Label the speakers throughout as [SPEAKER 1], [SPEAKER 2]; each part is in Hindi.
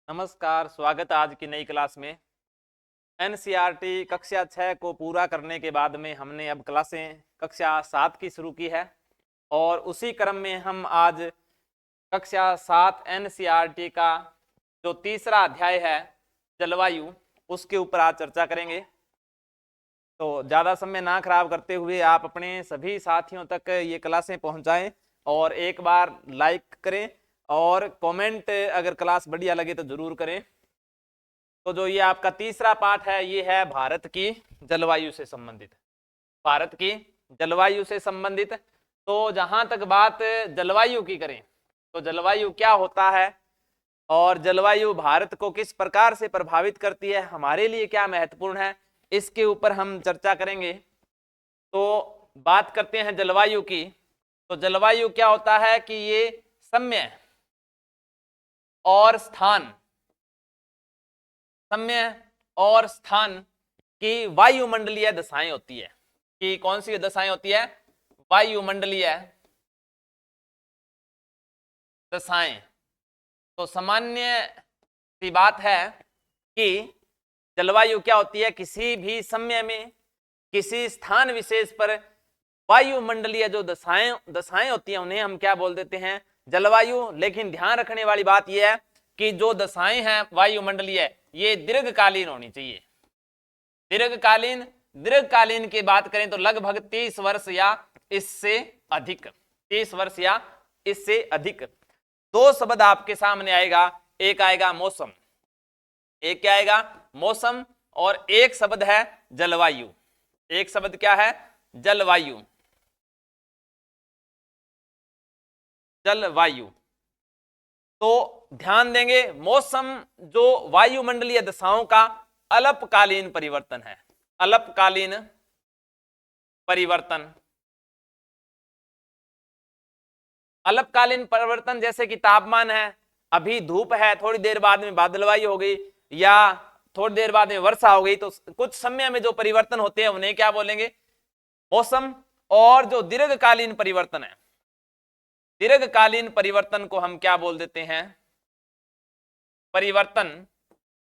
[SPEAKER 1] नमस्कार, स्वागत है आज की नई क्लास में। एनसीईआरटी कक्षा 6 को पूरा करने के बाद में हमने अब क्लासें कक्षा 7 की शुरू की है और उसी क्रम में हम आज कक्षा 7 एनसीईआरटी का जो तीसरा अध्याय है जलवायु, उसके ऊपर आज चर्चा करेंगे। तो ज़्यादा समय ना खराब करते हुए आप अपने सभी साथियों तक ये क्लासें पहुंचाएं और एक बार लाइक करें और कमेंट अगर क्लास बढ़िया लगे तो जरूर करें। तो जो ये आपका तीसरा पाठ है ये है भारत की जलवायु से संबंधित। भारत की जलवायु से संबंधित। तो जहां तक बात जलवायु की करें तो जलवायु क्या होता है और जलवायु भारत को किस प्रकार से प्रभावित करती है, हमारे लिए क्या महत्वपूर्ण है, इसके ऊपर हम चर्चा करेंगे। तो बात करते हैं जलवायु की। तो जलवायु क्या होता है कि ये समय और स्थान, समय और स्थान की वायुमंडलीय दशाएं होती है। कि कौन सी दशाएं होती है? वायुमंडलीय दशाएं। तो सामान्य सी बात है कि जलवायु क्या होती है, किसी भी समय में किसी स्थान विशेष पर वायुमंडलीय जो दशाएं होती हैं उन्हें हम क्या बोल देते हैं? जलवायु। लेकिन ध्यान रखने वाली बात यह है कि जो दशाएं हैं वायुमंडलीय ये दीर्घकालीन होनी चाहिए। दीर्घकालीन की बात करें तो लगभग 30 वर्ष या इससे अधिक। 30 वर्ष या इससे अधिक। दो शब्द आपके सामने आएगा, एक आएगा मौसम, एक क्या आएगा? मौसम। और एक शब्द है जलवायु। एक शब्द क्या है? जलवायु। जलवायु। तो ध्यान देंगे, मौसम जो वायुमंडलीय दशाओं का अल्पकालीन परिवर्तन है। अल्पकालीन परिवर्तन। अल्पकालीन परिवर्तन जैसे कि तापमान है, अभी धूप है, थोड़ी देर बाद में बादलवाई हो गई या थोड़ी देर बाद में वर्षा हो गई, तो कुछ समय में जो परिवर्तन होते हैं उन्हें क्या बोलेंगे? मौसम। और जो दीर्घकालीन परिवर्तन है, दीर्घकालीन परिवर्तन को हम क्या बोल देते हैं? परिवर्तन।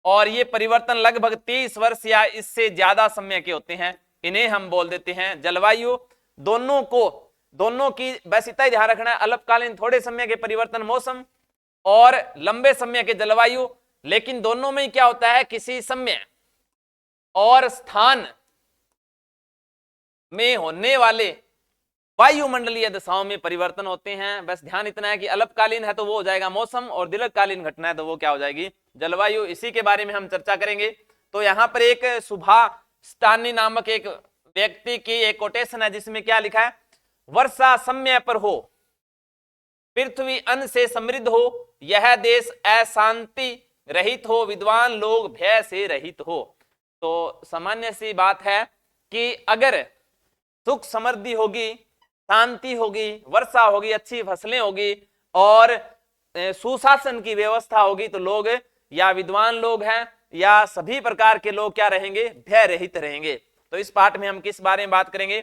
[SPEAKER 1] और ये परिवर्तन लगभग 30 वर्ष या इससे ज्यादा समय के होते हैं, इन्हें हम बोल देते हैं जलवायु। दोनों की बस इतना ही ध्यान रखना है, अल्पकालीन थोड़े समय के परिवर्तन मौसम और लंबे समय के जलवायु। लेकिन दोनों में क्या होता है? किसी समय और स्थान में होने वाले वायुमंडलीय दशाओं में परिवर्तन होते हैं। बस ध्यान इतना है कि अल्पकालीन है तो वो हो जाएगा मौसम और दीर्घकालीन घटना है तो वो क्या हो जाएगी? जलवायु। इसी के बारे में हम चर्चा करेंगे। तो यहाँ पर एक सुभाष नामक एक व्यक्ति की एक कोटेशन है जिसमें क्या लिखा है? वर्षा समय पर हो, पृथ्वी अन्न से समृद्ध हो, यह देश अशांति रहित हो, विद्वान लोग भय से रहित हो। तो सामान्य सी बात है कि अगर सुख समृद्धि होगी, शांति होगी, वर्षा होगी, अच्छी फसलें होगी और सुशासन की व्यवस्था होगी तो लोग या विद्वान लोग हैं या सभी प्रकार के लोग क्या रहेंगे? भय रहित रहेंगे। तो इस पाठ में हम किस बारे में बात करेंगे?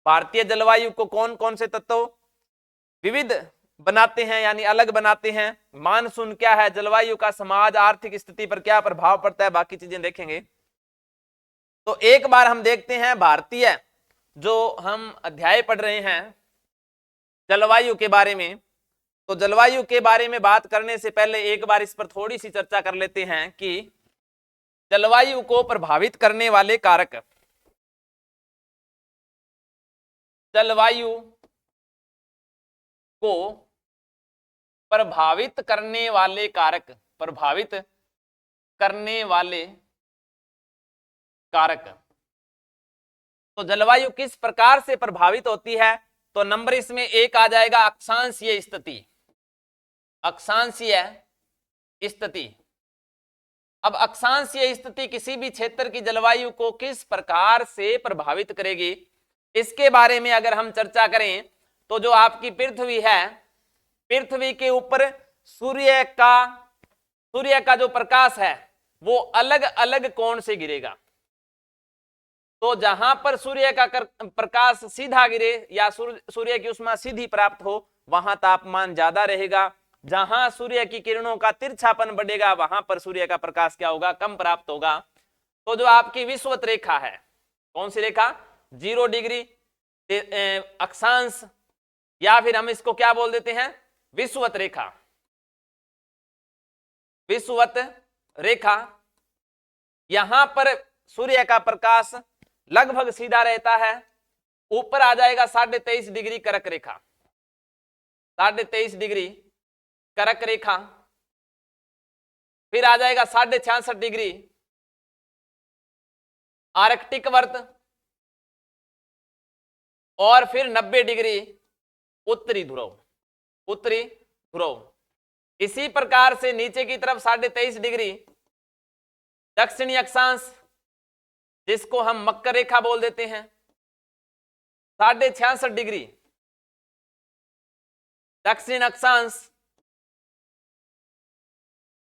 [SPEAKER 1] भारतीय जलवायु को कौन कौन से तत्व विविध बनाते हैं यानी अलग बनाते हैं, मानसून क्या है, जलवायु का समाज आर्थिक स्थिति पर क्या प्रभाव पड़ता है, बाकी चीजें देखेंगे। तो एक बार हम देखते हैं भारतीय जो हम अध्याय पढ़ रहे हैं जलवायु के बारे में। तो जलवायु के बारे में बात करने से पहले एक बार इस पर थोड़ी सी चर्चा कर लेते हैं कि जलवायु को प्रभावित करने वाले कारक। जलवायु को प्रभावित करने वाले कारक, प्रभावित करने वाले कारक। तो जलवायु किस प्रकार से प्रभावित होती है? तो नंबर इसमें एक आ जाएगा अक्षांशीय स्थिति। अक्षांशीय स्थिति। अब अक्षांशीय स्थिति किसी भी क्षेत्र की जलवायु को किस प्रकार से प्रभावित करेगी, इसके बारे में अगर हम चर्चा करें तो जो आपकी पृथ्वी है, पृथ्वी के ऊपर सूर्य का जो प्रकाश है वो अलग अलग कोण से गिरेगा। तो जहां पर सूर्य का प्रकाश सीधा गिरे या सूर्य की उष्मा सीधी प्राप्त हो वहां तापमान ज्यादा रहेगा, जहां सूर्य की किरणों का तिरछापन बढ़ेगा वहां पर सूर्य का प्रकाश क्या होगा, कम प्राप्त होगा। तो जो आपकी विषुवत रेखा है, कौन सी रेखा, 0 डिग्री अक्षांश, या फिर हम इसको क्या बोल देते हैं, विषुवत रेखा। विषुवत रेखा, यहां पर सूर्य का प्रकाश लगभग सीधा रहता है। ऊपर आ जाएगा 23.5 डिग्री कर्क रेखा, 23.5 डिग्री कर्क रेखा, फिर आ जाएगा 66.5 डिग्री आर्कटिक वर्त, और फिर 90 डिग्री उत्तरी ध्रुव, उत्तरी ध्रुव। इसी प्रकार से नीचे की तरफ 23.5 डिग्री दक्षिणी अक्षांश, जिसको हम मकर रेखा बोल देते हैं, 66.5 डिग्री दक्षिण अक्षांश,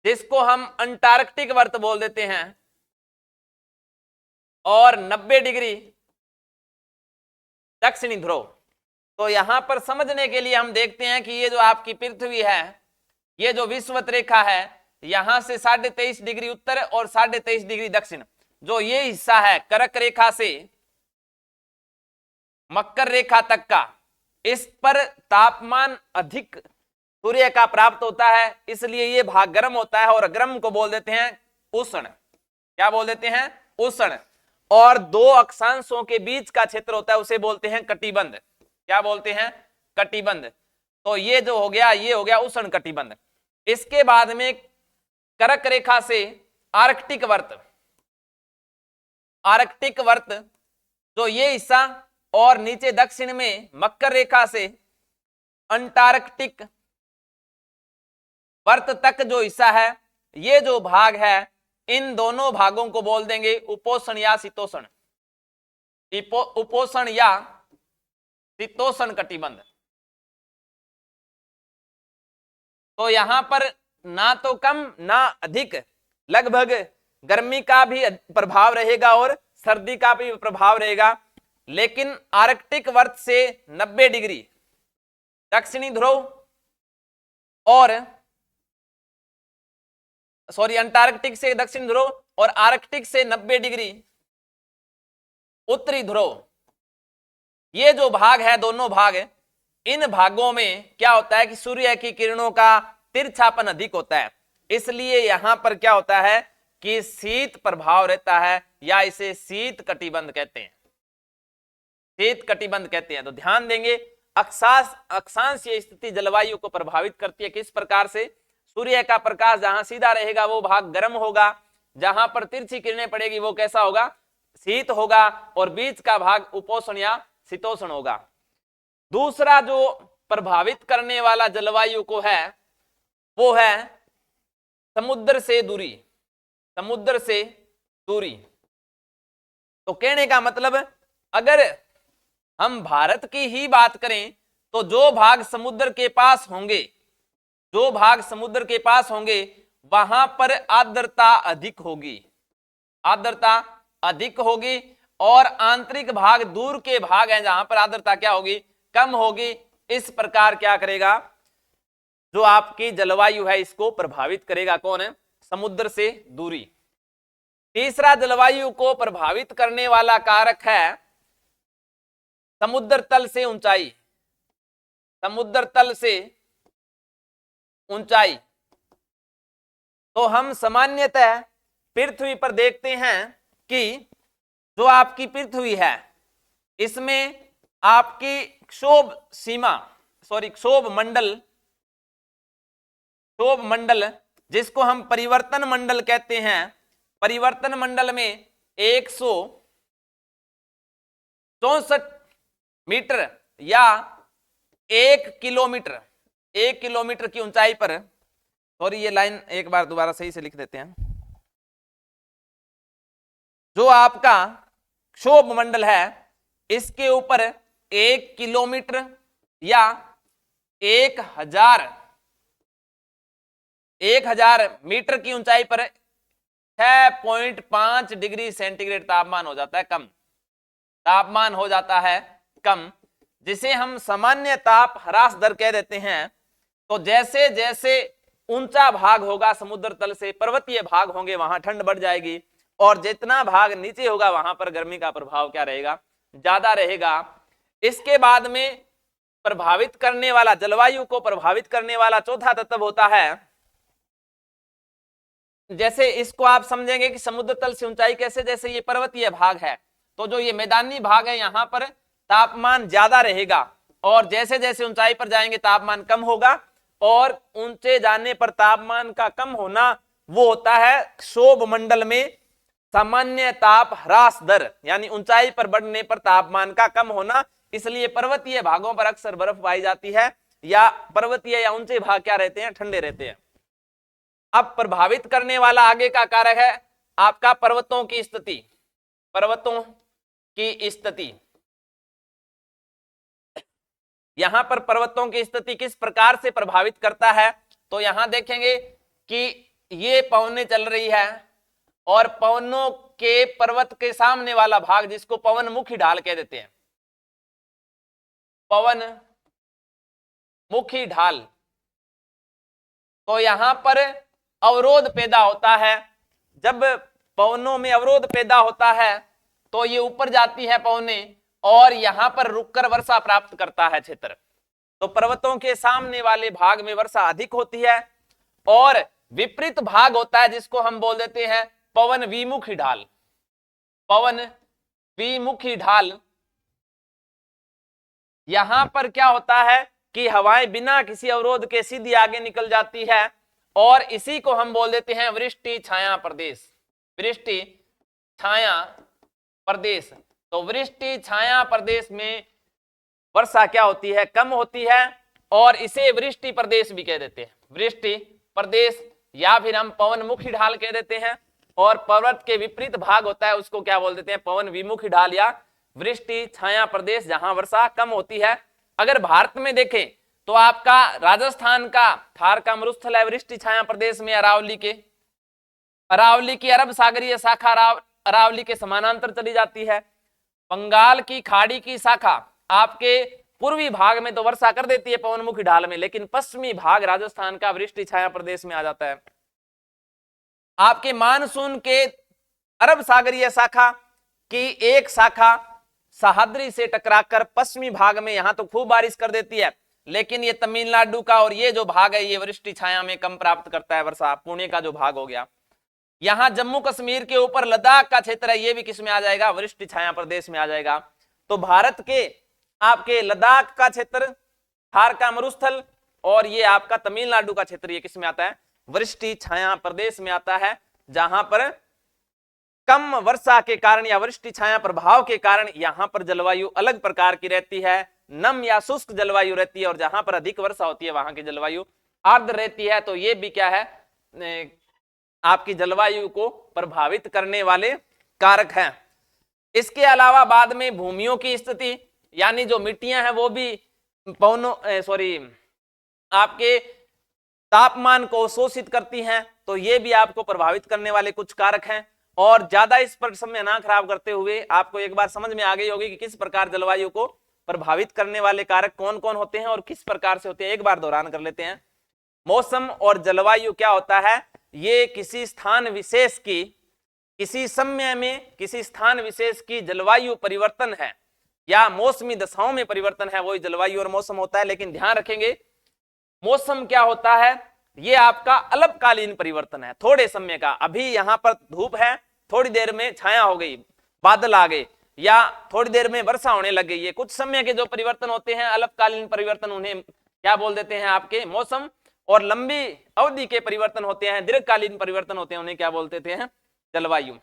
[SPEAKER 1] जिसको हम अंटार्कटिक वर्त बोल देते हैं, और 90 डिग्री दक्षिणी ध्रुव। तो यहां पर समझने के लिए हम देखते हैं कि ये जो आपकी पृथ्वी है, ये जो विषुवत रेखा है, यहां से 23.5 डिग्री उत्तर और 23.5 डिग्री दक्षिण, जो ये हिस्सा है कर्क रेखा से मकर रेखा तक का, इस पर तापमान अधिक सूर्य का प्राप्त होता है, इसलिए ये भाग गर्म होता है, और गर्म को बोल देते हैं उष्ण। क्या बोल देते हैं, उष्ण। और दो अक्षांशों के बीच का क्षेत्र होता है, उसे बोलते हैं कटिबंध। क्या बोलते हैं, कटिबंध। तो ये जो हो गया, ये हो गया उष्ण कटिबंध। इसके बाद में कर्क रेखा से आर्कटिक वर्त, आर्कटिक वर्त जो ये हिस्सा, और नीचे दक्षिण में मकर रेखा से अंटार्कटिक वर्त तक जो हिस्सा है, ये जो भाग है, इन दोनों भागों को बोल देंगे उपोष्ण या शीतोष्ण, उपोष्ण या शीतोष्ण कटिबंध। तो यहां पर ना तो कम ना अधिक, लगभग गर्मी का भी प्रभाव रहेगा और सर्दी का भी प्रभाव रहेगा, लेकिन आर्कटिक वर्त से 90 डिग्री दक्षिणी ध्रुव और अंटार्कटिक से दक्षिण ध्रुव और आर्कटिक से 90 डिग्री उत्तरी ध्रुव, ये जो भाग है, दोनों भाग, इन भागों में क्या होता है कि सूर्य की किरणों का तिरछापन अधिक होता है, इसलिए यहां पर क्या होता है कि शीत प्रभाव रहता है, या इसे शीत कटिबंध कहते हैं, शीत कटिबंध कहते हैं। तो ध्यान देंगे, अक्षांशीय स्थिति जलवायु को प्रभावित करती है। किस प्रकार से, सूर्य का प्रकाश जहां सीधा रहेगा वो भाग गर्म होगा, जहां पर तिरछी किरणें पड़ेगी वो कैसा होगा, शीत होगा, और बीच का भाग उपोष्ण या शीतोष्ण होगा। दूसरा जो प्रभावित करने वाला जलवायु को है, वो है समुद्र से दूरी, समुद्र से दूरी। तो कहने का मतलब, अगर हम भारत की ही बात करें तो जो भाग समुद्र के पास होंगे, जो भाग समुद्र के पास होंगे, वहां पर आर्द्रता अधिक होगी, आर्द्रता अधिक होगी, और आंतरिक भाग, दूर के भाग हैं जहां पर आर्द्रता क्या होगी, कम होगी। इस प्रकार क्या करेगा, जो आपकी जलवायु है इसको प्रभावित करेगा, कौन है, समुद्र से दूरी। तीसरा जलवायु को प्रभावित करने वाला कारक है समुद्र तल से ऊंचाई, समुद्र तल से ऊंचाई। तो हम सामान्यतः पृथ्वी पर देखते हैं कि जो आपकी पृथ्वी है, इसमें आपकी क्षोभ सीमा, क्षोभ मंडल, क्षोभ मंडल जिसको हम परिवर्तन मंडल कहते हैं, परिवर्तन मंडल में 164 मीटर या 1 किलोमीटर, 1 किलोमीटर की ऊंचाई पर, ये लाइन एक बार दोबारा सही से लिख देते हैं, जो आपका क्षोभ मंडल है इसके ऊपर 1 किलोमीटर या 1000 मीटर की ऊंचाई पर 6.5 डिग्री सेंटीग्रेड तापमान हो जाता है कम, तापमान हो जाता है कम, जिसे हम सामान्य ताप ह्रास दर कह देते हैं। तो जैसे जैसे ऊंचा भाग होगा समुद्र तल से, पर्वतीय भाग होंगे, वहां ठंड बढ़ जाएगी, और जितना भाग नीचे होगा वहां पर गर्मी का प्रभाव क्या रहेगा, ज्यादा रहेगा। इसके बाद में प्रभावित करने वाला, जलवायु को प्रभावित करने वाला चौथा तत्व होता है, जैसे इसको आप समझेंगे कि समुद्र तल से ऊंचाई कैसे, जैसे ये पर्वतीय भाग है, तो जो ये मैदानी भाग है यहां पर तापमान ज्यादा रहेगा, और जैसे जैसे ऊंचाई पर जाएंगे तापमान कम होगा, और ऊंचे जाने पर तापमान का कम होना वो होता है क्षोभ मंडल में सामान्य ताप ह्रास दर, यानी ऊंचाई पर बढ़ने पर तापमान का कम होना। इसलिए पर्वतीय भागों पर अक्सर बर्फ पाई जाती है, या पर्वतीय या ऊंचे भाग क्या रहते हैं, ठंडे रहते हैं। अब प्रभावित करने वाला आगे का कारक है आपका पर्वतों की स्थिति। पर्वतों की स्थिति, यहां पर पर्वतों की स्थिति किस प्रकार से प्रभावित करता है, तो यहां देखेंगे कि ये पवनें चल रही है, और पवनों के पर्वत के सामने वाला भाग जिसको पवन मुखी ढाल कह देते हैं, पवन मुखी ढाल, तो यहां पर अवरोध पैदा होता है। जब पवनों में अवरोध पैदा होता है तो ये ऊपर जाती है पवनें, और यहां पर रुककर वर्षा प्राप्त करता है क्षेत्र। तो पर्वतों के सामने वाले भाग में वर्षा अधिक होती है, और विपरीत भाग होता है जिसको हम बोल देते हैं पवन विमुखी ढाल। पवन विमुखी ढाल, यहां पर क्या होता है कि हवाएं बिना किसी अवरोध के सीधी आगे निकल जाती है, और इसी को हम बोल देते हैं वृष्टि छाया प्रदेश। वृष्टि छाया प्रदेश, तो वृष्टि छाया प्रदेश में वर्षा क्या होती है, कम होती है, और इसे वृष्टि प्रदेश भी कह देते हैं, वृष्टि प्रदेश, या फिर हम पवन मुखी ढाल कह देते हैं। और पर्वत के विपरीत भाग होता है उसको क्या बोल देते हैं, पवन विमुखी ढाल या वृष्टि छाया प्रदेश, जहां वर्षा कम होती है। अगर भारत में देखें तो आपका राजस्थान का थार का मरुस्थल है वृष्टि छाया प्रदेश में, अरावली की अरब सागरीय शाखा अरावली के समानांतर चली जाती है। बंगाल की खाड़ी की शाखा आपके पूर्वी भाग में तो वर्षा कर देती है पवनमुखी ढाल में, लेकिन पश्चिमी भाग राजस्थान का वृष्टि छाया प्रदेश में आ जाता है। आपके मानसून के अरब सागरीय शाखा की एक शाखा सह्याद्री से टकराकर पश्चिमी भाग में यहां तो खूब बारिश कर देती है, लेकिन ये तमिलनाडु का और ये जो भाग है ये वृष्टि छाया में कम प्राप्त करता है वर्षा। पुणे का जो भाग हो गया, यहां जम्मू कश्मीर के ऊपर लद्दाख का क्षेत्र है, ये भी किस में आ जाएगा, वृष्टि छाया प्रदेश में आ जाएगा। तो भारत के आपके लद्दाख का क्षेत्र, थार का मरुस्थल, और ये आपका तमिलनाडु का क्षेत्र, ये किस में आता है, वृष्टि छाया प्रदेश में आता है, जहां पर कम वर्षा के कारण या वृष्टि छाया प्रभाव के कारण यहां पर जलवायु अलग प्रकार की रहती है, नम या शुष्क जलवायु रहती है, और जहां पर अधिक वर्षा होती है वहां की जलवायु आर्द्र रहती है। तो ये भी क्या है, आपकी जलवायु को प्रभावित करने वाले कारक हैं। इसके अलावा बाद में भूमियों की स्थिति, यानी जो मिट्टियां हैं वो भी आपके तापमान को शोषित करती हैं, तो ये भी आपको प्रभावित करने वाले कुछ कारक हैं। और ज्यादा इस पर समय ना खराब करते हुए आपको एक बार समझ में आ गई होगी कि किस प्रकार जलवायु को प्रभावित करने वाले कारक कौन कौन होते हैं और किस प्रकार से होते हैं। एक बार दोहरान कर लेते हैं। मौसम और जलवायु क्या होता है, ये किसी स्थान विशेष की, किसी समय में किसी स्थान विशेष की जलवायु परिवर्तन है या मौसमी दशाओं में परिवर्तन है, वही जलवायु और मौसम होता है। लेकिन ध्यान रखेंगे मौसम क्या होता है, ये आपका अल्पकालीन परिवर्तन है, थोड़े समय का। अभी यहां पर धूप है, थोड़ी देर में छाया हो गई, बादल आ गए, या थोड़ी देर में वर्षा होने लग गई। ये कुछ समय के जो परिवर्तन होते हैं अल्पकालीन परिवर्तन, उन्हें क्या बोल देते हैं आपके मौसम। और लंबी अवधि के परिवर्तन होते हैं, दीर्घकालीन परिवर्तन होते हैं, उन्हें क्या बोलते हैं, जलवायु।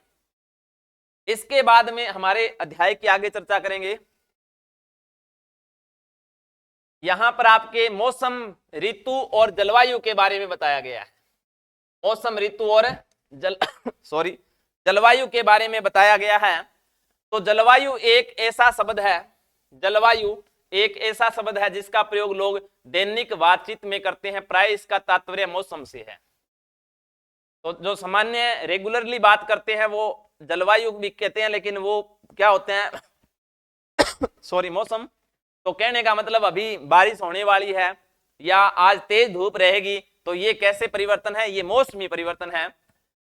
[SPEAKER 1] इसके बाद में हमारे अध्याय की आगे चर्चा करेंगे। यहां पर आपके मौसम, ऋतु और जलवायु के बारे में बताया गया है। मौसम, ऋतु और जलवायु के बारे में बताया गया है। तो जलवायु एक ऐसा शब्द है, जलवायु एक ऐसा शब्द है जिसका प्रयोग लोग दैनिक बातचीत में करते हैं, प्राय इसका तात्पर्य मौसम से है। तो जो सामान्य रेगुलरली बात करते हैं वो जलवायु भी कहते हैं, लेकिन वो क्या होते हैं मौसम। तो कहने का मतलब अभी बारिश होने वाली है, या आज तेज धूप रहेगी, तो ये कैसे परिवर्तन है? ये मौसमी परिवर्तन है,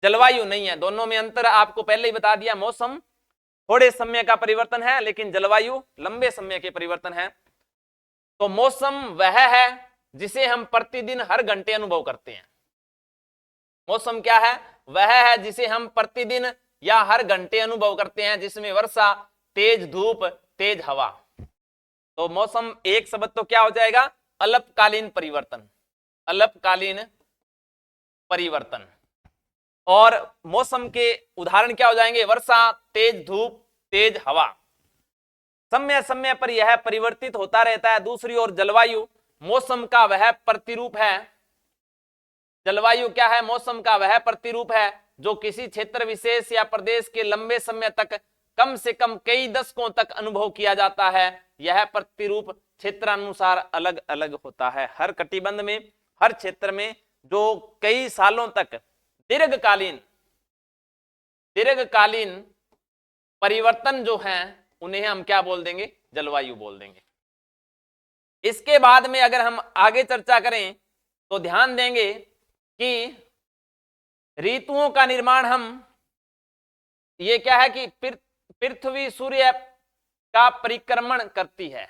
[SPEAKER 1] जलवायु नहीं है। दोनों में अंतर आपको पहले ही बता दिया, मौसम थोड़े समय का परिवर्तन है लेकिन जलवायु लंबे समय के परिवर्तन है। तो मौसम वह है जिसे हम प्रतिदिन हर घंटे अनुभव करते हैं। मौसम क्या है? वह है जिसे हम प्रतिदिन या हर घंटे अनुभव करते हैं, जिसमें वर्षा, तेज धूप, तेज हवा। तो मौसम एक शब्द तो क्या हो जाएगा? अल्पकालीन परिवर्तन, अल्पकालीन परिवर्तन। और मौसम के उदाहरण क्या हो जाएंगे? वर्षा, तेज धूप, तेज हवा। समय समय पर यह परिवर्तित होता रहता है। दूसरी ओर जलवायु मौसम का वह प्रतिरूप है। जलवायु क्या है? मौसम का वह प्रतिरूप है जो किसी क्षेत्र विशेष या प्रदेश के लंबे समय तक, कम से कम कई दशकों तक अनुभव किया जाता है। यह प्रतिरूप क्षेत्रानुसार अलग अलग होता है। हर कटिबंध में, हर क्षेत्र में जो कई सालों तक दीर्घकालीन परिवर्तन जो हैं, उन्हें हम क्या बोल देंगे? जलवायु बोल देंगे। इसके बाद में अगर हम आगे चर्चा करें तो ध्यान देंगे कि ऋतुओं का निर्माण हम, ये क्या है कि पृथ्वी सूर्य का परिक्रमण करती है।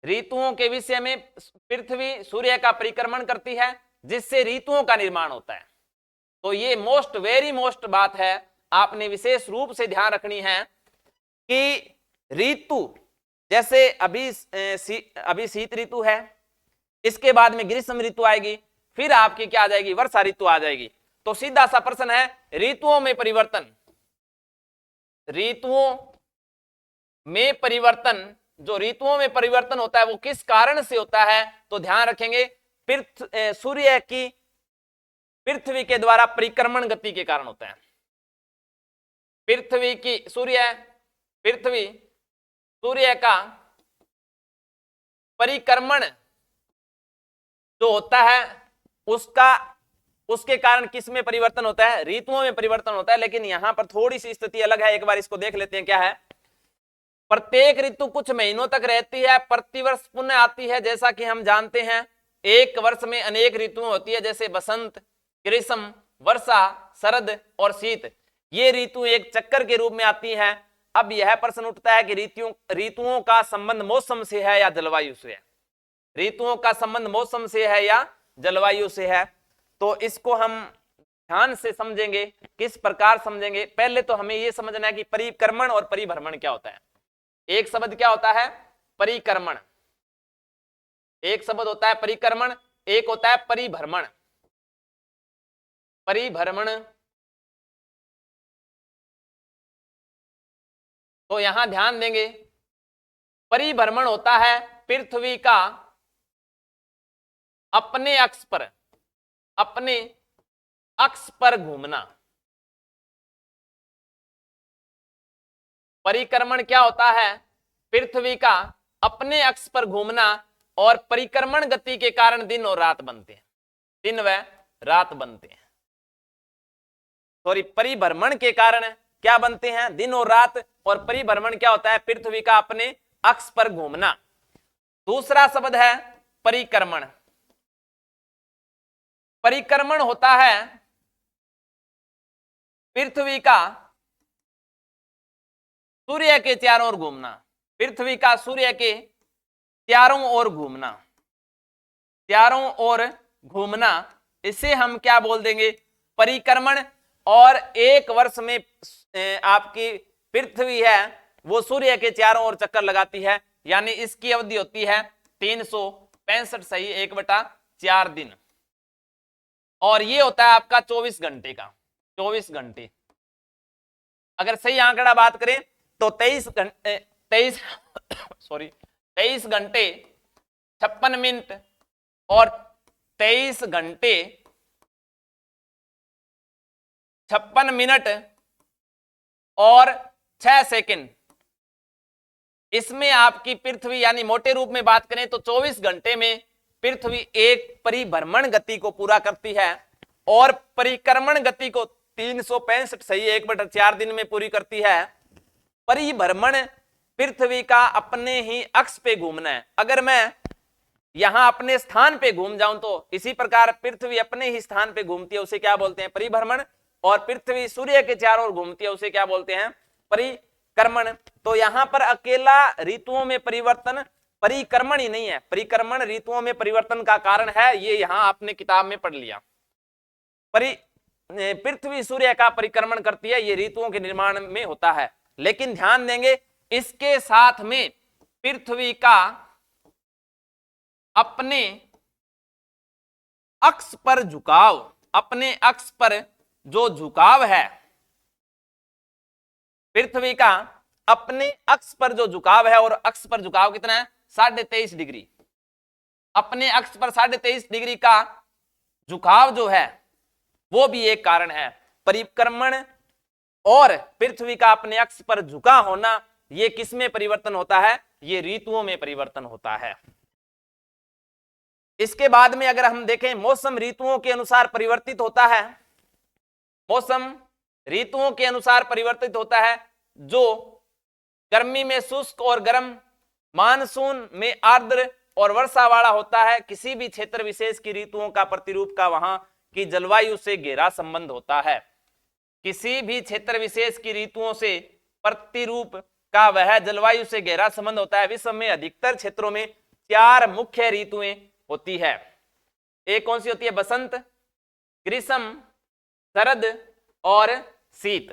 [SPEAKER 1] ऋतुओं के विषय में पृथ्वी सूर्य का परिक्रमण करती है, जिससे ऋतुओं का निर्माण होता है। तो ये वेरी मोस्ट बात है, आपने विशेष रूप से ध्यान रखनी है कि ऋतु, जैसे अभी शीत ऋतु है, इसके बाद में ग्रीष्म ऋतु आएगी, फिर आपकी क्या आ जाएगी? वर्षा ऋतु आ जाएगी। तो सीधा सा प्रश्न है, ऋतुओं में परिवर्तन, ऋतुओं में परिवर्तन, जो ऋतुओं में परिवर्तन होता है वो किस कारण से होता है? तो ध्यान रखेंगे, सूर्य की पृथ्वी के द्वारा परिक्रमण गति के कारण होता है। पृथ्वी सूर्य का परिक्रमण जो होता है उसके कारण किस में परिवर्तन होता है? ऋतुओं में परिवर्तन होता है। लेकिन यहां पर थोड़ी सी स्थिति अलग है, एक बार इसको देख लेते हैं। क्या है? प्रत्येक ऋतु कुछ महीनों तक रहती है, प्रतिवर्ष पुनः आती है। जैसा कि हम जानते हैं, एक वर्ष में अनेक ऋतुएं होती है, जैसे बसंत, ग्रीष्म, वर्षा, शरद और शीत। ये ऋतु एक चक्कर के रूप में आती हैं। अब यह प्रश्न उठता है कि ऋतुओं का संबंध मौसम से है या जलवायु से है? ऋतुओं का संबंध मौसम से है या जलवायु से है? तो इसको हम ध्यान से समझेंगे। किस प्रकार समझेंगे? पहले तो हमें यह समझना है कि परिक्रमण और परिभ्रमण क्या होता है। एक शब्द क्या होता है? परिक्रमण। एक शब्द होता है परिक्रमण, एक होता है परिभ्रमण। परिभ्रमण, तो यहां ध्यान देंगे, परिभ्रमण होता है पृथ्वी का अपने अक्ष पर घूमना। परिक्रमण क्या होता है? पृथ्वी का अपने अक्ष पर घूमना, और परिक्रमण गति के कारण दिन और रात बनते हैं, दिन व रात बनते हैं। सॉरी, परिभ्रमण के कारण क्या बनते हैं? दिन और रात। और परिभ्रमण क्या होता है? पृथ्वी का अपने अक्ष पर घूमना। दूसरा शब्द है परिक्रमण। परिक्रमण होता है पृथ्वी का सूर्य के चारों ओर घूमना। पृथ्वी का सूर्य के चारों ओर घूमना, चारों ओर घूमना, इसे हम क्या बोल देंगे? परिक्रमण। और एक वर्ष में आपकी पृथ्वी है वो सूर्य के चारों ओर चक्कर लगाती है, यानी इसकी अवधि होती है 365 सही 1/4 दिन। और ये होता है आपका 24 घंटे का, 24 घंटे। अगर सही आंकड़ा बात करें तो 23 घंटे 56 मिनट और 23 घंटे 56 मिनट और 6 सेकंड। इसमें आपकी पृथ्वी, यानी मोटे रूप में बात करें तो 24 घंटे में पृथ्वी एक परिभ्रमण गति को पूरा करती है, और परिक्रमण गति को 365 सही 1/4 दिन में पूरी करती है। परिभ्रमण पृथ्वी का अपने ही अक्ष पे घूमना है। अगर मैं यहां अपने स्थान पे घूम जाऊं तो इसी प्रकार पृथ्वी अपने ही स्थान पे घूमती है, उसे क्या बोलते हैं? परिभ्रमण। और पृथ्वी सूर्य के चारों ओर घूमती है, उसे क्या बोलते हैं? परिक्रमण। तो यहां पर अकेला ऋतुओं में परिवर्तन परिक्रमण ही नहीं है, परिक्रमण ऋतुओं में परिवर्तन का कारण है, ये यहां आपने किताब में पढ़ लिया। पृथ्वी सूर्य का परिक्रमण करती है, ये ऋतुओं के निर्माण में होता है। लेकिन ध्यान देंगे इसके साथ में पृथ्वी का अपने अक्ष पर झुकाव, अपने अक्ष पर जो झुकाव है, पृथ्वी का अपने अक्ष पर जो झुकाव है, और अक्ष पर झुकाव कितना है? 23.5 डिग्री। अपने अक्ष पर 23.5 डिग्री का झुकाव जो है वो भी एक कारण है। परिक्रमण और पृथ्वी का अपने अक्ष पर झुका होना, ये किस में परिवर्तन होता है? ये ऋतुओं में परिवर्तन होता है। इसके बाद में अगर हम देखें, मौसम ऋतुओं के अनुसार परिवर्तित होता है। मौसम ऋतुओं के अनुसार परिवर्तित होता है, जो गर्मी में शुष्क और गर्म, मानसून में आर्द्र और वर्षा वाला होता है। किसी भी क्षेत्र विशेष की ऋतुओं का प्रतिरूप का वहां की जलवायु से गहरा संबंध होता है। किसी भी क्षेत्र विशेष की ऋतुओं से प्रतिरूप का वह जलवायु से गहरा संबंध होता है। विश्व में अधिकतर क्षेत्रों में 4 मुख्य ऋतुएं होती है। एक कौन सी होती है? बसंत, ग्रीष्म, शरद और शीत।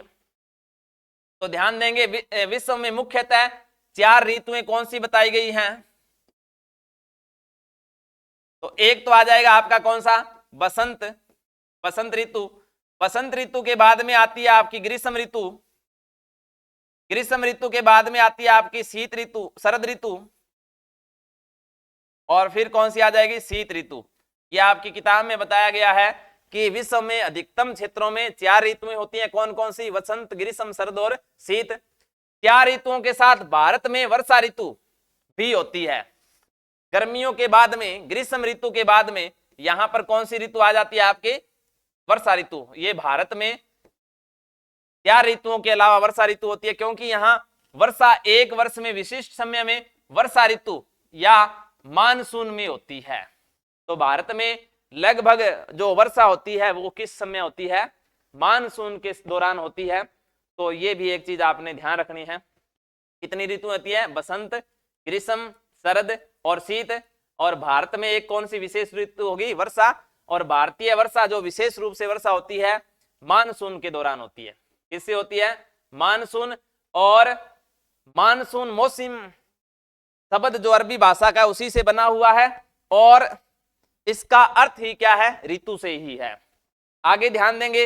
[SPEAKER 1] तो ध्यान देंगे विश्व में मुख्यतः 4 ऋतुएं कौन सी बताई गई हैं? तो एक तो आ जाएगा आपका कौन सा? बसंत, बसंत ऋतु। बसंत ऋतु के बाद में आती है आपकी ग्रीष्म ऋतु। ग्रीष्म ऋतु के बाद में आती है आपकी शीत ऋतु, शरद ऋतु, और फिर कौन सी आ जाएगी? शीत ऋतु। ये आपकी किताब में बताया गया है कि विश्व में अधिकतम क्षेत्रों में 4 ऋतुएं होती हैं। कौन कौन सी? वसंत, ग्रीष्म, शरद और शीत। 4 ऋतुओं के साथ भारत में वर्षा ऋतु भी होती है। गर्मियों के बाद में, ग्रीष्म ऋतु के बाद में यहां पर कौन सी ऋतु आ जाती है? आपके वर्षा ऋतु। ये भारत में 4 ऋतुओं के अलावा वर्षा ऋतु होती है, क्योंकि यहां वर्षा एक वर्ष में विशिष्ट समय में वर्षा ऋतु या मानसून में होती है। तो भारत में लगभग जो वर्षा होती है वो किस समय होती है? मानसून के दौरान होती है। तो ये भी एक चीज आपने ध्यान रखनी है। कितनी ऋतु होती है? बसंत, ग्रीष्म, शरद और शीत। और भारत में एक कौन सी विशेष ऋतु होगी? वर्षा। और भारतीय वर्षा जो विशेष रूप से वर्षा होती है मानसून के दौरान होती है। किससे होती है? मानसून। और मानसून मौसम शब्द जो अरबी भाषा का उसी से बना हुआ है, और इसका अर्थ ही क्या है? ऋतु से ही है। आगे ध्यान देंगे,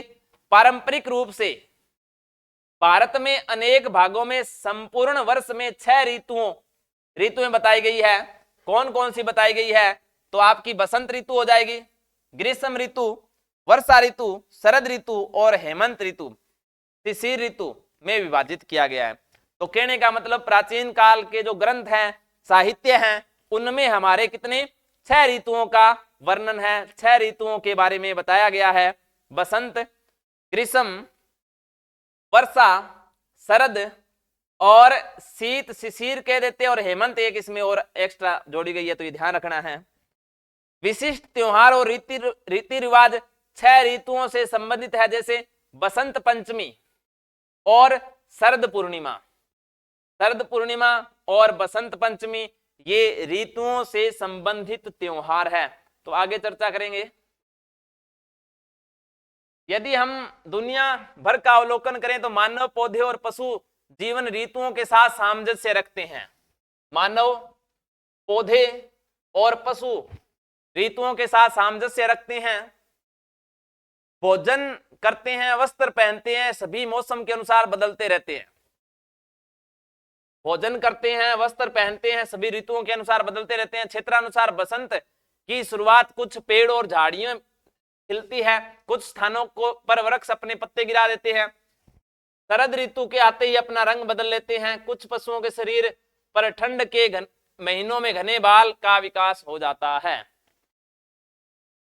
[SPEAKER 1] पारंपरिक रूप से भारत में अनेक भागों में संपूर्ण वर्ष में 6 ऋतुएं बताई गई है। कौन कौन सी बताई गई है? तो आपकी बसंत ऋतु हो जाएगी, ग्रीष्म ऋतु, वर्षा ऋतु, शरद ऋतु और हेमंत ऋतु शिशिर ऋतु में विभाजित किया गया है। तो कहने का मतलब प्राचीन काल के जो ग्रंथ हैं, साहित्य हैं, उनमें हमारे कितने? 6 ऋतुओं का वर्णन है। 6 ऋतुओं के बारे में बताया गया है। बसंत, ग्रीष्म, वर्षा, शरद और शीत शिशिर कह देते हैं, और हेमंत एक इसमें और एक्स्ट्रा जोड़ी गई है, तो ये ध्यान रखना है। विशिष्ट त्योहार और रीति रिवाज 6 ऋतुओं से संबंधित है, जैसे बसंत पंचमी और शरद पूर्णिमा। शरद पूर्णिमा और बसंत पंचमी ये ऋतुओं से संबंधित त्योहार है। तो आगे चर्चा करेंगे। यदि हम दुनिया भर का अवलोकन करें तो मानव, पौधे और पशु जीवन ऋतुओं के साथ सामंजस्य रखते हैं। मानव, पौधे और पशु ऋतुओं के साथ सामंजस्य रखते हैं। भोजन करते हैं, वस्त्र पहनते हैं, सभी मौसम के अनुसार बदलते रहते हैं। भोजन करते हैं, वस्त्र पहनते हैं, सभी ऋतुओं के अनुसार बदलते रहते हैं। क्षेत्रानुसार बसंत की शुरुआत कुछ पेड़ और झाड़ियां खिलती है, कुछ स्थानों को पर वृक्ष अपने पत्ते गिरा देते हैं। शरद ऋतु के आते ही अपना रंग बदल लेते हैं। कुछ पशुओं के शरीर पर ठंड के महीनों में घने बाल का विकास हो जाता है।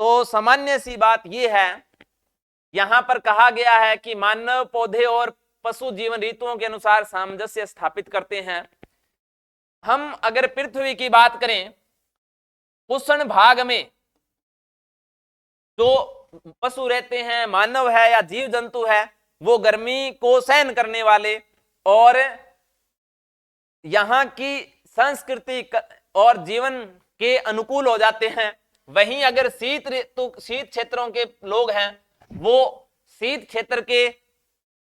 [SPEAKER 1] तो सामान्य सी बात यह है, यहां पर कहा गया है कि मानव, पौधे और पशु जीवन ऋतुओं के अनुसार सामंजस्य स्थापित करते हैं। हम अगर पृथ्वी की बात करें उष्ण भाग में जो पशु रहते हैं, मानव है या जीव जंतु है, वो गर्मी को सहन करने वाले और यहाँ की संस्कृति और जीवन के अनुकूल हो जाते हैं। वहीं अगर शीत क्षेत्रों के लोग हैं, वो शीत क्षेत्र के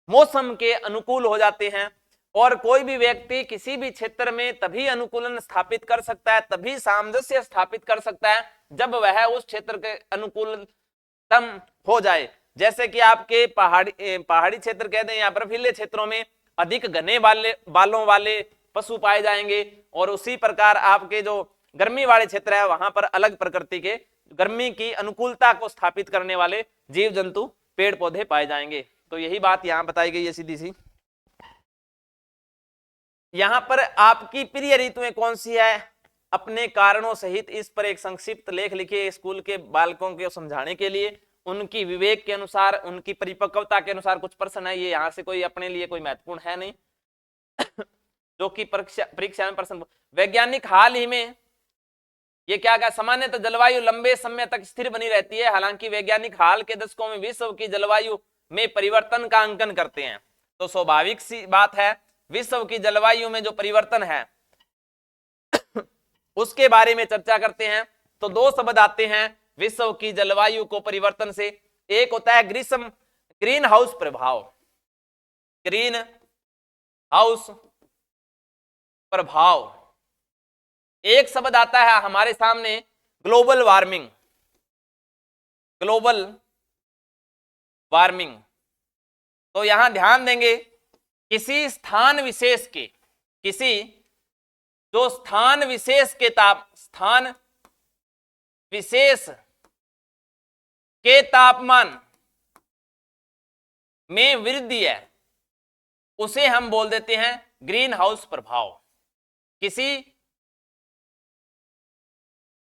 [SPEAKER 1] मौसम के अनुकूल हो जाते हैं। और कोई भी व्यक्ति किसी भी क्षेत्र में तभी अनुकूलन स्थापित कर सकता है, तभी सामंजस्य स्थापित कर सकता है, जब वह उस क्षेत्र के अनुकूलतम हो जाए। जैसे कि आपके पहाड़ी क्षेत्र कह दें या बर्फीले क्षेत्रों में अधिक घने बालों वाले पशु पाए जाएंगे, और उसी प्रकार आपके जो गर्मी वाले क्षेत्र है वहां पर अलग प्रकृति के गर्मी की अनुकूलता को स्थापित करने वाले जीव जंतु पेड़ पौधे पाए जाएंगे। तो यही बात यहां बताई गई है सीधी सी। यहां पर आपकी प्रिय ऋतुएं कौन सी है, अपने कारणों सहित इस पर एक संक्षिप्त लेख लिखिए स्कूल के बालकों को समझाने के लिए। उनकी विवेक के अनुसार, उनकी परिपक्वता के अनुसार कुछ प्रश्न है, ये यहां से कोई अपने लिए कोई महत्वपूर्ण है नहीं जो कि परीक्षा में प्रश्न। वैज्ञानिक हाल ही में ये क्या कहा, सामान्यतः जलवायु लंबे समय तक स्थिर बनी रहती है। हालांकि वैज्ञानिक हाल के दशकों में विश्व की जलवायु में परिवर्तन का अंकन करते हैं। तो स्वाभाविक सी बात है, विश्व की जलवायु में जो परिवर्तन है उसके बारे में चर्चा करते हैं। तो दो शब्द आते हैं विश्व की जलवायु को परिवर्तन से। एक होता है ग्रीन हाउस प्रभाव, ग्रीन हाउस प्रभाव। एक शब्द आता है हमारे सामने ग्लोबल वार्मिंग, ग्लोबल वार्मिंग। तो यहां ध्यान देंगे, किसी स्थान विशेष के, किसी जो स्थान विशेष के तापमान में वृद्धि है, उसे हम बोल देते हैं ग्रीन हाउस प्रभाव। किसी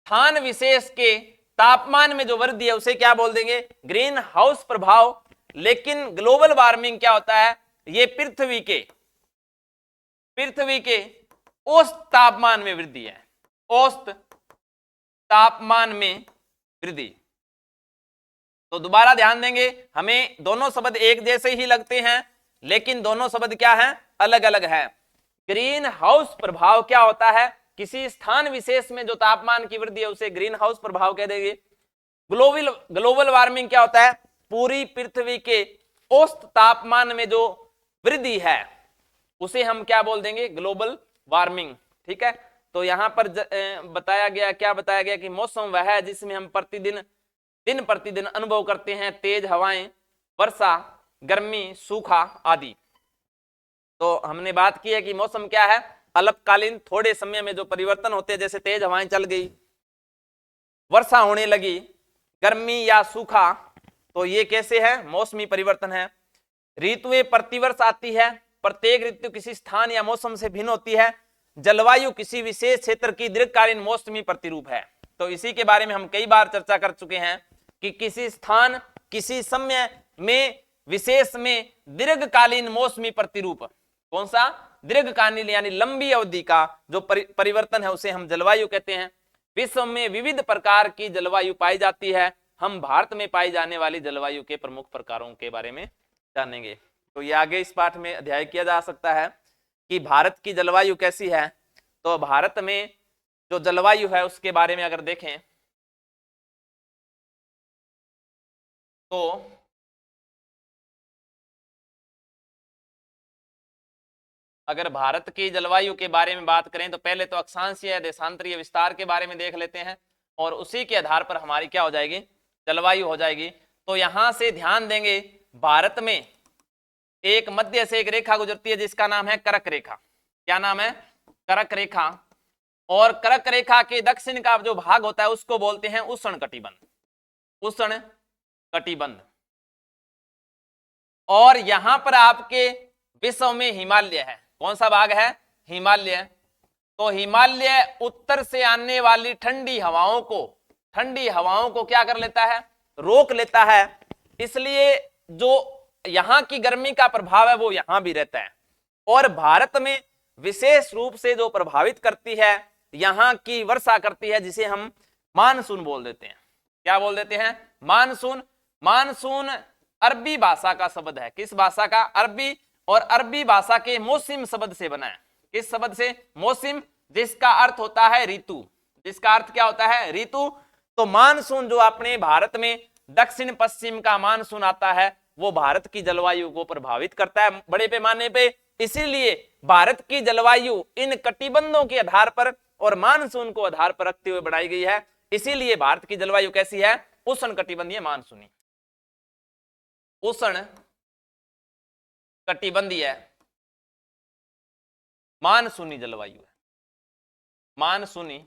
[SPEAKER 1] स्थान विशेष के तापमान में जो वृद्धि है उसे क्या बोल देंगे, ग्रीन हाउस प्रभाव। लेकिन ग्लोबल वार्मिंग क्या होता है, ये पृथ्वी के औसत तापमान में वृद्धि है, औसत तापमान में वृद्धि। तो दोबारा ध्यान देंगे, हमें दोनों शब्द एक जैसे ही लगते हैं, लेकिन दोनों शब्द क्या हैं, अलग अलग है। ग्रीन हाउस प्रभाव क्या होता है, किसी स्थान विशेष में जो तापमान की वृद्धि है उसे ग्रीन हाउस प्रभाव कह देंगे। ग्लोबल वार्मिंग क्या होता है, पूरी पृथ्वी के औसत तापमान में जो वृद्धि है उसे हम क्या बोल देंगे, ग्लोबल वार्मिंग। ठीक है। तो यहां पर बताया गया कि मौसम वह है जिसमें हम दिन प्रतिदिन अनुभव करते हैं तेज हवाएं, वर्षा, गर्मी, सूखा आदि। तो हमने बात की है कि मौसम क्या है, अल्पकालीन थोड़े समय में जो परिवर्तन होते हैं, जैसे तेज हवाएं चल गई, वर्षा होने लगी, गर्मी या सूखा, तो ये कैसे है, मौसमी परिवर्तन है। ऋतुएं प्रतिवर्ष आती है, प्रत्येक ऋतु किसी स्थान या मौसम से भिन्न होती है। जलवायु किसी विशेष क्षेत्र की दीर्घकालीन मौसमी प्रतिरूप है। तो इसी के बारे में हम कई बार चर्चा कर चुके हैं कि किसी स्थान, किसी समय में, विशेष में दीर्घकालीन मौसमी प्रतिरूप, कौन सा, दीर्घकालीन यानी लंबी अवधि का जो परिवर्तन है उसे हम जलवायु कहते हैं। विश्व में विविध प्रकार की जलवायु पाई जाती है। हम भारत में पाई जाने वाली जलवायु के प्रमुख प्रकारों के बारे में जानेंगे। तो ये आगे इस पाठ में अध्याय किया जा सकता है कि भारत की जलवायु कैसी है। तो भारत में जो जलवायु है उसके बारे में अगर देखें तो अगर भारत की जलवायु के बारे में बात करें तो पहले तो अक्षांशीय देशांतरीय विस्तार के बारे में देख लेते हैं, और उसी के आधार पर हमारी क्या हो जाएगी, जलवायु हो जाएगी। तो यहां से ध्यान देंगे, भारत में एक मध्य से एक रेखा गुजरती है जिसका नाम है कर्क रेखा। क्या नाम है, कर्क रेखा। और कर्क रेखा के दक्षिण का जो भाग होता है उसको बोलते हैं उष्ण कटिबंध, उष्ण कटिबंध। और यहां पर आपके विश्व में हिमालय है। कौन सा भाग है, हिमालय। तो हिमालय उत्तर से आने वाली ठंडी हवाओं को क्या कर लेता है, रोक लेता है। इसलिए जो यहां की गर्मी का प्रभाव है वो यहां भी रहता है। और भारत में विशेष रूप से जो प्रभावित करती है, यहां की वर्षा करती है, जिसे हम मानसून बोल देते हैं। क्या बोल देते हैं? मानसून। मानसून अरबी भाषा का शब्द है। किस भाषा का? अरबी। और अरबी भाषा के मौसम शब्द से बना है। किस शब्द से? मौसम, जिसका अर्थ होता है ऋतु। जिसका अर्थ क्या होता है? ऋतु। तो मानसून जो अपने भारत में दक्षिण पश्चिम का मानसून आता है, वो भारत की जलवायु को प्रभावित करता है बड़े पैमाने पे। इसीलिए भारत की जलवायु इन कटिबंधों के आधार पर और मानसून को आधार पर रखते हुए बनाई गई है। इसीलिए भारत की जलवायु कैसी है? उष्ण कटिबंधीय मानसूनी। उष्ण कटिबंधीय मानसूनी जलवायु है। मानसूनी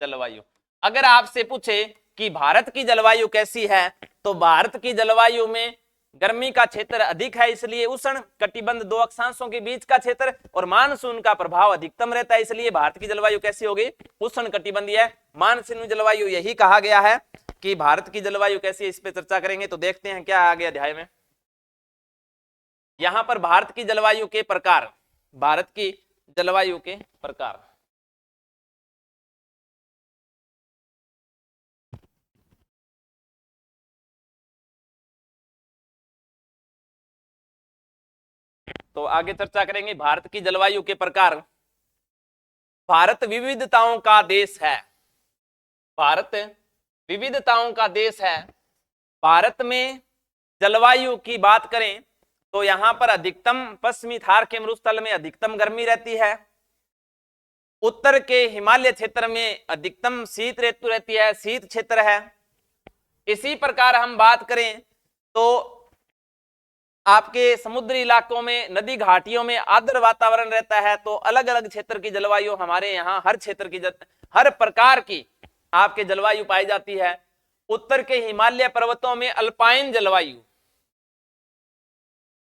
[SPEAKER 1] जलवायु। अगर आपसे पूछे कि भारत की जलवायु कैसी है, तो भारत की जलवायु में गर्मी का क्षेत्र अधिक है, इसलिए उष्ण कटिबंध दो अक्षांशों के बीच का क्षेत्र, और मानसून का प्रभाव अधिकतम रहता है, इसलिए भारत की जलवायु कैसी होगी? उष्ण कटिबंधीय मानसूनी जलवायु। यही कहा गया है कि भारत की जलवायु कैसी है, इस पे चर्चा करेंगे। तो देखते हैं क्या आगे अध्याय में। यहां पर भारत की जलवायु के प्रकार, भारत की जलवायु के प्रकार। तो आगे चर्चा करेंगे भारत की जलवायु के प्रकार। भारत विविधताओं का देश है। भारत विविधताओं का देश है। भारत में जलवायु की बात करें तो यहां पर अधिकतम पश्चिमी थार के मरुस्थल में अधिकतम गर्मी रहती है। उत्तर के हिमालय क्षेत्र में अधिकतम शीत ऋतु रहती है, शीत क्षेत्र है। इसी प्रकार हम बात करें तो आपके समुद्री इलाकों में, नदी घाटियों में आर्द्र वातावरण रहता है। तो अलग अलग क्षेत्र की जलवायु हमारे यहाँ हर क्षेत्र की हर प्रकार की आपके जलवायु पाई जाती है। उत्तर के हिमालय पर्वतों में अल्पाइन जलवायु।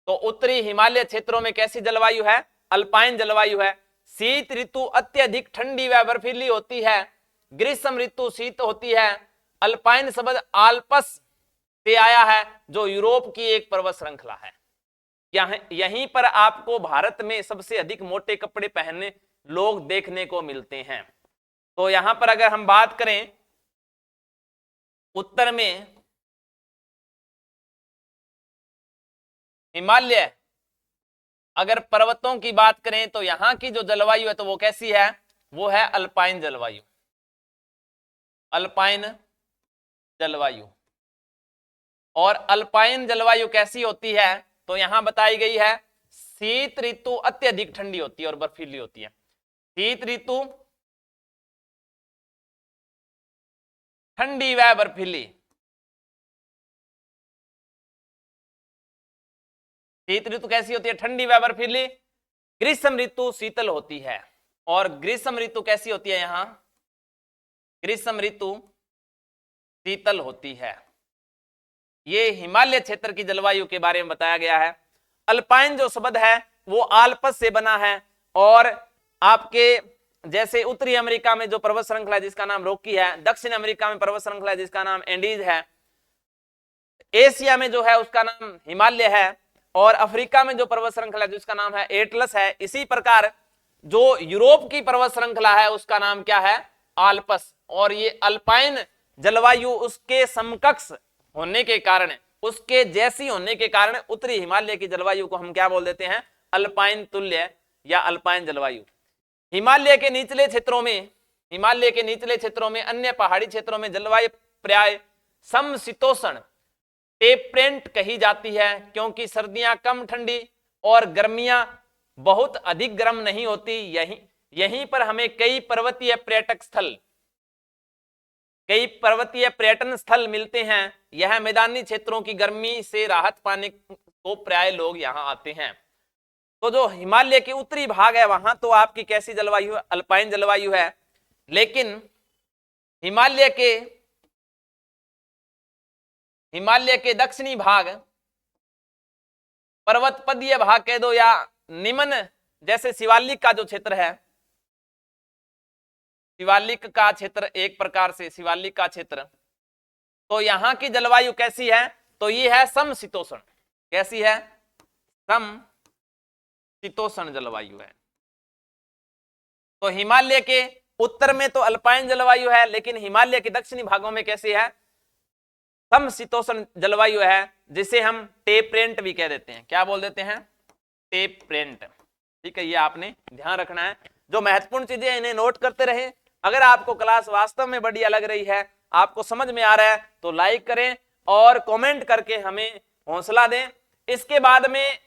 [SPEAKER 1] तो उत्तरी हिमालय क्षेत्रों में कैसी जलवायु है? अल्पाइन जलवायु है। शीत ऋतु अत्यधिक ठंडी व बर्फीली होती है। ग्रीष्म ऋतु शीत होती है। अल्पाइन शब्द आल्पस से आया है, जो यूरोप की एक पर्वत श्रृंखला है। यहीं पर आपको भारत में सबसे अधिक मोटे कपड़े पहनने लोग देखने को मिलते हैं। तो यहां पर अगर हम बात करें उत्तर में हिमालय, अगर पर्वतों की बात करें तो यहां की जो जलवायु है तो वो कैसी है? वो है अल्पाइन जलवायु। अल्पाइन जलवायु। और अल्पाइन जलवायु कैसी होती है? तो यहां बताई गई है शीत ऋतु अत्यधिक ठंडी होती है और बर्फीली होती है। शीत ऋतु ठंडी व बर्फीली। शीत ऋतु कैसी होती है? ठंडी व बर्फीली। ग्रीष्म ऋतु शीतल होती है। और ग्रीष्म ऋतु कैसी होती है? यहां ग्रीष्म ऋतु शीतल होती है। ये हिमालय क्षेत्र की जलवायु के बारे में बताया गया है। अल्पाइन जो शब्द है वो आल्पस से बना है। और आपके जैसे उत्तरी अमेरिका में जो पर्वत श्रृंखला है जिसका नाम रॉकी है, दक्षिण अमेरिका में पर्वत श्रृंखला है जिसका नाम एंडीज है, एशिया में जो है उसका नाम हिमालय है, और अफ्रीका में जो पर्वत श्रृंखला है जिसका नाम है एटलस है। इसी प्रकार जो यूरोप की पर्वत श्रृंखला है उसका नाम क्या है? आल्पस। और ये अल्पाइन जलवायु उसके समकक्ष होने के कारण, उसके जैसी होने के कारण उत्तरी हिमालय की जलवायु को हम क्या बोल देते हैं? अल्पाइन तुल्य या अल्पाइन जलवायु। हिमालय के निचले क्षेत्रों में अन्य पहाड़ी क्षेत्रों में जलवायु प्राय समशीतोष्ण टेम्परेट कही जाती है, क्योंकि सर्दियां कम ठंडी और गर्मियां बहुत अधिक गर्म नहीं होती। यहीं पर हमें कई पर्वतीय पर्यटन स्थल मिलते हैं। यह मैदानी क्षेत्रों की गर्मी से राहत पाने को प्राय लोग यहाँ आते हैं। तो जो हिमालय के उत्तरी भाग है वहां तो आपकी कैसी जलवायु है? अल्पाइन जलवायु है। लेकिन हिमालय के दक्षिणी भाग, पर्वतपदीय भाग कह दो या निम्न, जैसे शिवालिक का जो क्षेत्र है, शिवालिक का क्षेत्र एक प्रकार से शिवालिक का क्षेत्र, तो यहां की जलवायु कैसी है? तो ये है समशीतोष्ण। कैसी है? समशीतोष्ण जलवायु है। तो हिमालय के उत्तर में तो अल्पाइन जलवायु है, लेकिन हिमालय के दक्षिणी भागों में कैसी है, समशीतोष्ण जलवायु है, जिसे हम टेपरेंट भी कह देते हैं। क्या बोल देते हैं, टेपरेंट। ठीक है, ये आपने ध्यान रखना है। जो महत्वपूर्ण चीजें हैं इन्हें नोट करते रहे। अगर आपको क्लास वास्तव में बढ़िया लग रही है, आपको समझ में आ रहा है, तो लाइक करें और कमेंट करके हमें हौसला दें। इसके बाद में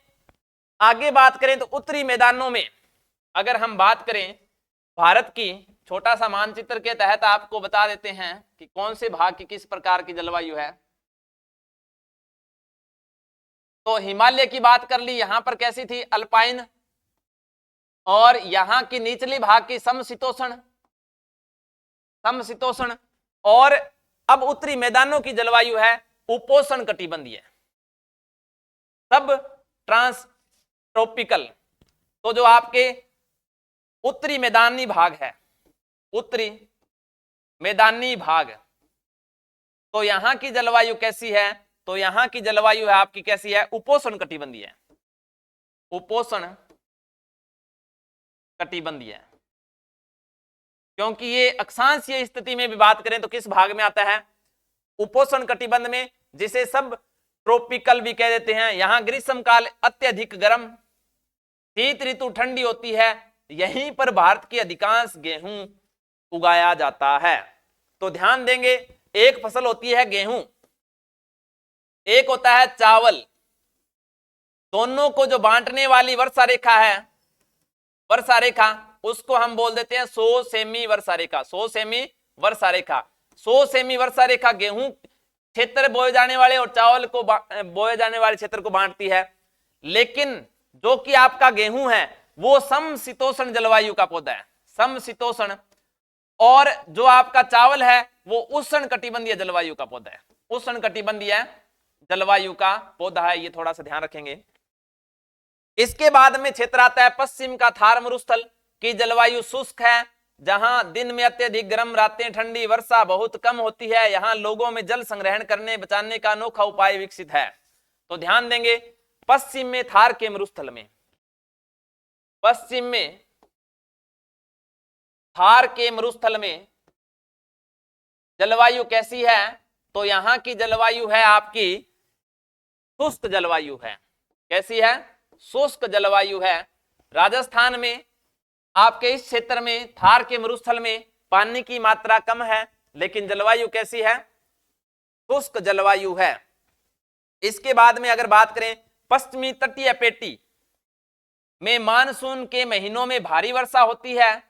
[SPEAKER 1] आगे बात करें तो उत्तरी मैदानों में अगर हम बात करें भारत की, छोटा सा मानचित्र के तहत आपको बता देते हैं कि कौन से भाग की किस प्रकार की जलवायु है। तो हिमालय की बात कर ली, यहां पर कैसी थी, अल्पाइन, और यहां की निचली भाग की समशीतोष्ण, समशीतोष्ण, और अब उत्तरी मैदानों की जलवायु है उपोष्ण कटिबंधीय, सब ट्रांसट्रॉपिकल। तो जो आपके उत्तरी मैदानी भाग है, उत्तरी मैदानी भाग, तो यहां की जलवायु कैसी है, तो यहां की जलवायु है आपकी कैसी है, उपोष्ण कटिबंधीय, उपोष्ण कटिबंधीय। क्योंकि ये अक्षांशीय स्थिति में भी बात करें तो किस भाग में आता है, उपोष्ण कटिबंध में, जिसे सब ट्रॉपिकल भी कह देते हैं। यहां ग्रीष्म काल अत्यधिक गर्म, शीत ऋतु ठंडी होती है, यहीं पर भारत की अधिकांश गेहूं उगाया जाता है। तो ध्यान देंगे, एक फसल होती है गेहूं, एक होता है चावल, दोनों को जो बांटने वाली वर्षा रेखा है, वर्षा रेखा, उसको हम बोल देते हैं 100 सेमी वर्षा रेखा, 100 सेमी वर्षा रेखा। 100 सेमी वर्षा रेखा गेहूं क्षेत्र बोए जाने वाले और चावल को बोए जाने वाले क्षेत्र को बांटती है। लेकिन जो कि आपका गेहूं है वो समशीतोष्ण जलवायु का पौधा है, समशीतोष्ण, और जो आपका चावल है वो उष्ण कटिबंधीय जलवायु का पौधा है, उष्ण कटिबंधीय जलवायु का पौधा है। ये थोड़ा सा ध्यान रखेंगे। इसके बाद में क्षेत्र आता है पश्चिम का थार मरुस्थल की जलवायु शुष्क है, जहां दिन में अत्यधिक गर्म, रातें ठंडी, वर्षा बहुत कम होती है। यहां लोगों में जल संग्रहण करने बचाने का अनोखा उपाय विकसित है। तो ध्यान देंगे, पश्चिम में थार के मरुस्थल में, पश्चिम में थार के मरुस्थल में जलवायु कैसी है, तो यहां की जलवायु है आपकी शुष्क जलवायु है। कैसी है, शुष्क जलवायु है। राजस्थान में आपके इस क्षेत्र में थार के मरुस्थल में पानी की मात्रा कम है, लेकिन जलवायु कैसी है, शुष्क जलवायु है। इसके बाद में अगर बात करें पश्चिमी तटीय पेटी में मानसून के महीनों में भारी वर्षा होती है,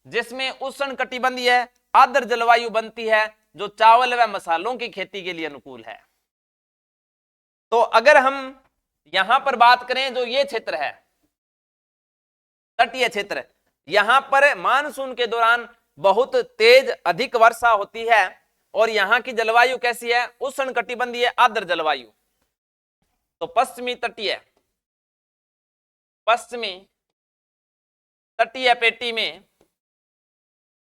[SPEAKER 1] जिसमें उष्ण कटिबंधीय आर्द्र जलवायु बनती है, जो चावल व मसालों की खेती के लिए अनुकूल है। तो अगर हम यहां पर बात करें, जो ये क्षेत्र है तटीय क्षेत्र, यहां पर मानसून के दौरान बहुत तेज अधिक वर्षा होती है, और यहां की जलवायु कैसी है, उष्ण कटिबंधीय आर्द्र जलवायु। तो पश्चिमी तटीय पेटी में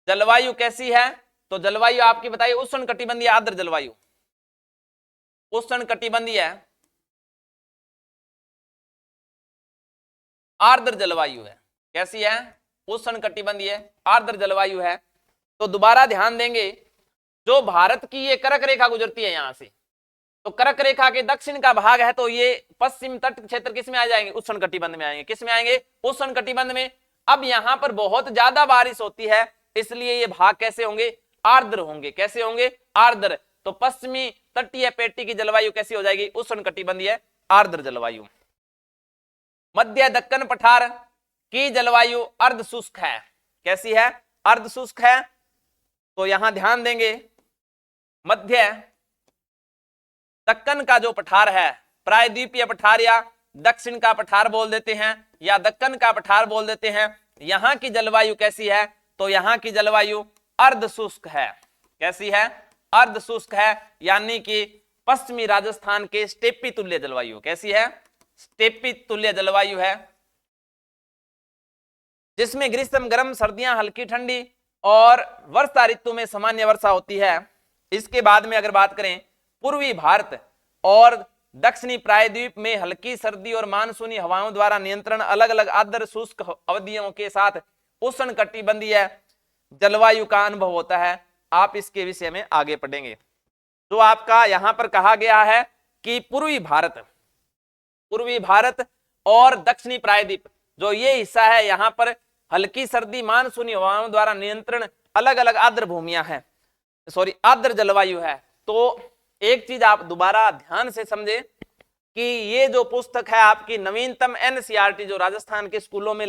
[SPEAKER 1] जलवायु कैसी है, तो जलवायु आपकी बताइए उष्ण कटिबंधीय आर्द्र जलवायु, उष्ण कटिबंधीय आर्द्र जलवायु है। कैसी है, उष्ण कटिबंधीय आर्द्र जलवायु है। तो दोबारा ध्यान देंगे, जो भारत की ये कर्क रेखा गुजरती है यहां से, तो कर्क रेखा के दक्षिण का भाग है, तो ये पश्चिम तट क्षेत्र किस में आ जाएंगे, उष्ण कटिबंध में आएंगे। किस में आएंगे, उष्ण कटिबंध में। अब यहां पर बहुत ज्यादा बारिश होती है, इसलिए ये भाग कैसे होंगे, आर्द्र होंगे। कैसे होंगे, आर्द्र। तो पश्चिमी तटीय पेटी की जलवायु कैसी हो जाएगी, उष्ण कटिबंधीय आर्द्र जलवायु। मध्य दक्कन पठार की जलवायु अर्ध शुष्क है। कैसी है, अर्ध शुष्क है। तो यहां ध्यान देंगे, मध्य दक्कन का जो पठार है, प्रायद्वीपीय पठार या दक्षिण का पठार बोल देते हैं, या दक्कन का पठार बोल देते हैं, यहां की जलवायु कैसी है, तो यहां की जलवायु अर्ध शुष्क है। कैसी है, अर्ध शुष्क है, यानी कि पश्चिमी राजस्थान के स्टेपी तुल्य जलवायु। कैसी है, स्टेपी तुल्य जलवायु है, जिसमें ग्रीष्म गर्म, सर्दियां हल्की ठंडी और वर्षा ऋतु में सामान्य वर्षा होती है। इसके बाद में अगर बात करें पूर्वी भारत और दक्षिणी प्रायद्वीप में हल्की सर्दी और मानसूनी हवाओं द्वारा नियंत्रण, अलग अलग आर्द्र शुष्क अवधियों के साथ उष्ण कटिबंधीय जलवायु का अनुभव होता है। आप इसके विषय में आगे पढ़ेंगे। जो आपका यहां पर कहा गया है कि पूर्वी भारत और दक्षिणी प्रायद्वीप, जो ये हिस्सा है, यहां पर हल्की सर्दी मानसूनी हवाओं द्वारा नियंत्रण अलग अलग आर्द्र भूमियां हैं, आर्द्र जलवायु है। तो एक चीज आप दोबारा ध्यान से समझे कि ये जो पुस्तक है आपकी नवीनतम एनसीईआरटी जो राजस्थान के स्कूलों में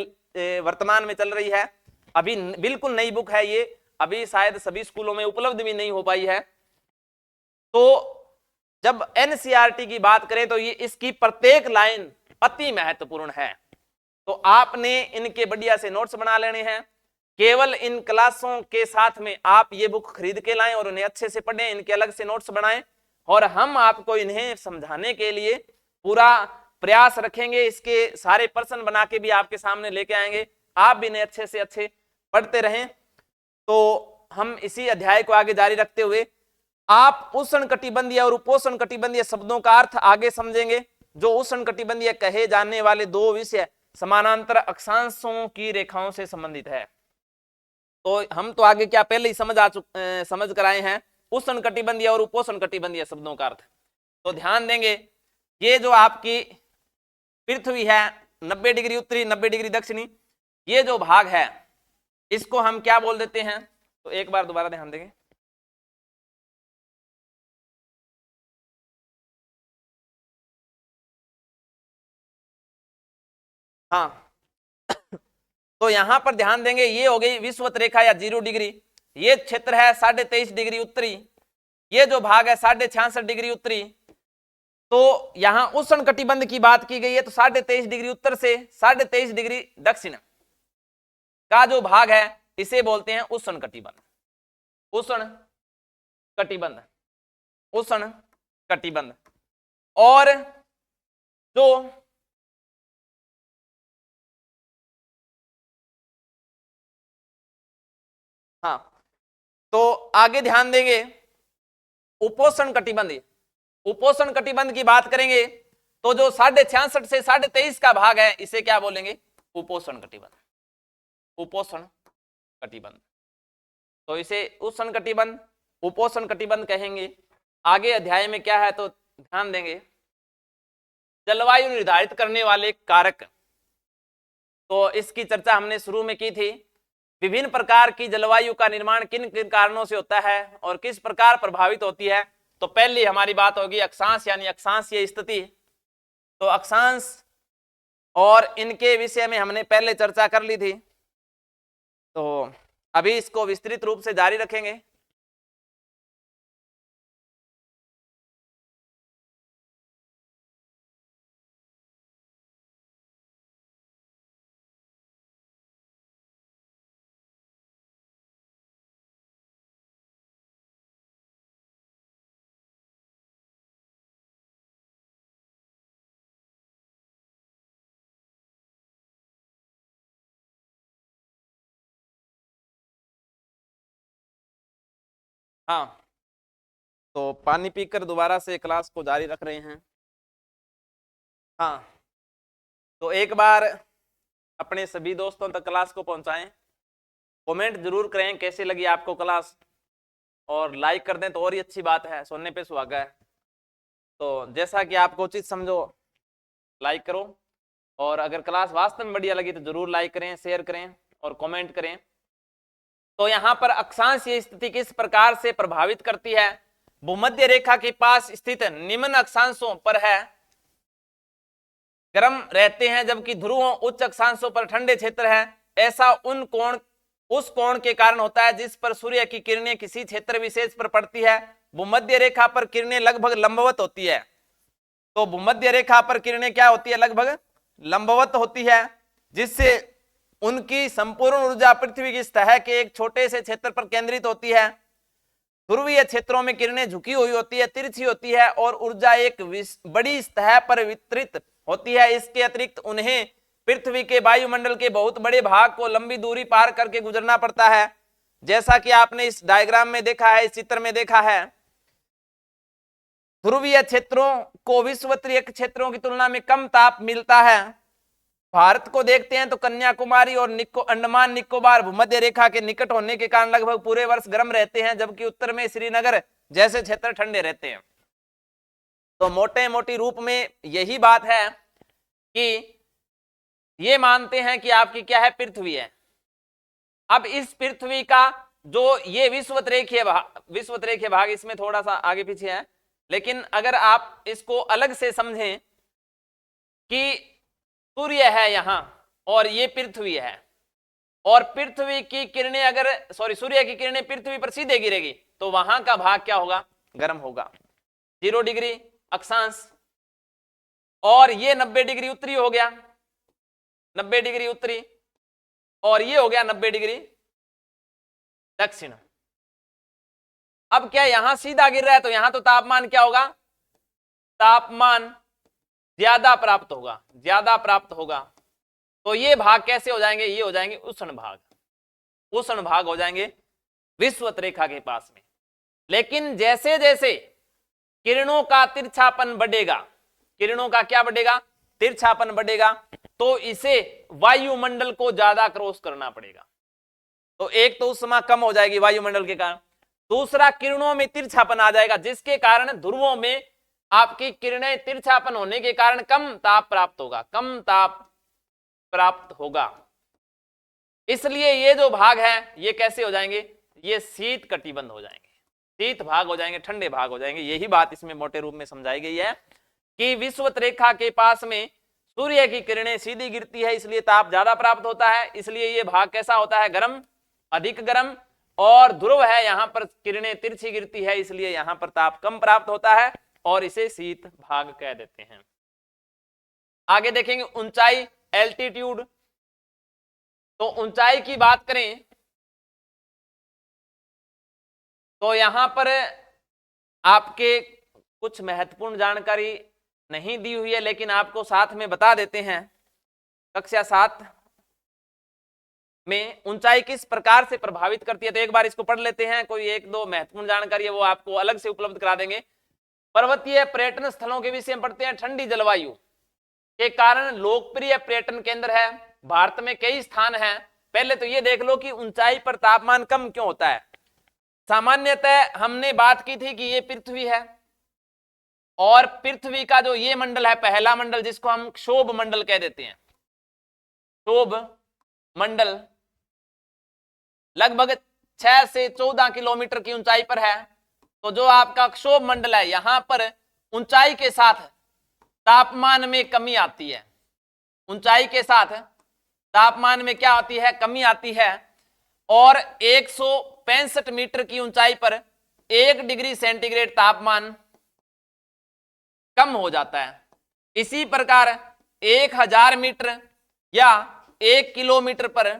[SPEAKER 1] वर्तमान में चल रही है, अभी बिल्कुल नई बुक है ये, अभी शायद सभी स्कूलों में उपलब्ध भी नहीं हो पाई है। तो जब एनसीईआरटी की बात करें तो ये इसकी प्रत्येक लाइन अति महत्वपूर्ण है। तो आपने इनके बढ़िया से नोट्स बना लेने हैं। केवल इन क्लासों के साथ में आप ये बुक खरीद के लाएं और उन्हें अच्छे से पढ़ें, इनके अलग से नोट्स बनाएं, और हम आपको इन्हें समझाने के लिए पूरा प्रयास रखेंगे। इसके सारे प्रश्न बना के भी आपके सामने लेके आएंगे, आप भी इन्हें अच्छे से अच्छे पढ़ते रहें। तो हम इसी अध्याय को आगे जारी रखते हुए आप उष्णकटिबंधीय और उपोष्णकटिबंधीय शब्दों का अर्थ आगे समझेंगे। जो उष्णकटिबंधीय कहे जाने वाले दो विषय समानांतर अक्षांशों की रेखाओं से संबंधित है। तो हम तो आगे क्या पहले ही समझ कर आए हैं उष्णकटिबंधीय और उपोष्णकटिबंधीय शब्दों का अर्थ। तो ध्यान देंगे, ये जो आपकी पृथ्वी है 90 डिग्री उत्तरी 90 डिग्री दक्षिणी, ये जो भाग है इसको हम क्या बोल देते हैं? तो एक बार दोबारा ध्यान देंगे। हाँ, तो यहां पर ध्यान देंगे, ये हो गई विषुवत रेखा या 0 डिग्री। ये क्षेत्र है 23.5 डिग्री उत्तरी, ये जो भाग है 66.5 डिग्री उत्तरी। तो यहां उष्णकटिबंध की बात की गई है, तो 23.5 डिग्री उत्तर से 23.5 डिग्री दक्षिण का जो भाग है इसे बोलते हैं उष्णकटिबंध। उष्णकटिबंध, उष्णकटिबंध। और जो हाँ, तो आगे ध्यान देंगे उपोष्णकटिबंधीय, उपोष्णकटिबंध की बात करेंगे तो जो 66.5 से 23.5 का भाग है इसे क्या बोलेंगे? उपोष्णकटिबंध, उपोष्णकटिबंध। तो इसे उष्णकटिबंध, उपोष्णकटिबंध कहेंगे। आगे अध्याय में क्या है तो ध्यान देंगे जलवायु निर्धारित करने वाले कारक। तो इसकी चर्चा हमने शुरू में की थी। विभिन्न प्रकार की जलवायु का निर्माण किन किन कारणों से होता है और किस प्रकार प्रभावित होती है। तो पहली हमारी बात होगी अक्षांश यानी अक्षांशीय स्थिति। तो अक्षांश और इनके विषय में हमने पहले चर्चा कर ली थी, तो अभी इसको विस्तृत रूप से जारी रखेंगे। हाँ, तो पानी पीकर दोबारा से क्लास को जारी रख रहे हैं। हाँ, तो एक बार अपने सभी दोस्तों तक क्लास को पहुंचाएं, कमेंट जरूर करें कैसे लगी आपको क्लास, और लाइक कर दें तो और ही अच्छी बात है, सुनने पे सुहागा है। तो जैसा कि आपको उचित समझो लाइक करो, और अगर क्लास वास्तव में बढ़िया लगी तो जरूर लाइक करें, शेयर करें और कमेंट करें। तो यहाँ पर अक्षांशीय स्थिति किस प्रकार से प्रभावित करती है? भूमध्य रेखा के पास स्थित निम्न अक्षांशों पर है गर्म रहते हैं, जबकि ध्रुवों उच्च अक्षांशों पर ठंडे क्षेत्र है। ऐसा उस कोण के कारण होता है जिस पर सूर्य की किरणें किसी क्षेत्र विशेष पर पड़ती है। भूमध्य रेखा पर किरणें लगभग लंबवत होती है। तो भूमध्य रेखा पर किरणें क्या होती है? लगभग लंबवत होती है, जिससे उनकी संपूर्ण ऊर्जा पृथ्वी की सतह के एक छोटे से क्षेत्र पर केंद्रित होती है। ध्रुवीय क्षेत्रों में किरणें झुकी हुई होती है, तिरछी होती है, और ऊर्जा एक बड़ी सतह पर वितरित होती है। इसके अतिरिक्त उन्हें पृथ्वी के वायुमंडल के बहुत बड़े भाग को लंबी दूरी पार करके गुजरना पड़ता है। जैसा कि आपने इस डायग्राम में देखा है, इस चित्र में देखा है, ध्रुवीय क्षेत्रों को विषुवतीय क्षेत्रों की तुलना में कम ताप मिलता है। भारत को देखते हैं तो कन्याकुमारी और अंडमान निकोबार भूमध्य रेखा के निकट होने के कारण लगभग पूरे वर्ष गर्म रहते हैं, जबकि उत्तर में श्रीनगर जैसे क्षेत्र ठंडे रहते हैं। तो मोटे मोटी रूप में यही बात है कि ये मानते हैं कि आपकी क्या है, पृथ्वी है। अब इस पृथ्वी का जो ये विषुवतरेखीय भाग इसमें थोड़ा सा आगे पीछे है, लेकिन अगर आप इसको अलग से समझें कि सूर्य है यहां और ये पृथ्वी है, और पृथ्वी की किरणें अगर सूर्य की किरणें पृथ्वी पर सीधे गिरेगी तो वहां का भाग क्या होगा, गर्म होगा। 0 डिग्री अक्षांश, और ये 90 डिग्री उत्तरी हो गया, 90 डिग्री उत्तरी, और ये हो गया 90 डिग्री दक्षिण। अब क्या यहां सीधा गिर रहा है तो यहां तो तापमान क्या होगा, तापमान ज्यादा प्राप्त होगा, ज्यादा प्राप्त होगा। तो ये भाग कैसे हो जाएंगे, ये हो जाएंगे उष्ण भाग, उष्ण भाग हो जाएंगे विषुवत रेखा के पास में। लेकिन जैसे जैसे किरणों का तिरछापन बढ़ेगा, किरणों का क्या बढ़ेगा, तिरछापन बढ़ेगा, तो इसे वायुमंडल को ज्यादा क्रॉस करना पड़ेगा। तो एक तो उष्मा कम हो जाएगी वायुमंडल के कारण, दूसरा किरणों में तिरछापन आ जाएगा, जिसके कारण ध्रुवों में आपकी किरणें तिरछापन होने के कारण कम ताप प्राप्त होगा, कम ताप प्राप्त होगा। इसलिए ये जो भाग है ये कैसे हो जाएंगे, ये शीत कटिबंध हो जाएंगे, शीत भाग हो जाएंगे, ठंडे भाग हो जाएंगे। यही बात इसमें मोटे रूप में समझाई गई है कि विषुवत रेखा के पास में सूर्य की किरणें सीधी गिरती है, इसलिए ताप ज्यादा प्राप्त होता है, इसलिए ये भाग कैसा होता है, गर्म, अधिक गर्म। और ध्रुव है, यहां पर किरणें तिरछी गिरती है, इसलिए यहां पर ताप कम प्राप्त होता है, और इसे शीत भाग कह देते हैं। आगे देखेंगे ऊंचाई, एल्टीट्यूड। तो ऊंचाई की बात करें तो यहां पर आपके कुछ महत्वपूर्ण जानकारी नहीं दी हुई है, लेकिन आपको साथ में बता देते हैं। कक्षा 7 में ऊंचाई किस प्रकार से प्रभावित करती है, तो एक बार इसको पढ़ लेते हैं। कोई एक दो महत्वपूर्ण जानकारी है वो आपको अलग से उपलब्ध करा देंगे। पर्वतीय पर्यटन स्थलों के विषय में पढ़ते हैं। ठंडी जलवायु के कारण लोकप्रिय पर्यटन केंद्र है, भारत में कई स्थान हैं। पहले तो ये देख लो कि ऊंचाई पर तापमान कम क्यों होता है। सामान्यतः हमने बात की थी कि ये पृथ्वी है, और पृथ्वी का जो ये मंडल है, पहला मंडल, जिसको हम क्षोभ मंडल कह देते हैं, क्षोभ मंडल लगभग 6 से 14 किलोमीटर की ऊंचाई पर है। तो जो आपका क्षोभ मंडल है, यहां पर ऊंचाई के साथ तापमान में कमी आती है, ऊंचाई के साथ तापमान में क्या आती है, कमी आती है, और 165 मीटर की ऊंचाई पर 1 डिग्री सेंटीग्रेड तापमान कम हो जाता है। इसी प्रकार 1000 मीटर या 1 किलोमीटर पर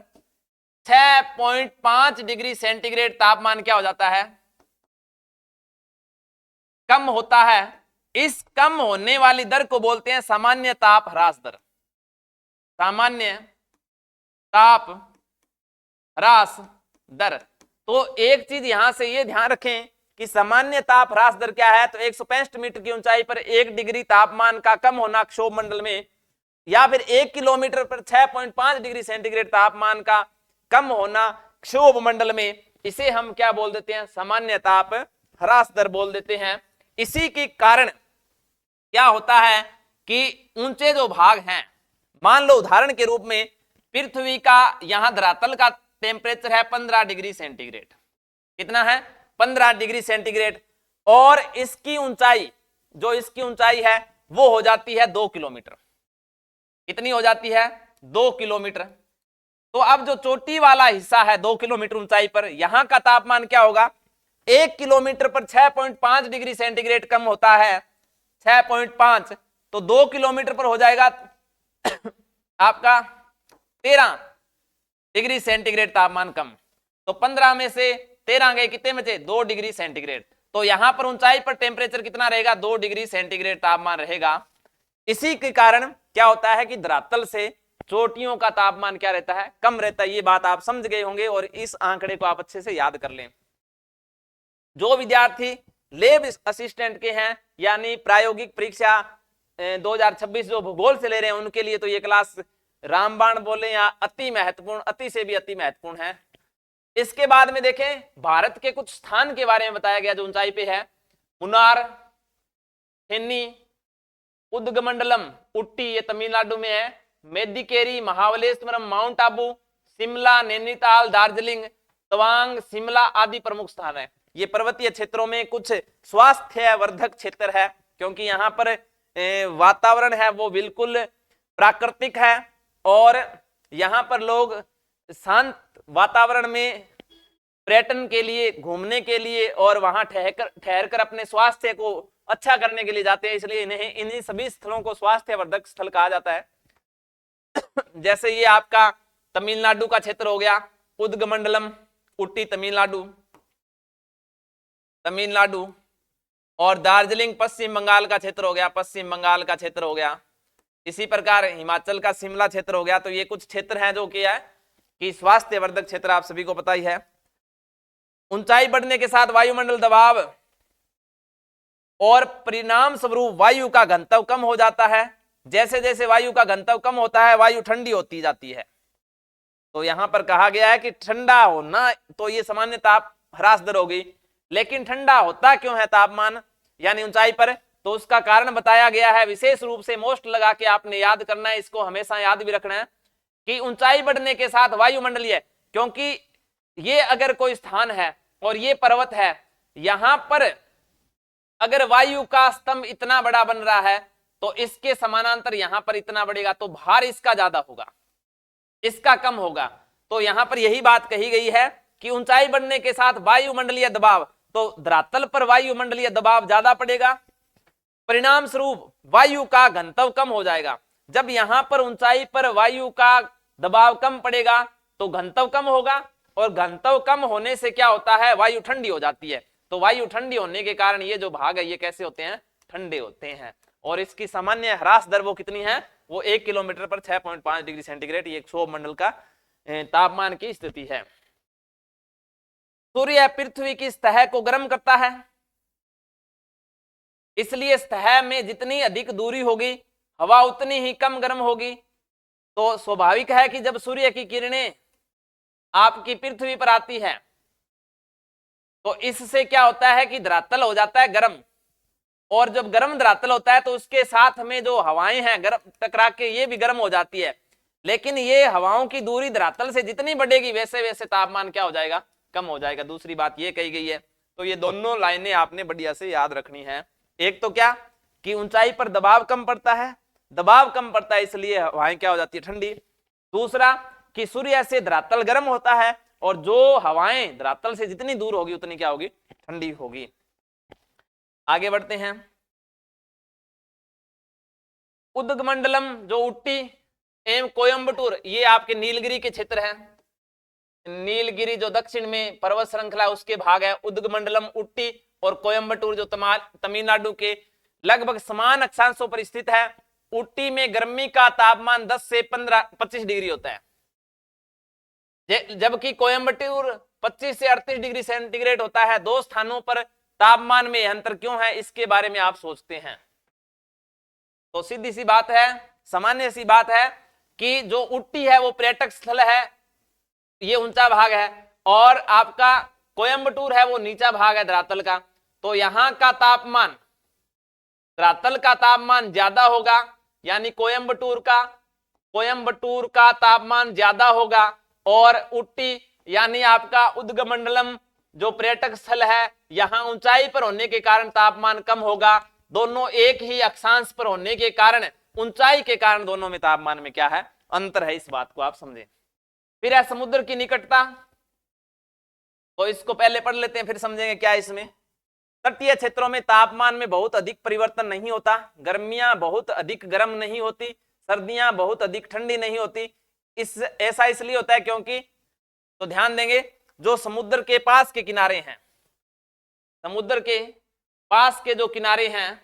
[SPEAKER 1] 6.5 डिग्री सेंटीग्रेड तापमान क्या हो जाता है, कम होता है। इस कम होने वाली दर को बोलते हैं सामान्य ताप ह्रास दर, सामान्य ताप ह्रास दर। तो एक चीज यहां से ये ध्यान रखें कि सामान्य ताप ह्रास दर क्या है, तो 165 मीटर की ऊंचाई पर 1 डिग्री तापमान का कम होना क्षोभ मंडल में, या फिर 1 किलोमीटर पर 6.5 डिग्री सेंटीग्रेड तापमान का कम होना क्षोभ मंडल में, इसे हम क्या बोल देते हैं, सामान्य ताप ह्रास दर बोल देते हैं। इसी के कारण क्या होता है कि ऊंचे जो भाग हैं, मान लो उदाहरण के रूप में पृथ्वी का यहां धरातल का टेम्परेचर है 15 डिग्री सेंटीग्रेड, कितना है, 15 डिग्री सेंटीग्रेड, और इसकी ऊंचाई, जो इसकी ऊंचाई है वो हो जाती है 2 किलोमीटर। कितनी हो जाती है, 2 किलोमीटर। तो अब जो चोटी वाला हिस्सा है 2 किलोमीटर ऊंचाई पर, यहां का तापमान क्या होगा, 1 किलोमीटर पर 6.5 डिग्री सेंटीग्रेड कम होता है, 6.5, तो 2 किलोमीटर पर हो जाएगा आपका 13 डिग्री सेंटीग्रेड तापमान कम। तो 15 में से 13 गए, कितने बचे, 2 डिग्री सेंटीग्रेड। तो यहां पर ऊंचाई पर टेम्परेचर कितना रहेगा, 2 डिग्री सेंटीग्रेड तापमान रहेगा। इसी के कारण क्या होता है कि धरातल से चोटियों का तापमान क्या रहता है, कम रहता है। ये बात आप समझ गए होंगे, और इस आंकड़े को आप अच्छे से याद कर लें। जो विद्यार्थी लैब असिस्टेंट के हैं, यानी प्रायोगिक परीक्षा 2026 जो भूगोल से ले रहे हैं, उनके लिए तो ये क्लास रामबाण बोले या अति महत्वपूर्ण, अति से भी अति महत्वपूर्ण है। इसके बाद में देखें भारत के कुछ स्थान के बारे में बताया गया जो ऊंचाई पे है। मुन्नार, थेनी, उदगमंडलम, उट्टी ये तमिलनाडु में है, मेदिकेरी, महाबलेश्वरम, माउंट आबू, शिमला, नैनीताल, दार्जिलिंग, तवांग, शिमला आदि प्रमुख स्थान है। ये पर्वतीय क्षेत्रों में कुछ स्वास्थ्य वर्धक क्षेत्र है, क्योंकि यहाँ पर वातावरण है वो बिल्कुल प्राकृतिक है और यहाँ पर लोग शांत वातावरण में पर्यटन के लिए, घूमने के लिए और वहां ठहर कर अपने स्वास्थ्य को अच्छा करने के लिए जाते हैं, इसलिए इन्हीं सभी स्थलों को स्वास्थ्य वर्धक स्थल कहा जाता है। जैसे ये आपका तमिलनाडु का क्षेत्र हो गया, उदगमंडलम, उट्टी तमिलनाडु, और दार्जिलिंग पश्चिम बंगाल का क्षेत्र हो गया, पश्चिम बंगाल का क्षेत्र हो गया। इसी प्रकार हिमाचल का शिमला क्षेत्र हो गया। तो ये कुछ क्षेत्र हैं जो क्या है कि स्वास्थ्य वर्धक क्षेत्र, आप सभी को पता ही है। ऊंचाई बढ़ने के साथ वायुमंडल दबाव और परिणाम स्वरूप वायु का घनत्व कम हो जाता है। जैसे जैसे वायु का घनत्व कम होता है वायु ठंडी होती जाती है। तो यहां पर कहा गया है कि ठंडा होना तो ये सामान्य ताप ह्रास दर होगी, लेकिन ठंडा होता क्यों है तापमान यानी ऊंचाई पर, तो उसका कारण बताया गया है। विशेष रूप से मोस्ट लगा के आपने याद करना है, इसको हमेशा याद भी रखना है कि ऊंचाई बढ़ने के साथ वायुमंडलीय, क्योंकि ये अगर कोई स्थान है और ये पर्वत है, यहां पर अगर वायु का स्तंभ इतना बड़ा बन रहा है तो इसके समानांतर यहां पर इतना बढ़ेगा, तो भार इसका ज्यादा होगा, इसका कम होगा। तो यहां पर यही बात कही गई है कि ऊंचाई बढ़ने के साथ वायुमंडलीय दबाव, तो धरातल पर वायुमंडलीय दबाव ज्यादा पड़ेगा, परिणाम स्वरूप वायु का घनत्व कम हो जाएगा। जब यहां पर ऊंचाई पर वायु का दबाव कम पड़ेगा तो घनत्व कम होगा, और घनत्व कम होने से क्या होता है, वायु ठंडी हो जाती है। तो वायु ठंडी होने के कारण ये जो भाग है ये कैसे होते हैं, ठंडे होते हैं। और इसकी सामान्य ह्रास दर वो कितनी है, वो 1 किलोमीटर पर 6.5 डिग्री सेंटीग्रेड, ये क्षोभ मंडल का तापमान की स्थिति है। सूर्य पृथ्वी की सतह को गर्म करता है, इसलिए सतह में जितनी अधिक दूरी होगी हवा उतनी ही कम गर्म होगी। तो स्वाभाविक है कि जब सूर्य की किरणें आपकी पृथ्वी पर आती है तो इससे क्या होता है कि धरातल हो जाता है गर्म, और जब गर्म धरातल होता है तो उसके साथ में जो हवाएं हैं गर्म टकरा के ये भी गर्म हो जाती है। लेकिन ये हवाओं की दूरी धरातल से जितनी बढ़ेगी वैसे वैसे तापमान क्या हो जाएगा, कम हो जाएगा। दूसरी बात ये कही गई है। तो ये दोनों लाइनें आपने बढ़िया से याद रखनी है। एक तो क्या कि ऊंचाई पर दबाव कम पड़ता है, दबाव कम पड़ता है इसलिए हवाएं क्या हो जाती है, ठंडी। दूसरा कि सूर्य से धरातल गर्म होता है और जो हवाएं धरातल से जितनी दूर होगी उतनी क्या होगी, ठंडी होगी। आगे बढ़ते हैं। उदगमंडलम जो उट्टी एवं कोयम्बटूर, ये आपके नीलगिरी के क्षेत्र है। नीलगिरी जो दक्षिण में पर्वत श्रृंखला उसके भाग है। उदगमंडलम, उट्टी और कोयम्बटूर जो तमिलनाडु के लगभग समान अक्षांशों पर स्थित है। उट्टी में गर्मी का तापमान 10 से 25 डिग्री होता है, जबकि कोयम्बटूर 25 से 38 डिग्री सेंटीग्रेड होता है। दो स्थानों पर तापमान में अंतर क्यों है, इसके बारे में आप सोचते हैं तो सीधी सी बात है, सामान्य सी बात है कि जो उट्टी है वो पर्यटक स्थल है, ये ऊंचा भाग है, और आपका कोयम्बटूर है वो नीचा भाग है धरातल का। तो यहां का तापमान, धरातल का तापमान ज्यादा होगा, यानी कोयम्बटूर का तापमान ज्यादा होगा, और उट्टी यानी आपका उदगमंडलम जो पर्यटक स्थल है यहां ऊंचाई पर होने के कारण तापमान कम होगा। दोनों एक ही अक्षांश पर होने के कारण, ऊंचाई के कारण दोनों में तापमान में क्या है, अंतर है। इस बात को आप समझें। फिर है समुद्र की निकटता, तो इसको पहले पढ़ लेते हैं फिर समझेंगे क्या इसमें। तटीय क्षेत्रों में तापमान में बहुत अधिक परिवर्तन नहीं होता, गर्मियां बहुत अधिक गर्म नहीं होती, सर्दियां बहुत अधिक ठंडी नहीं होती। ऐसा इसलिए होता है क्योंकि, तो ध्यान देंगे, जो समुद्र के पास के किनारे हैं, समुद्र के पास के जो किनारे हैं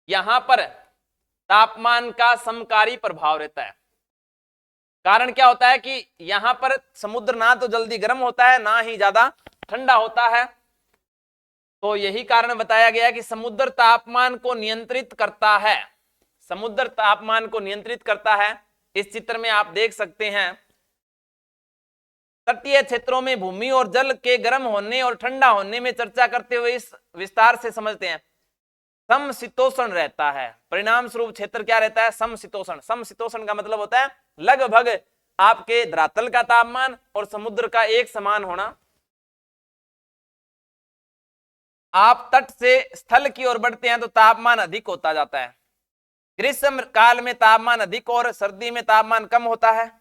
[SPEAKER 1] यहां पर तापमान का समकारी प्रभाव रहता है। कारण क्या होता है कि यहां पर समुद्र ना तो जल्दी गर्म होता है ना ही ज्यादा ठंडा होता है। तो यही कारण बताया गया है कि समुद्र तापमान को नियंत्रित करता है, समुद्र तापमान को नियंत्रित करता है। इस चित्र में आप देख सकते हैं तटीय क्षेत्रों में भूमि और जल के गर्म होने और ठंडा होने में चर्चा करते हुए इस विस्तार से समझते हैं। समशीतोष्ण रहता है, परिणाम स्वरूप क्षेत्र क्या रहता है? समशीतोष्ण। समशीतोष्ण का मतलब होता है लगभग आपके धरातल का तापमान और समुद्र का एक समान होना। आप तट से स्थल की ओर बढ़ते हैं तो तापमान अधिक होता जाता है। ग्रीष्म काल में तापमान अधिक और सर्दी में तापमान कम होता है।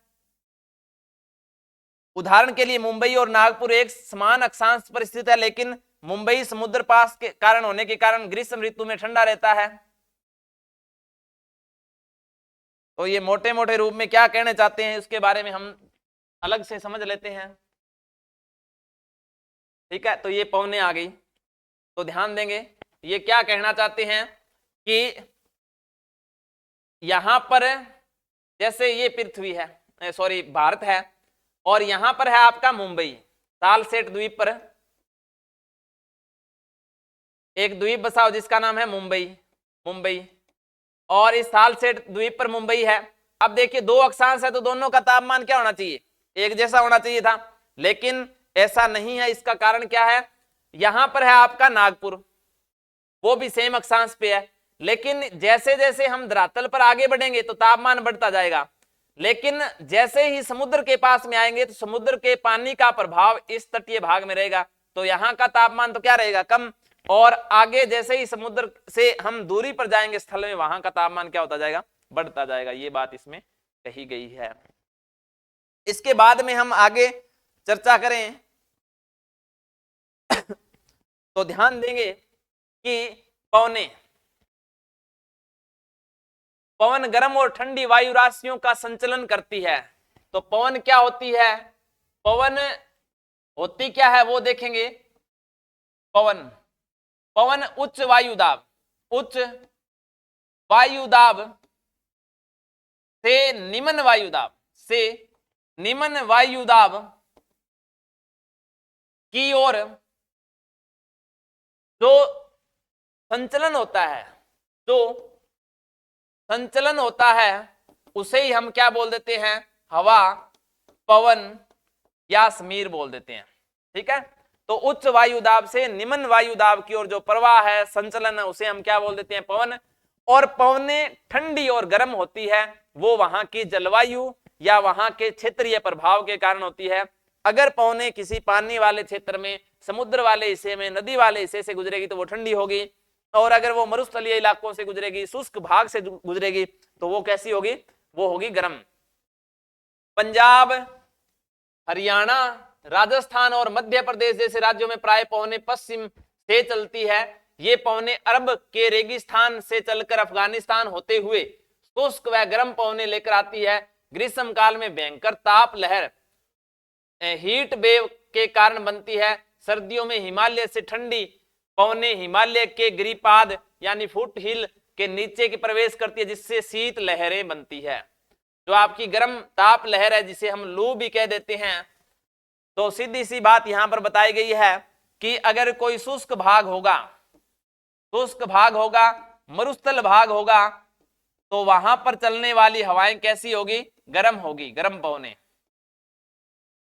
[SPEAKER 1] उदाहरण के लिए मुंबई और नागपुर एक समान अक्षांश पर स्थित है, लेकिन मुंबई समुद्र पास के कारण होने के कारण ग्रीष्म ऋतु में ठंडा रहता है। तो ये मोटे मोटे रूप में क्या कहना चाहते हैं उसके बारे में हम अलग से समझ लेते हैं। ठीक है, तो ये पौने आ गई, तो ध्यान देंगे ये क्या कहना चाहते हैं कि यहां पर जैसे ये पृथ्वी है, सॉरी भारत है, और यहां पर है आपका मुंबई। सालसेट द्वीप पर एक द्वीप बसाओ जिसका नाम है मुंबई, और इस सालसेट द्वीप पर मुंबई है। अब देखिए दो अक्षांश है तो दोनों का तापमान क्या होना चाहिए? एक जैसा होना चाहिए था, लेकिन ऐसा नहीं है। इसका कारण क्या है? यहां पर है आपका नागपुर, वो भी सेम अक्षांश पे है, लेकिन जैसे जैसे हम धरातल पर आगे बढ़ेंगे तो तापमान बढ़ता जाएगा, लेकिन जैसे ही समुद्र के पास में आएंगे तो समुद्र के पानी का प्रभाव इस तटीय भाग में रहेगा, तो यहाँ का तापमान तो क्या रहेगा? कम। और आगे जैसे ही समुद्र से हम दूरी पर जाएंगे स्थल में, वहां का तापमान क्या होता जाएगा? बढ़ता जाएगा। ये बात इसमें कही गई है। इसके बाद में हम आगे चर्चा करें तो ध्यान देंगे कि पवन गर्म और ठंडी वायु राशियों का संचलन करती है। तो पवन क्या होती है? पवन होती क्या है वो देखेंगे। पवन उच्च वायुदाब से निम्न वायुदाब की ओर जो संचलन होता है उसे ही हम क्या बोल देते हैं? हवा, पवन या समीर बोल देते हैं। ठीक है, तो उच्च वायुदाब से निम्न वायुदाब की ओर जो प्रवाह है, संचलन है, उसे हम क्या बोल देते हैं? पवन। और पवने ठंडी और गर्म होती है, वो वहां की जलवायु या वहां के क्षेत्रीय प्रभाव के कारण होती है। अगर पवने किसी पानी वाले क्षेत्र में, समुद्र वाले हिस्से में, नदी वाले हिस्से से गुजरेगी तो वो ठंडी होगी, और अगर वो मरुस्थलीय इलाकों से गुजरेगी, शुष्क भाग से गुजरेगी, तो वो कैसी होगी? वो होगी गर्म। पंजाब, हरियाणा, राजस्थान और मध्य प्रदेश जैसे राज्यों में प्राय पवने पश्चिम से चलती है। ये पवने अरब के रेगिस्तान से चलकर अफगानिस्तान होते हुए शुष्क व गर्म पवने लेकर आती है। ग्रीष्म काल में भयंकर ताप लहर हीट वेव के कारण बनती है। सर्दियों में हिमालय से ठंडी पवने हिमालय के गिरिपाद यानी फुट हिल के नीचे की प्रवेश करती है, जिससे शीत लहरें बनती है। जो आपकी गर्म ताप लहर है, जिसे हम लू भी कह देते हैं, तो सीधी सी बात यहां पर बताई गई है कि अगर कोई शुष्क भाग होगा, मरुस्थल भाग होगा, तो वहां पर चलने वाली हवाएं कैसी होगी? गर्म होगी, गर्म पवने।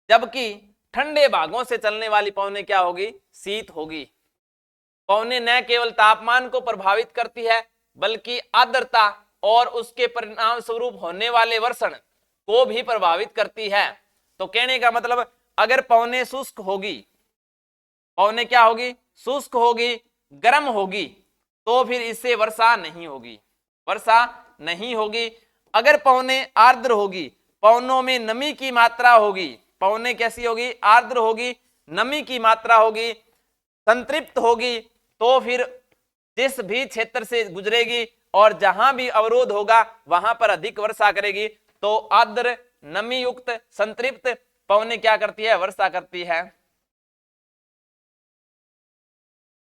[SPEAKER 1] जबकि ठंडे भागों से चलने वाली पवने क्या होगी? शीत होगी। पवने न केवल तापमान को प्रभावित करती है, बल्कि आर्द्रता और उसके परिणाम स्वरूप होने वाले वर्षण को भी प्रभावित करती है। तो कहने का मतलब, अगर पवने शुष्क होगी, पवने क्या होगी? शुष्क होगी, गर्म होगी, तो फिर इससे वर्षा नहीं होगी। अगर पवने आर्द्र होगी, पवनों में नमी की मात्रा होगी, पवने कैसी होगी? आर्द्र होगी, नमी की मात्रा होगी, संतृप्त होगी, तो फिर जिस भी क्षेत्र से गुजरेगी और जहां भी अवरोध होगा वहां पर अधिक वर्षा करेगी। तो आर्द्र, नमी युक्त, संतृप्त पवने क्या करती है? वर्षा करती है।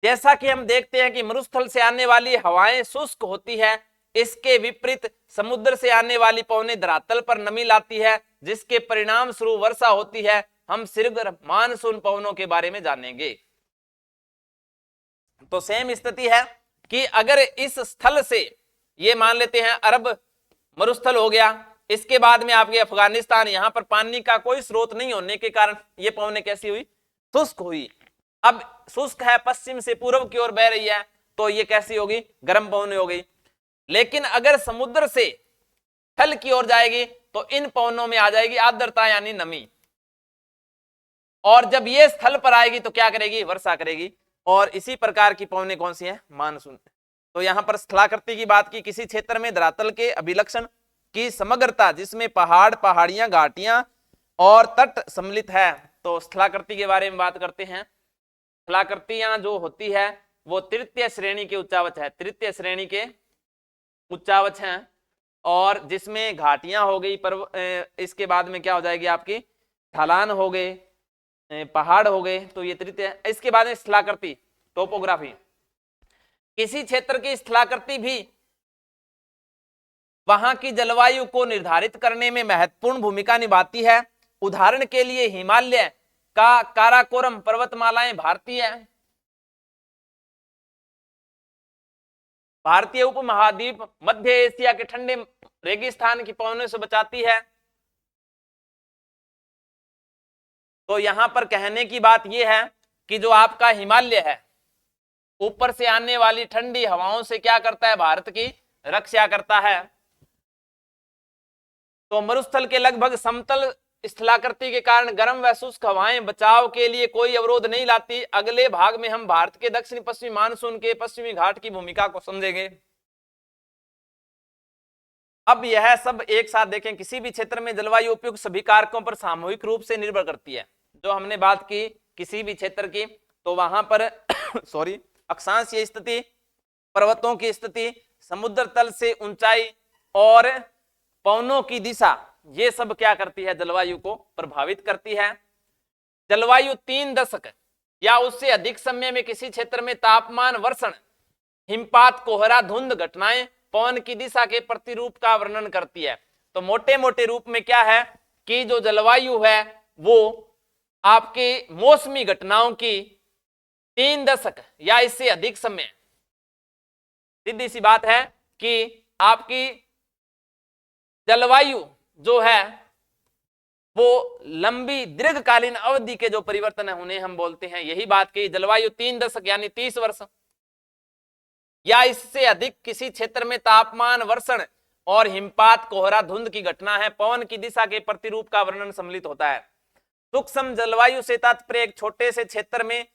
[SPEAKER 1] जैसा कि हम देखते हैं कि मरुस्थल से आने वाली हवाएं शुष्क होती है, इसके विपरीत समुद्र से आने वाली पवने धरातल पर नमी लाती है, जिसके परिणाम स्वरूप वर्षा होती है। हम शीघ्र मानसून पवनों के बारे में जानेंगे। तो सेम स्थिति है कि अगर इस स्थल से, ये मान लेते हैं अरब मरुस्थल हो गया, इसके बाद में आपके अफगानिस्तान, यहां पर पानी का कोई स्रोत नहीं होने के कारण ये पवनें कैसी हुई, शुष्क हुई। अब शुष्क है, पश्चिम से पूर्व की ओर बह रही है, तो ये कैसी होगी, गर्म पवनें हो गई। लेकिन अगर समुद्र से स्थल की ओर जाएगी तो इन पवनों में आ जाएगी आर्द्रता यानी नमी, और जब ये स्थल पर आएगी तो क्या करेगी, वर्षा करेगी। और इसी प्रकार की पवनें कौन सी हैं, मानसून। तो यहां पर स्थलाकृति की बात की, किसी क्षेत्र में धरातल के अभिलक्षण की समग्रता जिसमें पहाड़, पहाड़ियां, घाटियां और तट सम्मिलित है। तो स्थलाकृति के बारे में बात करते हैं। स्थलाकृतियां जो होती है वो तृतीय श्रेणी के उच्चावच है, तृतीय श्रेणी के उच्चावच हैं, और जिसमें घाटियां हो गई, इसके बाद में क्या हो जाएगी आपकी, ढलान हो गए, पहाड़ हो गए, तो ये तृतीय। इसके बाद में स्थलाकृति, टोपोग्राफी। किसी क्षेत्र की स्थलाकृति भी वहां की जलवायु को निर्धारित करने में महत्वपूर्ण भूमिका निभाती है। उदाहरण के लिए हिमालय का काराकोरम पर्वतमालाएं भारतीय उपमहाद्वीप, मध्य एशिया के ठंडे रेगिस्तान की पवनों से बचाती है। तो यहां पर कहने की बात यह है कि जो आपका हिमालय है, ऊपर से आने वाली ठंडी हवाओं से क्या करता है, भारत की रक्षा करता है। तो मरुस्थल के लगभग समतल स्थलाकृति के कारण गर्म व शुष्क हवाएं बचाव के लिए कोई अवरोध नहीं लाती। अगले भाग में हम भारत के दक्षिण पश्चिमी मानसून के पश्चिमी घाट की भूमिका को समझेंगे। अब यह सब एक साथ देखें। किसी भी क्षेत्र में जलवायु उपयुक्त सभी कारकों पर सामूहिक रूप से निर्भर करती है। जो हमने बात की किसी भी क्षेत्र की, तो वहां पर सॉरी अक्षांशीय स्थिति, पर्वतों की स्थिति, समुद्र तल से ऊंचाई और पवनों की दिशा, ये सब क्या करती है, जलवायु को प्रभावित करती है। जलवायु 3 दशक या उससे अधिक समय में किसी क्षेत्र में तापमान, वर्षण, हिमपात, कोहरा, धुंध घटनाएं, पवन की दिशा के प्रतिरूप का वर्णन करती है। तो मोटे मोटे रूप में क्या है कि जो जलवायु है वो आपके मौसमी घटनाओं की 3 दशक या इससे अधिक समय, सीधी सी बात है कि आपकी जलवायु जो है वो लंबी दीर्घकालीन अवधि के जो परिवर्तन है उन्हें हम बोलते हैं। यही बात की, जलवायु 3 दशक यानी 30 वर्ष या इससे अधिक किसी क्षेत्र में तापमान, वर्षण और हिमपात, कोहरा, धुंध की घटना है, पवन की दिशा के प्रतिरूप का वर्णन सम्मिलित होता है। सूक्ष्म जलवायु से तात्पर्य एक छोटे से क्षेत्र में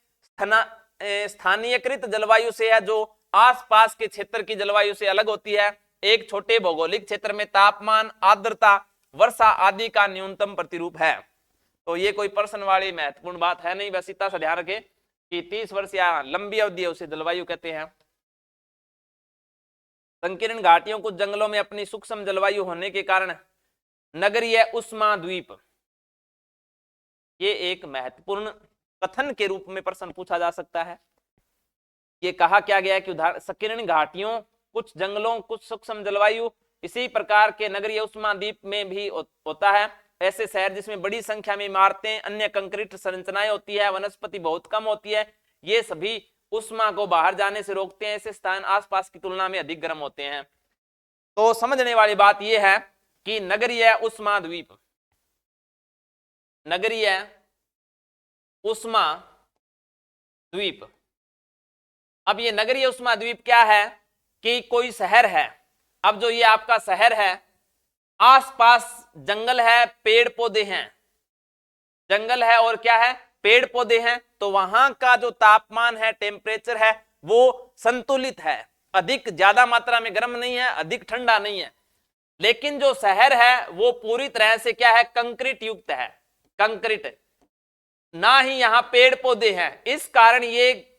[SPEAKER 1] स्थानीयकृत जलवायु से है जो आसपास के क्षेत्र की जलवायु से अलग होती है। एक छोटे भौगोलिक क्षेत्र में तापमान, आर्द्रता, वर्षा आदि का न्यूनतम प्रतिरूप है। तो ये कोई प्रश्न वाली महत्वपूर्ण बात है नहीं, बस इतना सा ध्यान रखें कि 30 वर्ष या लंबी अवधि है उसे जलवायु कहते हैं। संकीर्ण घाटियों, कुछ जंगलों में अपनी सूक्ष्म जलवायु होने के कारण नगरीय उष्मा द्वीप, ये एक महत्वपूर्ण कथन के रूप में प्रश्न पूछा जा सकता है। ये कहा क्या गया कि संकीर्ण घाटियों, कुछ जंगलों, कुछ सूक्ष्म जलवायु, इसी प्रकार के नगरीय उष्मा द्वीप में भी होता है। ऐसे शहर जिसमें बड़ी संख्या में इमारतें, अन्य कंक्रीट संरचनाएं होती है, वनस्पति बहुत कम होती है, ये सभी उष्मा को बाहर जाने से रोकते हैं। ऐसे स्थान आसपास की तुलना में अधिक गर्म होते हैं। तो समझने वाली बात यह है कि नगरीय उष्मा द्वीप, नगरीय उष्मा द्वीप। अब ये नगरीय उष्मा द्वीप क्या है कि कोई शहर है, अब जो ये आपका शहर है, आसपास जंगल है, पेड़ पौधे हैं, जंगल है और क्या है, पेड़ पौधे हैं, तो वहां का जो तापमान है, टेम्परेचर है, वो संतुलित है, अधिक ज्यादा मात्रा में गर्म नहीं है, अधिक ठंडा नहीं है। लेकिन जो शहर है वो पूरी तरह से क्या है, कंक्रीट युक्त है, कंक्रीट, ना ही यहां पेड़ पौधे हैं। इस कारण ये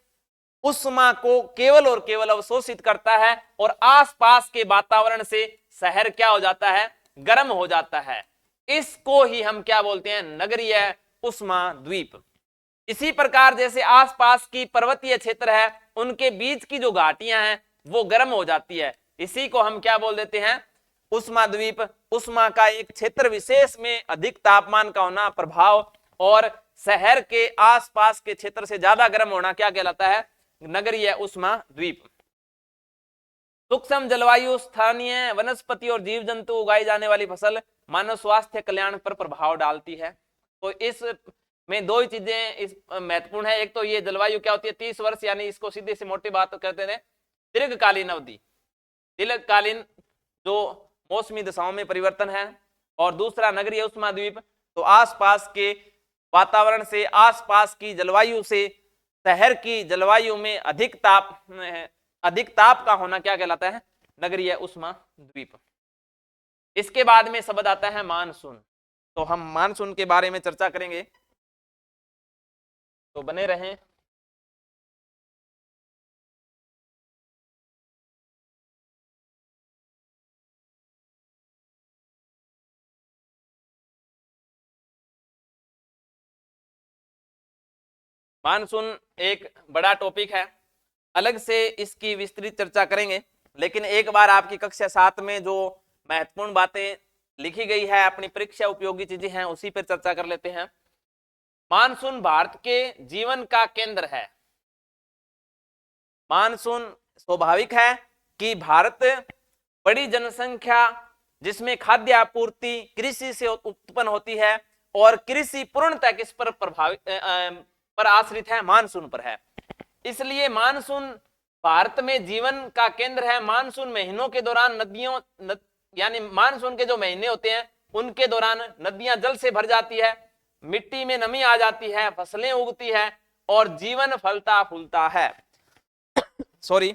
[SPEAKER 1] उष्मा को केवल और केवल अवशोषित करता है और आसपास के वातावरण से शहर क्या हो जाता है, गर्म हो जाता है। इसको ही हम क्या बोलते हैं, नगरीय उष्मा द्वीप। इसी प्रकार जैसे आसपास की पर्वतीय क्षेत्र है, उनके बीच की जो घाटियां हैं वो गर्म हो जाती है, इसी को हम क्या बोल देते हैं, उष्मा द्वीप। उष्मा का एक क्षेत्र विशेष में अधिक तापमान का होना, प्रभाव, और शहर के आसपास के क्षेत्र से ज्यादा गर्म होना क्या कहलाता है, नगरीय उष्मा द्वीप। सूक्ष्म जलवायु, स्थानीय वनस्पति और जीव जंतु, उगाई जाने वाली फसल मानव स्वास्थ्य कल्याण पर प्रभाव डालती है। तो इस में दो ही चीजें इस महत्वपूर्ण है। एक तो ये जलवायु क्या होती है, 30 वर्ष, यानी इसको सीधे से मोटी बात तो कहते हैं दीर्घकालीन अवधि, दीर्घकालीन जो मौसमी दशाओं में परिवर्तन है। और दूसरा नगरीय उष्माद्वीप, तो आसपास के वातावरण से, आसपास की जलवायु से शहर की जलवायु में अधिक ताप का होना क्या कहलाता है, नगरीय उष्माद्वीप। इसके बाद में शब्द आता है मानसून। तो हम मानसून के बारे में चर्चा करेंगे, तो बने रहें। मानसून एक बड़ा टॉपिक है, अलग से इसकी विस्तृत चर्चा करेंगे, लेकिन एक बार आपकी कक्षा 7 में जो महत्वपूर्ण बातें लिखी गई है, अपनी परीक्षा उपयोगी चीजें हैं, उसी पर चर्चा कर लेते हैं। मानसून भारत के जीवन का केंद्र है। मानसून स्वाभाविक है कि भारत बड़ी जनसंख्या, जिसमें खाद्य आपूर्ति कृषि से उत्पन्न होती है, और कृषि पूर्णतः किस पर पर आश्रित है, मानसून पर है। इसलिए मानसून भारत में जीवन का केंद्र है। मानसून महीनों के दौरान यानी मानसून के जो महीने होते हैं उनके दौरान नदियां जल से भर जाती है, मिट्टी में नमी आ जाती है, फसलें उगती है और जीवन फलता फूलता है। सॉरी,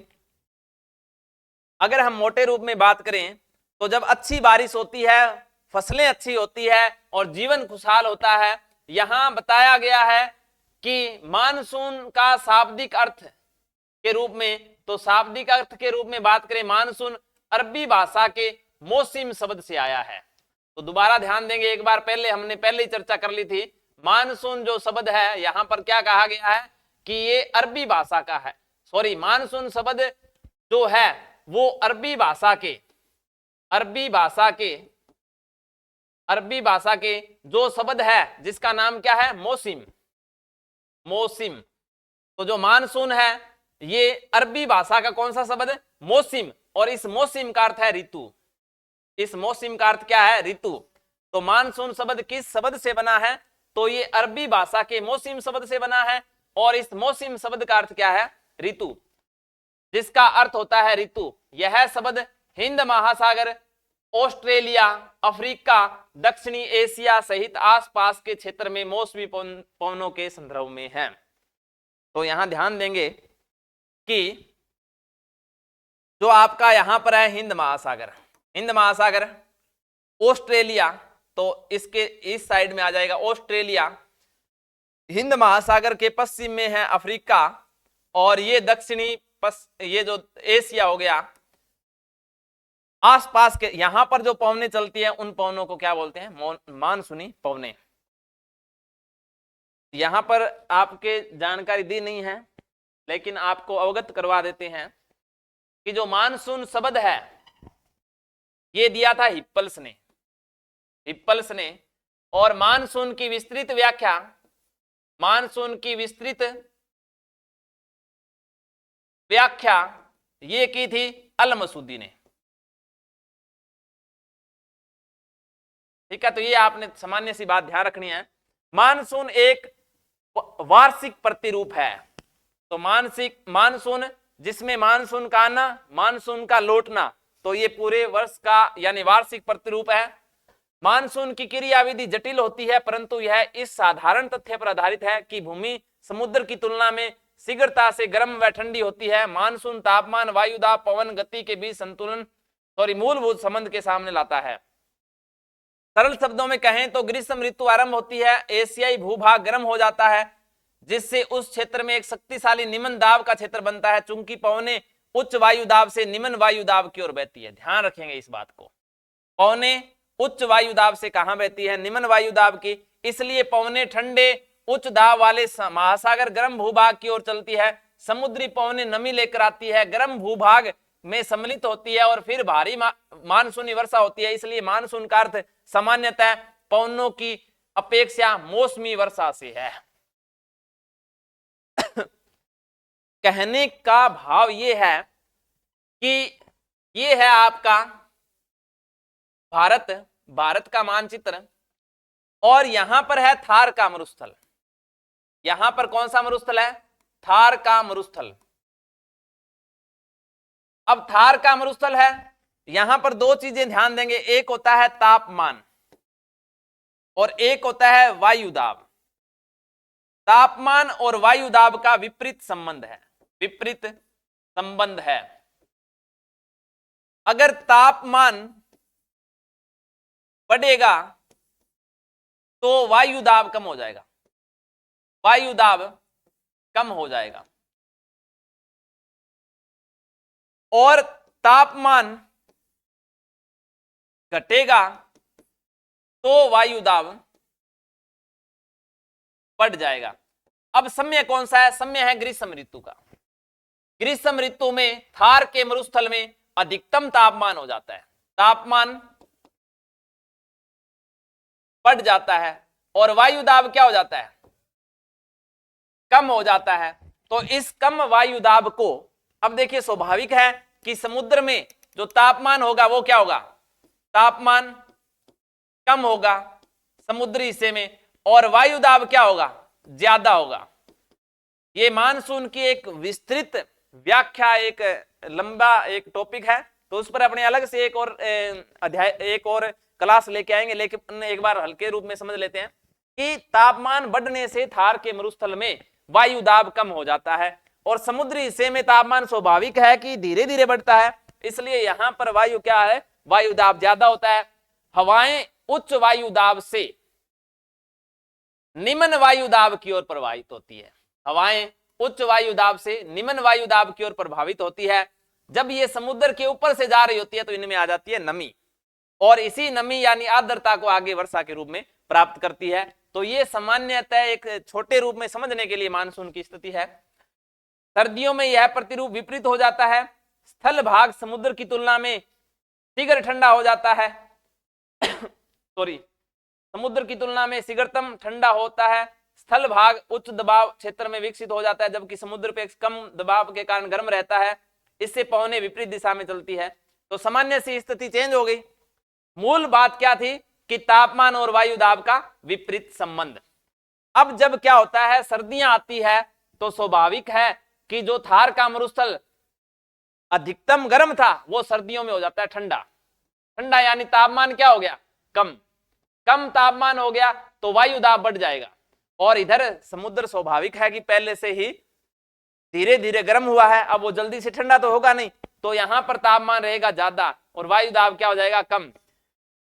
[SPEAKER 1] अगर हम मोटे रूप में बात करें तो जब अच्छी बारिश होती है, फसलें अच्छी होती है और जीवन खुशहाल होता है। यहां बताया गया है कि मानसून का शाब्दिक अर्थ के रूप में, तो शाब्दिक अर्थ के रूप में बात करें, मानसून अरबी भाषा के मौसम शब्द से आया है। तो दोबारा ध्यान देंगे, एक बार हमने पहले ही चर्चा कर ली थी। मानसून जो शब्द है यहां पर क्या कहा गया है कि ये अरबी भाषा का है। सॉरी, मानसून शब्द जो है वो अरबी भाषा के जो शब्द है जिसका नाम क्या है, मौसम। तो जो मानसून है ये अरबी भाषा का कौन सा शब्द, मौसम, और इस मौसम का अर्थ है ऋतु। इस मौसम का अर्थ क्या है, ऋतु। तो मानसून शब्द किस शब्द से बना है, तो ये अरबी भाषा के मौसम शब्द से बना है, और इस मौसम शब्द का अर्थ क्या है, ऋतु, जिसका अर्थ होता है ऋतु। यह शब्द हिंद महासागर, ऑस्ट्रेलिया, अफ्रीका, दक्षिणी एशिया सहित आसपास के क्षेत्र में मौसमी पवनों के संदर्भ में है। तो यहां ध्यान देंगे कि जो आपका यहां पर है हिंद महासागर, ऑस्ट्रेलिया, तो इसके इस साइड में आ जाएगा ऑस्ट्रेलिया, हिंद महासागर के पश्चिम में है अफ्रीका, और ये दक्षिणी ये जो एशिया हो गया, आसपास के यहां पर जो पवनें चलती है उन पवनों को क्या बोलते हैं, मानसूनी पवनें। यहां पर आपके जानकारी दी नहीं है, लेकिन आपको अवगत करवा देते हैं कि जो मानसून शब्द है ये दिया था हिप्पल्स ने, और मानसून की विस्तृत व्याख्या ये की थी अल मसूदी ने। ठीक है, तो ये आपने सामान्य सी बात ध्यान रखनी है। मानसून एक वार्षिक प्रतिरूप है। तो मानसून जिसमें मानसून का आना, मानसून का लौटना, तो ये पूरे वर्ष का यानी वार्षिक प्रतिरूप है। मानसून की क्रियाविधि जटिल होती है, परंतु यह इस साधारण तथ्य पर आधारित है कि भूमि समुद्र की तुलना में शीघ्रता से गर्म व ठंडी होती है। मानसून तापमान, वायुदाब, पवन गति के बीच संतुलन मूलभूत संबंध के सामने लाता है। सरल शब्दों में कहें तो ग्रीष्म ऋतु आरंभ होती है, एशियाई भूभाग गर्म हो जाता है, जिससे उस क्षेत्र में एक शक्तिशाली निम्न दाब का क्षेत्र बनता है। चूंकि पवनें उच्च वायुदाब से निम्न वायुदाब की ओर बहती है, ध्यान रखेंगे इस बात को, पवनें उच्च वायुदाब से कहां बहती है, निम्न वायुदाब की, इसलिए पवनें ठंडे उच्च दाब वाले महासागर गर्म भूभाग की ओर चलती है। समुद्री पवनें नमी लेकर आती है, गर्म भूभाग में सम्मिलित होती है और फिर भारी मानसूनी वर्षा होती है। इसलिए मानसून का अर्थ सामान्यतः पवनों की अपेक्षा मौसमी वर्षा से है। कहने का भाव यह है कि ये है आपका भारत का मानचित्र, और यहां पर है थार का मरुस्थल। यहां पर कौन सा मरुस्थल है? थार का मरुस्थल। अब थार का मरुस्थल है, यहां पर दो चीजें ध्यान देंगे, एक होता है तापमान और एक होता है वायुदाब। तापमान और वायुदाब का विपरीत संबंध है, विपरीत संबंध है। अगर तापमान बढ़ेगा तो वायुदाब कम हो जाएगा, वायुदाब कम हो जाएगा, और तापमान घटेगा तो वायुदाब बढ़ जाएगा। अब समय कौन सा है? समय है ग्रीष्म ऋतु का। ग्रीष्म ऋतु में थार के मरुस्थल में अधिकतम तापमान हो जाता है, तापमान बढ़ जाता है, और वायुदाब क्या हो जाता है? कम हो जाता है। तो इस कम वायुदाब को, अब देखिए स्वाभाविक है कि समुद्र में जो तापमान होगा वो क्या होगा? तापमान कम होगा समुद्री हिस्से में, और वायुदाब क्या होगा? ज्यादा होगा। ये मानसून की एक विस्तृत व्याख्या, एक लंबा एक टॉपिक है, तो उस पर अपने अलग से एक और अध्याय, एक और क्लास लेके आएंगे। लेकिन एक बार हल्के रूप में समझ लेते हैं कि तापमान बढ़ने से थार के मरुस्थल में वायुदाब कम हो जाता है, और समुद्री हिस्से में तापमान स्वाभाविक है कि धीरे धीरे बढ़ता है, इसलिए यहां पर वायु क्या है? वायुदाब ज्यादा होता है। हवाएं उच्च वायुदाब से निम्न वायुदाब की ओर प्रवाहित होती है। हवाएं उच्च वायुदाब से निम्न वायुदाब की ओर प्रभावित होती है। जब ये समुद्र के ऊपर से जा रही होती है तो इनमें आ जाती है नमी, और इसी नमी यानी आर्द्रता को आगे वर्षा के रूप में प्राप्त करती है। तो ये सामान्यतः एक छोटे रूप में समझने के लिए मानसून की स्थिति है। सर्दियों में यह प्रतिरूप विपरीत हो जाता है। स्थल भाग समुद्र की तुलना में शीघ्र ठंडा हो जाता है सॉरी, समुद्र की तुलना में शीघ्रतम ठंडा होता है। स्थल भाग उच्च दबाव क्षेत्र में विकसित हो जाता है, जबकि समुद्र पे कम दबाव के कारण गर्म रहता है। इससे पवनें विपरीत दिशा में चलती है। तो सामान्य सी स्थिति चेंज हो गई। मूल बात क्या थी? कि तापमान और वायुदाब का विपरीत संबंध। अब जब क्या होता है, सर्दियां आती है, तो स्वाभाविक है कि जो थार का मरुस्थल अधिकतम गर्म था वो सर्दियों में हो जाता है ठंडा। ठंडा यानी तापमान क्या हो गया? कम। कम तापमान हो गया तो वायुदाब बढ़ जाएगा, और इधर समुद्र स्वाभाविक है कि पहले से ही धीरे धीरे गर्म हुआ है, अब वो जल्दी से ठंडा तो होगा नहीं, तो यहां पर तापमान रहेगा ज्यादा और वायुदाब क्या हो जाएगा? कम।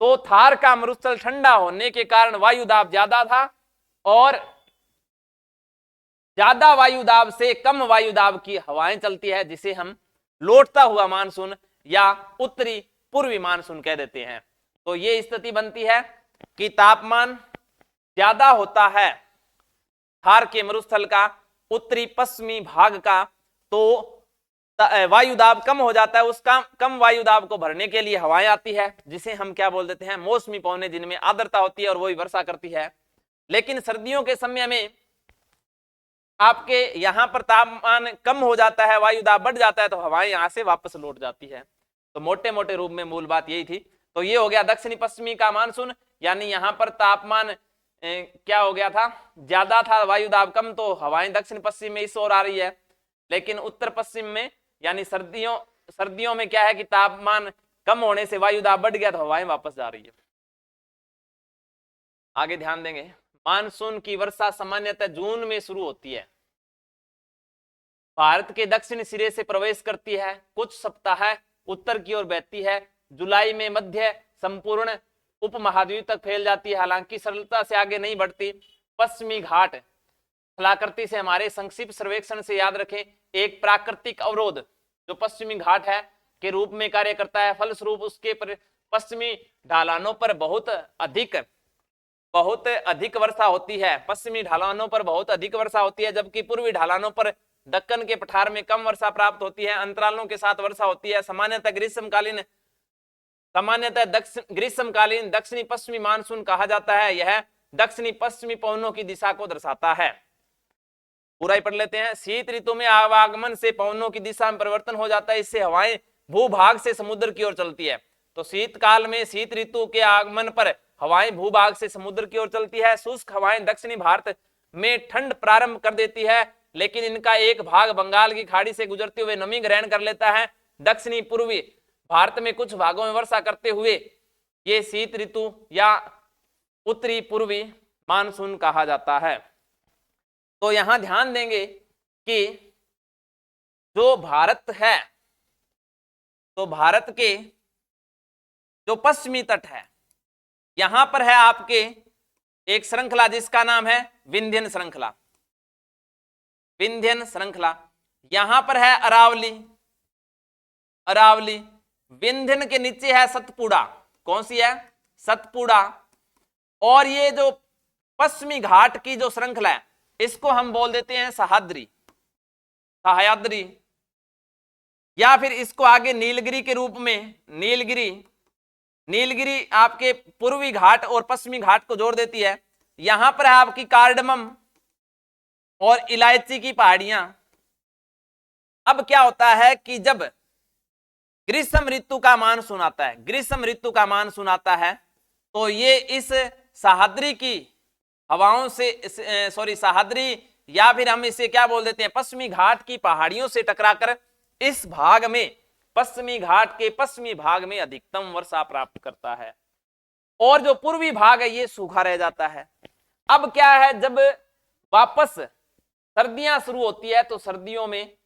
[SPEAKER 1] तो थार का मरुस्थल ठंडा होने के कारण वायुदाब ज्यादा था, और ज्यादा वायुदाब से कम वायुदाब की हवाएं चलती है, जिसे हम लौटता हुआ मानसून या उत्तरी पूर्वी मानसून कह देते हैं। तो ये स्थिति बनती है कि तापमान ज्यादा होता है थार के मरुस्थल का उत्तरी पश्चिमी भाग का, तो वायुदाब कम हो जाता है। उस कम वायुदाब को भरने के लिए हवाएं आती है, जिसे हम क्या बोल देते हैं? मौसमी पवनें, जिनमें आर्द्रता होती है और वही वर्षा करती है। लेकिन सर्दियों के समय में आपके यहां पर तापमान कम हो जाता है, वायुदाब बढ़ जाता है, तो हवाएं यहां से वापस लौट जाती है। तो मोटे मोटे रूप में मूल बात यही थी। तो ये हो गया दक्षिणी पश्चिमी का मानसून, यानी यहां पर तापमान क्या हो गया था? ज्यादा था, वायुदाब कम, तो हवाएं दक्षिण पश्चिम में इस ओर आ रही है। लेकिन उत्तर पश्चिम में यानी सर्दियों में क्या है कि तापमान कम होने से वायुदाब बढ़ गया, तो हवाएं वापस जा रही है। आगे ध्यान देंगे, मानसून की वर्षा सामान्यतः जून में शुरू होती है, भारत के दक्षिण सिरे से प्रवेश करती है, कुछ सप्ताह उत्तर की ओर बहती है, जुलाई में मध्य संपूर्ण उपमहाद्वीप तक फैल जाती है, हालांकि सरलता से आगे नहीं बढ़ती। पश्चिमी घाट स्थलाकृति से हमारे संक्षिप्त सर्वेक्षण से याद रखें, एक प्राकृतिक अवरोध जो पश्चिमी घाट है के रूप में कार्य करता है। फलस्वरूप उसके पश्चिमी ढलानों पर बहुत अधिक वर्षा होती है। पश्चिमी ढलानों पर बहुत अधिक वर्षा होती है, जबकि पूर्वी ढलानों पर दक्कन के पठार में कम वर्षा प्राप्त होती है। अंतरालों के साथ वर्षा होती है। सामान्यतः ग्रीष्मकालीन दक्षिणी पश्चिमी मानसून कहा जाता है। यह दक्षिणी पश्चिमी पवनों की दिशा को दर्शाता है। पूरा ही पढ़ लेते हैं। शीत ऋतु में आवागमन से पवनों की दिशा में परिवर्तन हो जाता है, इससे हवाएं भूभाग से समुद्र की ओर चलती है। तो शीतकाल में शीत ऋतु के आगमन पर हवाएं भूभाग से समुद्र की ओर चलती है। शुष्क हवाएं दक्षिणी भारत में ठंड प्रारंभ कर देती है, लेकिन इनका एक भाग बंगाल की खाड़ी से गुजरते हुए नमी ग्रहण कर लेता है। दक्षिणी पूर्वी भारत में कुछ भागों में वर्षा करते हुए ये शीत ऋतु या उत्तरी पूर्वी मानसून कहा जाता है। तो यहां ध्यान देंगे कि जो भारत है, तो भारत के जो पश्चिमी तट है, यहां पर है आपके एक श्रृंखला जिसका नाम है विंध्यन श्रृंखला। विंध्यन श्रृंखला यहां पर है अरावली। अरावली विंध्यन के नीचे है सतपुड़ा। कौन सी है? सतपुड़ा। और ये जो पश्चिमी घाट की जो श्रृंखला है इसको हम बोल देते हैं सह्याद्री। सह्याद्री या फिर इसको आगे नीलगिरी के रूप में, नीलगिरी। नीलगिरी आपके पूर्वी घाट और पश्चिमी घाट को जोड़ देती है। यहां पर है आपकी कार्डमम और इलायची की पहाड़ियां। अब क्या होता है कि जब ग्रीष्म ऋतु का मानसून आता है, ग्रीष्म ऋतु का मानसून आता है, तो ये इस सह्याद्री की हवाओं से सह्याद्री या फिर हम इसे क्या बोल देते हैं, पश्चिमी घाट की पहाड़ियों से टकराकर इस भाग में, पश्चिमी घाट के पश्चिमी भाग में अधिकतम वर्षा प्राप्त करता है और जो पूर्वी भाग है ये सूखा रह जाता है। अब क्या है, जब वापस सर्दियां शुरू होती है तो सर्दियों में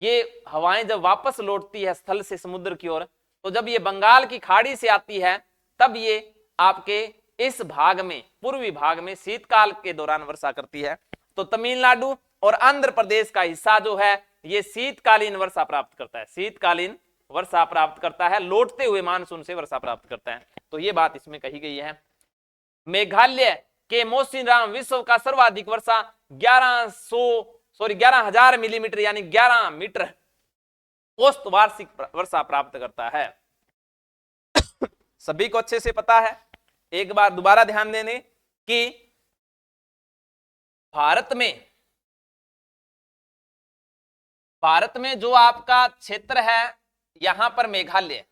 [SPEAKER 1] ये हवाएं जब वापस लौटती है स्थल से समुद्र की ओर, तो जब ये बंगाल की खाड़ी से आती है तब ये आपके इस भाग में, पूर्वी भाग में शीतकाल के दौरान वर्षा करती है। तो तमिलनाडु और आंध्र प्रदेश का हिस्सा जो है ये शीतकालीन वर्षा प्राप्त करता है, शीतकालीन वर्षा प्राप्त करता है, लौटते हुए मानसून से वर्षा प्राप्त करता है। तो ये बात इसमें कही गई है। मेघालय के मौसिनराम विश्व का सर्वाधिक वर्षा 11,000 मिलीमीटर यानी 11 मीटर औसत वार्षिक वर्षा प्राप्त करता है। सभी को अच्छे से पता है। एक बार दोबारा ध्यान देने कि भारत में जो आपका क्षेत्र है यहां पर मेघालय,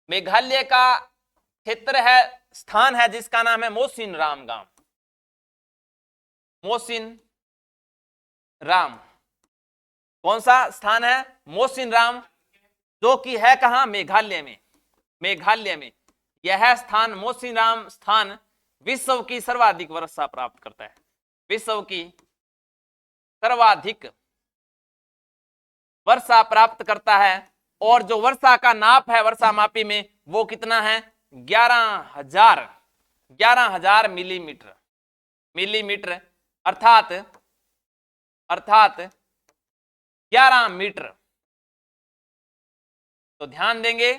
[SPEAKER 1] मेघालय का क्षेत्र है, स्थान है जिसका नाम है मौसिनराम गांव। मौसिनराम कौन सा स्थान है? मौसिनराम, जो कि है कहां? मेघालय में। मेघालय में यह स्थान, मौसिनराम स्थान विश्व की सर्वाधिक वर्षा प्राप्त करता है, विश्व की सर्वाधिक वर्षा प्राप्त करता है। और जो वर्षा का नाप है वर्षा मापी में वो कितना है? 11,000 मिलीमीटर, मिलीमीटर अर्थात 11 मीटर। तो ध्यान देंगे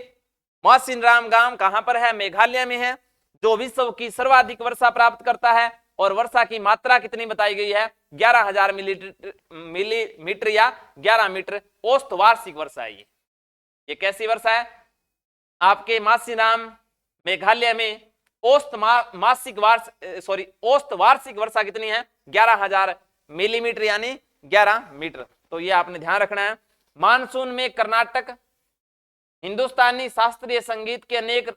[SPEAKER 1] मौसिनराम गांव कहां पर है? मेघालय में है, जो विश्व की सर्वाधिक वर्षा प्राप्त करता है। और वर्षा की मात्रा कितनी बताई गई है? 11,000 मिलीमीटर या 11 मीटर औसत वार्षिक वर्षा है। ये कैसी वर्षा है? आपके मौसिनराम मेघालय में औसत वार्षिक वर्षा कितनी है? 11,000 मिलीमीटर यानी 11 मीटर। तो ये आपने ध्यान रखना है। मानसून में कर्नाटक हिंदुस्तानी शास्त्रीय संगीत के अनेक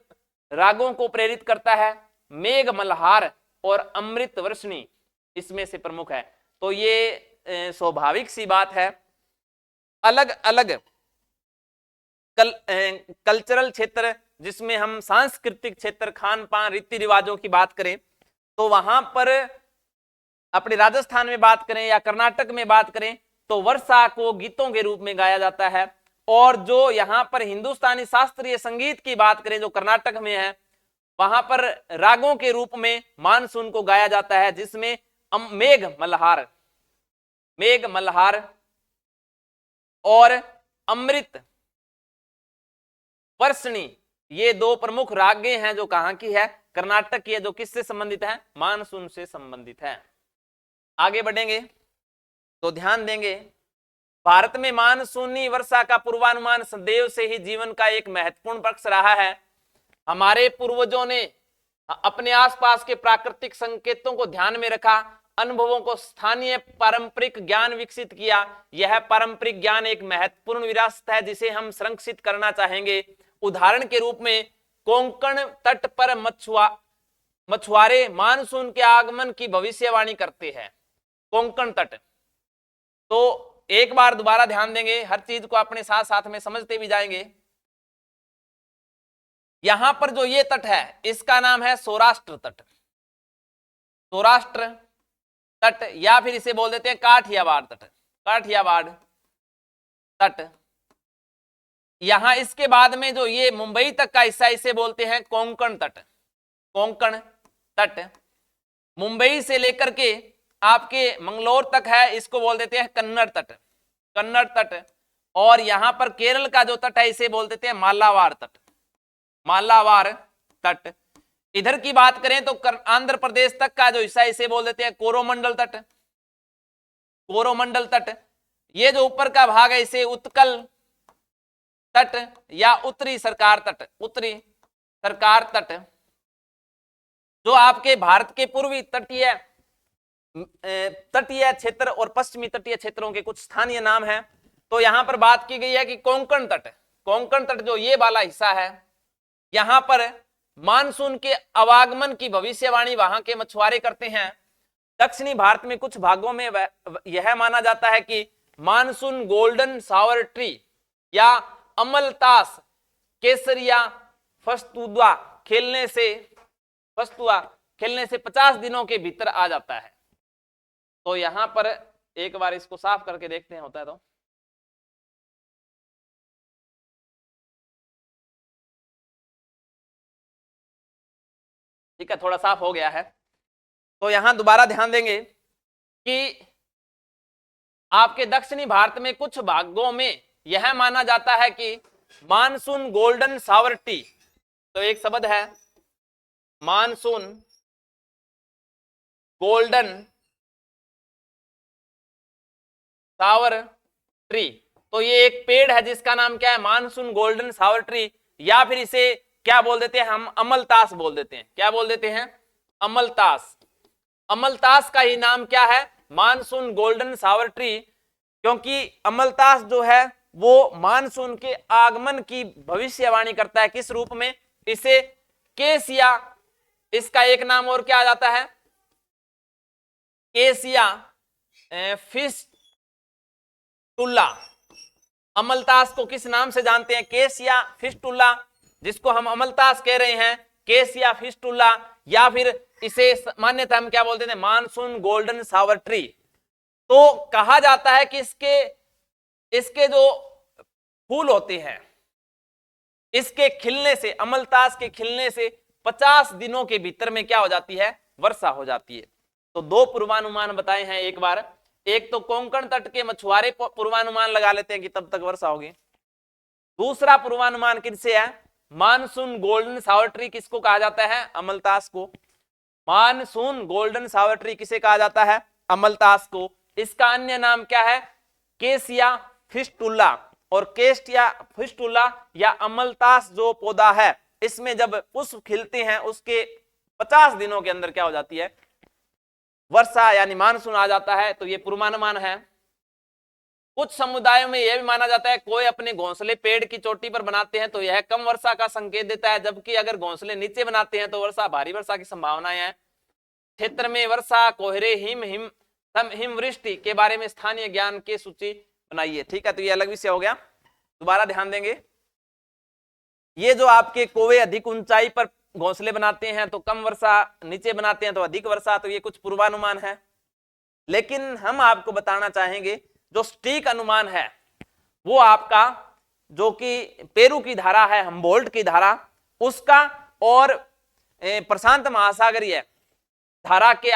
[SPEAKER 1] रागों को प्रेरित करता है। मेघ मल्हार और अमृत वर्षणी इसमें से प्रमुख है। तो ये स्वाभाविक सी बात है, अलग अलग कल्चरल क्षेत्र जिसमें हम सांस्कृतिक क्षेत्र, खान पान, रीति रिवाजों की बात करें तो वहां पर अपने राजस्थान में बात करें या कर्नाटक में बात करें तो वर्षा को गीतों के रूप में गाया जाता है। और जो यहां पर हिंदुस्तानी शास्त्रीय संगीत की बात करें जो कर्नाटक में है, वहां पर रागों के रूप में मानसून को गाया जाता है, जिसमें मेघ मल्हार और अमृत वर्षणी ये दो प्रमुख रागें हैं जो कहां की है? कर्नाटक की है, जो किससे संबंधित है? मानसून से संबंधित है। आगे बढ़ेंगे तो ध्यान देंगे, भारत में मानसूनी वर्षा का पूर्वानुमान सदैव से ही जीवन का एक महत्वपूर्ण पक्ष रहा है। हमारे पूर्वजों ने अपने आसपास के प्राकृतिक संकेतों को ध्यान में रखा अनुभवों को स्थानीय पारंपरिक ज्ञान विकसित किया। यह पारंपरिक ज्ञान एक महत्वपूर्ण विरासत है जिसे हम संरक्षित करना चाहेंगे। उदाहरण के रूप में कोंकण तट पर मछुआरे मानसून के आगमन की भविष्यवाणी करते हैं। कोंकण तट, तो एक बार दोबारा ध्यान देंगे, हर चीज को अपने साथ साथ में समझते भी जाएंगे। यहां पर जो ये तट है इसका नाम है सौराष्ट्र तट, सौराष्ट्र तट, या फिर इसे बोल देते हैं काठियावाड़ तट, काठियावाड़ तट। यहां इसके बाद में जो ये मुंबई तक का हिस्सा इसे बोलते हैं कोंकण तट, कोंकण तट। मुंबई से लेकर के आपके मंगलोर तक है, इसको बोल देते हैं कन्नड़ तट, कन्नड़ तट। और यहां पर केरल का जो तट है इसे बोल देते हैं मालाबार तट, मालाबार तट। इधर की बात करें तो आंध्र प्रदेश तक का जो हिस्सा इसे बोल देते हैं कोरोमंडल तट, कोरोमंडल तट। ये जो ऊपर का भाग है इसे उत्कल तट या उत्तरी सरकार तट, उत्तरी सरकार तट। जो आपके भारत के पूर्वी तटीय क्षेत्र और पश्चिमी तटीय क्षेत्रों के कुछ स्थानीय नाम हैं। तो यहां पर बात की गई है कि कोंकण तट, कोंकण तट जो ये वाला हिस्सा है, यहां पर मानसून के आवागमन की भविष्यवाणी वहां के मछुआरे करते हैं। दक्षिणी भारत में कुछ भागों में यह माना जाता है कि मानसून गोल्डन सावर ट्री या अमलतास केसरिया फस्तुआ खेलने से 50 दिनों के भीतर आ जाता है। तो यहां पर एक बार इसको साफ करके देखते हैं, होता है तो। ठीक है, थोड़ा साफ हो गया है। तो यहां दोबारा ध्यान देंगे कि आपके दक्षिणी भारत में कुछ भागों में यह माना जाता है कि मानसून गोल्डन सावर टी, तो एक शब्द है मानसून गोल्डन सावर ट्री। तो ये एक पेड़ है जिसका नाम क्या है, मानसून गोल्डन सावर ट्री, या फिर इसे क्या बोल देते हैं हम, अमलतास बोल देते हैं। क्या बोल देते हैं, अमलतास। अमलतास का ही नाम क्या है, मानसून गोल्डन सावर ट्री, क्योंकि अमलतास जो है वो मानसून के आगमन की भविष्यवाणी करता है। किस रूप में, इसे केसिया, इसका एक नाम और क्या आ जाता है, केसिया फिस्टुला। अमलतास को किस नाम से जानते हैं, केसिया फिस्टुला, जिसको हम अमलतास कह रहे हैं, केसिया फिस्टुला, या फिर इसे मान्यता हम क्या बोलते हैं, मानसून गोल्डन सावर ट्री। तो कहा जाता है कि इसके जो फूल होते हैं, इसके खिलने से, अमलतास के खिलने से 50 दिनों के भीतर में क्या हो जाती है, वर्षा हो जाती है। तो दो पूर्वानुमान बताए हैं एक बार, एक तो कोंकण तट के मछुआरे पूर्वानुमान लगा लेते हैं कि तब तक वर्षा होगी। दूसरा पूर्वानुमान किससे है, मानसून गोल्डन सावर ट्री किसको कहा जाता है, अमलतास को। मानसून गोल्डन सावर ट्री किसे कहा जाता है, अमलतास को। इसका अन्य नाम क्या है, केसिया फिस्टुला। और केस्टिया फिस्टुला या अमलतास जो पौधा है, इसमें जब पुष्प खिलते हैं उसके 50 दिनों के अंदर क्या हो जाती है, वर्षा यानी मानसून आ जाता है। तो ये पूर्वानुमान है। कुछ समुदायों में यह भी माना जाता है, कोई अपने घोंसले पेड़ की चोटी पर बनाते हैं तो यह कम वर्षा का संकेत देता है, जबकि अगर घोंसले नीचे बनाते हैं तो वर्षा, भारी वर्षा की संभावनाएं है। क्षेत्र में वर्षा, कोहरे, हिमवृष्टि के बारे में स्थानीय ज्ञान की सूची बनाइए। ठीक है, तो ये अलग विषय हो गया, दोबारा ध्यान देंगे। ये जो आपके कौवे अधिक ऊंचाई पर घोंसले बनाते हैं तो कम वर्षा, नीचे बनाते हैं तो अधिक वर्षा, तो ये कुछ पूर्वानुमान है। लेकिन हम आपको बताना चाहेंगे जो सटीक अनुमान है वो आपका, जो कि पेरू की धारा है, हम्बोल्ट की धारा, उसका और प्रशांत महासागरीय धारा के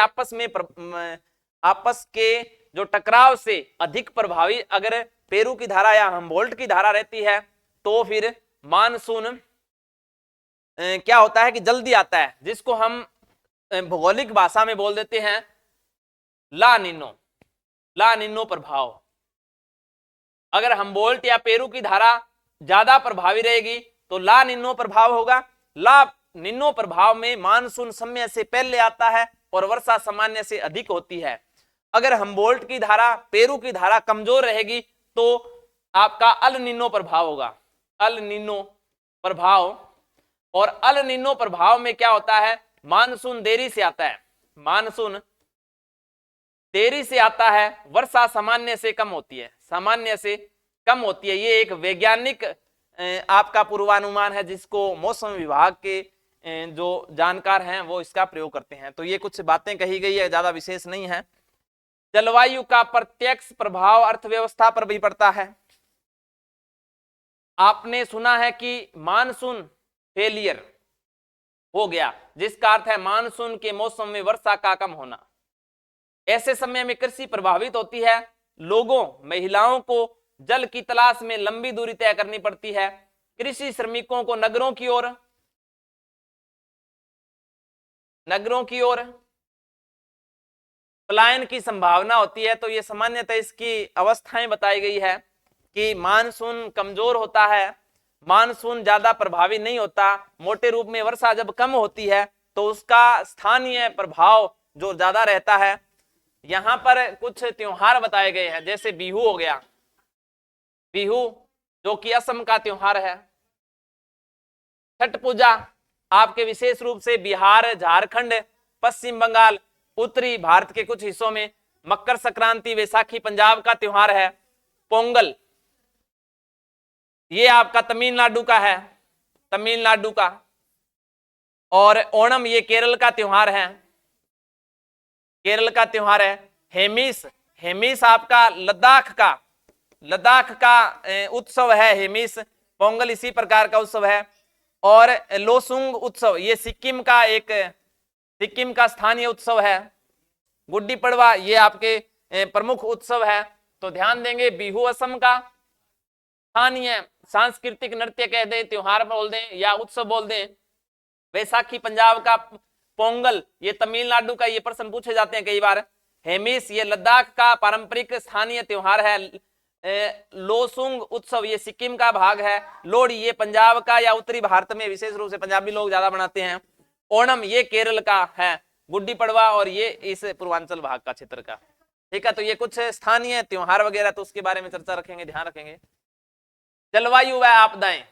[SPEAKER 1] आपस के जो टकराव से अधिक प्रभावी अगर पेरू की धारा या हम्बोल्ट की धारा रहती है तो फिर मानसून क्या होता है कि जल्दी आता है, जिसको हम भौगोलिक भाषा में बोल देते हैं ला निनो, ला निनो प्रभाव। अगर हम्बोल्ट या पेरू की धारा ज्यादा प्रभावी रहेगी तो ला निनो प्रभाव होगा। ला निनो प्रभाव में मानसून समय से पहले आता है और वर्षा सामान्य से अधिक होती है। अगर हम्बोल्ट की धारा, पेरू की धारा कमजोर रहेगी तो आपका अल नीनो प्रभाव होगा, अल नीनो प्रभाव। और अल नीनो प्रभाव में क्या होता है, मानसून देरी से आता है, मानसून देरी से आता है, वर्षा सामान्य से कम होती है, सामान्य से कम होती है। ये एक वैज्ञानिक आपका पूर्वानुमान है जिसको मौसम विभाग के जो जानकार हैं वो इसका प्रयोग करते हैं। तो ये कुछ बातें कही गई है, ज्यादा विशेष नहीं है। जलवायु का प्रत्यक्ष प्रभाव अर्थव्यवस्था पर भी पड़ता है। आपने सुना है कि मानसून फेलियर हो गया, जिसका अर्थ है मानसून के मौसम में वर्षा का कम होना। ऐसे समय में कृषि प्रभावित होती है, लोगों, महिलाओं को जल की तलाश में लंबी दूरी तय करनी पड़ती है, कृषि श्रमिकों को नगरों की ओर पलायन की संभावना होती है। तो ये सामान्यतः इसकी अवस्थाएं बताई गई है कि मानसून कमजोर होता है, मानसून ज्यादा प्रभावी नहीं होता, मोटे रूप में वर्षा जब कम होती है तो उसका स्थानीय प्रभाव जो ज्यादा रहता है। यहां पर कुछ त्योहार बताए गए हैं, जैसे बिहू हो गया, बिहू जो कि असम का त्योहार है। छठ पूजा आपके विशेष रूप से बिहार, झारखंड, पश्चिम बंगाल, उत्तरी भारत के कुछ हिस्सों में। मकर संक्रांति, वैसाखी पंजाब का त्योहार है। पोंगल ये आपका तमिलनाडु का है, तमिलनाडु का। और ओणम ये केरल का त्योहार है, केरल का त्योहार है। हेमिस, हेमिस आपका लद्दाख का उत्सव है हेमिस। पोंगल इसी प्रकार का उत्सव है। और लोसुंग उत्सव ये सिक्किम का स्थानीय उत्सव है। गुड्डी पड़वा ये आपके प्रमुख उत्सव है। तो ध्यान देंगे, बिहू असम का स्थानीय सांस्कृतिक नृत्य कह दें, त्योहार बोल दें या उत्सव बोल दें। वैसाखी पंजाब का, पोंगल ये तमिलनाडु का, ये प्रश्न पूछे जाते हैं कई बार। हेमिस ये लद्दाख का पारंपरिक स्थानीय त्योहार है। लोसुंग उत्सव ये सिक्किम का भाग है। लोहड़ी ये पंजाब का या उत्तरी भारत में विशेष रूप से पंजाबी लोग ज्यादा मनाते हैं। ओणम ये केरल का है। गुड्डी पड़वा और ये इस पूर्वांचल भाग का क्षेत्र का। ठीक है, तो ये कुछ स्थानीय त्योहार वगैरह, तो उसके बारे में चर्चा रखेंगे, ध्यान रखेंगे। जलवायु व आपदाएं,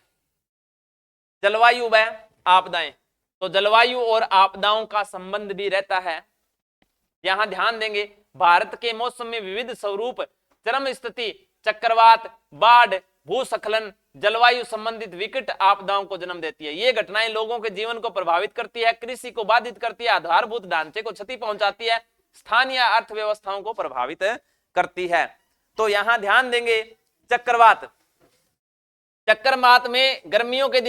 [SPEAKER 1] जलवायु व आपदाएं, तो जलवायु और आपदाओं का संबंध भी रहता है। यहां ध्यान देंगे, भारत के मौसम में विविध स्वरूप, चरम स्थिति, चक्रवात, बाढ़, भूस्खलन, जलवायु संबंधित विकट आपदाओं को जन्म देती है। ये घटनाएं लोगों के जीवन को प्रभावित करती है, कृषि को बाधित करती है, आधारभूत ढांचे को क्षति पहुंचाती है, स्थानीय अर्थव्यवस्थाओं को प्रभावित करती है। तो यहां ध्यान देंगे, चक्रवात, चक्रवात में गर्मियों के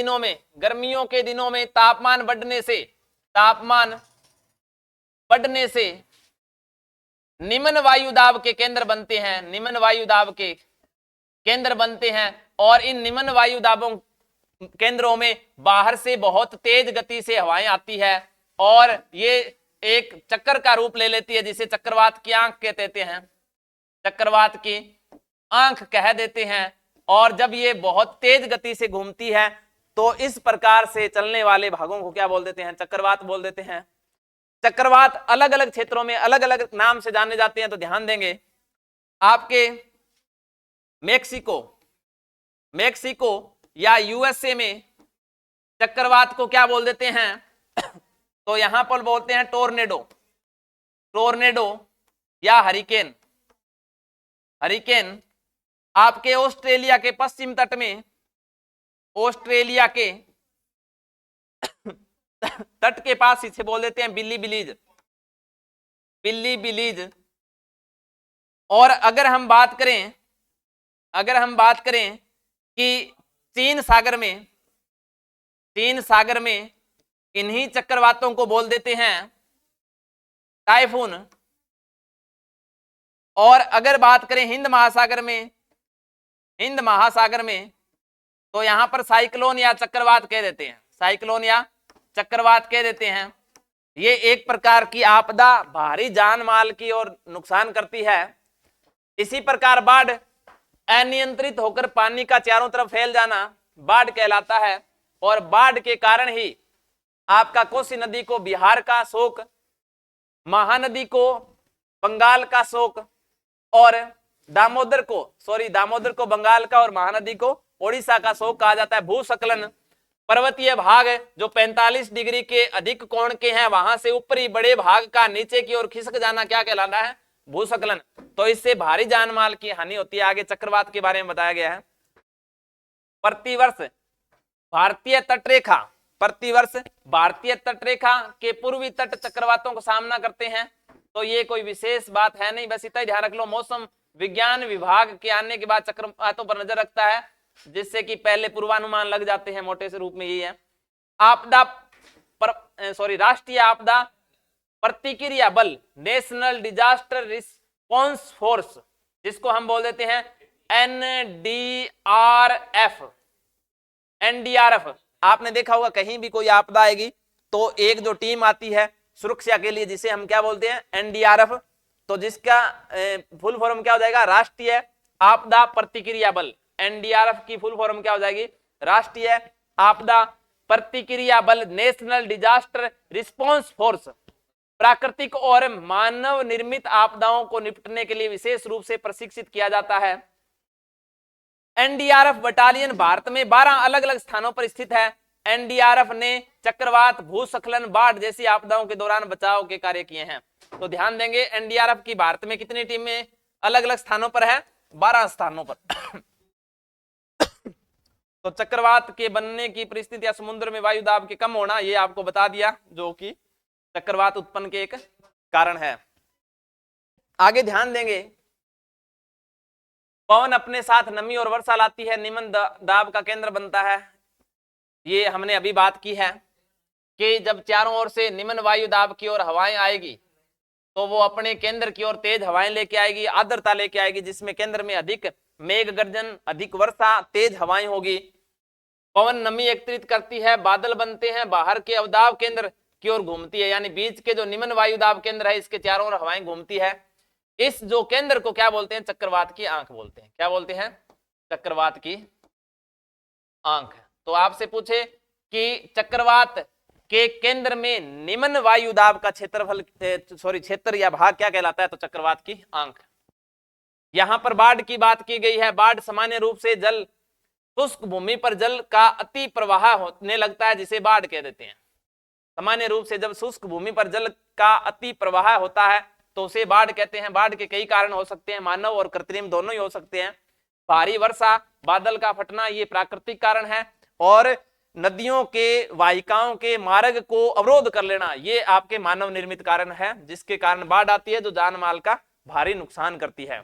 [SPEAKER 1] दिनों में तापमान बढ़ने से निम्न वायु दाब के केंद्र बनते हैं, निम्न वायु दाब के केंद्र बनते हैं। और इन निम्न वायु दाबों केंद्रों में बाहर से बहुत तेज गति से हवाएं आती है और ये एक चक्कर का रूप ले लेती है, जिसे चक्रवात की आंख कहते हैं, चक्रवात की आंख कह देते हैं। और जब ये बहुत तेज गति से घूमती है तो इस प्रकार से चलने वाले भागों को क्या बोल देते हैं, चक्रवात बोल देते हैं। चक्रवात अलग अलग क्षेत्रों में अलग अलग नाम से जाने जाते हैं। तो ध्यान देंगे, आपके मेक्सिको या यूएसए में चक्रवात को क्या बोल देते हैं, तो यहां पर बोलते हैं टोर्नेडो या हरिकेन। आपके ऑस्ट्रेलिया के पश्चिम तट में, ऑस्ट्रेलिया के तट के पास इसे बोल देते हैं बिल्ली बिलीज। और अगर हम बात करें कि चीन सागर में इन्हीं चक्रवातों को बोल देते हैं टाइफून। और अगर बात करें हिंद महासागर में तो यहां पर साइक्लोन या चक्रवात कह देते हैं, ये एक प्रकार की आपदा भारी जान माल की और नुकसान करती है। इसी प्रकार बाढ़, अनियंत्रित होकर पानी का चारों तरफ फैल जाना बाढ़ कहलाता है। और बाढ़ के कारण ही आपका कोसी नदी को बिहार का शोक महानदी को बंगाल का शोक और दामोदर को बंगाल का और महानदी को ओडिशा का शोक कहा जाता है। भूस्खलन पर्वतीय भाग जो 45 डिग्री के अधिक कोण के हैं वहां से ऊपरी बड़े भाग का नीचे की ओर खिसक जाना क्या कहलाता है? भूस्खलन। तो इससे भारी जान माल की हानि होती है। आगे चक्रवात के बारे में बताया गया है। प्रतिवर्ष भारतीय तटरेखा के पूर्वी तट चक्रवातों का सामना करते हैं। तो ये कोई विशेष बात है नहीं, बस इतना ही ध्यान रख लो। मौसम विज्ञान विभाग के आने के बाद चक्रवातों पर नजर रखता है, जिससे कि पहले पूर्वानुमान लग जाते हैं। मोटे से रूप में यही है। राष्ट्रीय आपदा प्रतिक्रिया बल, नेशनल डिजास्टर रिस्पॉन्स फोर्स, जिसको हम बोल देते हैं एनडीआरएफ। आपने देखा होगा कहीं भी कोई आपदा आएगी तो एक जो टीम आती है सुरक्षा के लिए, जिसे हम क्या बोलते हैं? एनडीआरएफ। तो जिसका फुल फॉर्म क्या हो जाएगा? राष्ट्रीय आपदा प्रतिक्रिया बल। एनडीआरएफ की फुल फॉर्म क्या हो जाएगी? राष्ट्रीय आपदा प्रतिक्रिया बल, नेशनल डिजास्टर रिस्पॉन्स फोर्स। प्राकृतिक और मानव निर्मित आपदाओं को निपटने के लिए विशेष रूप से प्रशिक्षित किया जाता है। एनडीआरएफ बटालियन भारत में 12 अलग अलग स्थानों पर स्थित है। एनडीआरएफ ने चक्रवात, भूस्खलन, बाढ़ जैसी आपदाओं के दौरान बचाव के कार्य किए हैं। तो ध्यान देंगे, एनडीआरएफ की भारत में कितनी टीमें अलग अलग स्थानों पर है? 12 स्थानों पर। तो चक्रवात के बनने की परिस्थिति या समुद्र में वायु दाब के कम होना, ये आपको बता दिया, जो कि चक्रवात उत्पन्न के एक कारण है। आगे ध्यान देंगे, पवन अपने साथ नमी और वर्षा लाती है, निम्न दाब का केंद्र बनता है। ये हमने अभी बात की है कि जब चारों ओर से निम्न वायु दाब की ओर हवाएं आएगी तो वो अपने केंद्र की ओर तेज हवाएं लेके आएगी, आर्द्रता लेके आएगी, जिसमें केंद्र में अधिक मेघ गर्जन, अधिक वर्षा, तेज हवाएं होगी। पवन नमी एकत्रित करती है, बादल बनते हैं, बाहर के अवदाब केंद्र की ओर घूमती है, यानी बीच के जो निम्न वायु दाब केंद्र है इसके चारों ओर हवाएं घूमती है। इस जो केंद्र को क्या बोलते हैं? चक्रवात की आंख बोलते हैं। क्या बोलते हैं? चक्रवात की आंख। तो आपसे पूछे कि चक्रवात के केंद्र में निम्न वायु दाब का क्षेत्र या भाग क्या कहलाता है? तो चक्रवात की आंख। यहां पर बाढ़ की बात की गई है। बाढ़ सामान्य रूप से जल शुष्क भूमि पर जल का अति प्रवाह होने लगता है, जिसे बाढ़ कह देते हैं। सामान्य रूप से जब शुष्क भूमि पर जल का अति प्रवाह होता है तो उसे बाढ़ कहते हैं। बाढ़ के कई कारण हो सकते हैं, मानव और कृत्रिम दोनों ही हो सकते हैं। भारी वर्षा, बादल का फटना, ये प्राकृतिक कारण है, और नदियों के वाहिकाओं के मार्ग को अवरोध कर लेना, ये आपके मानव निर्मित कारण है, जिसके कारण बाढ़ आती है, जो जान माल का भारी नुकसान करती है।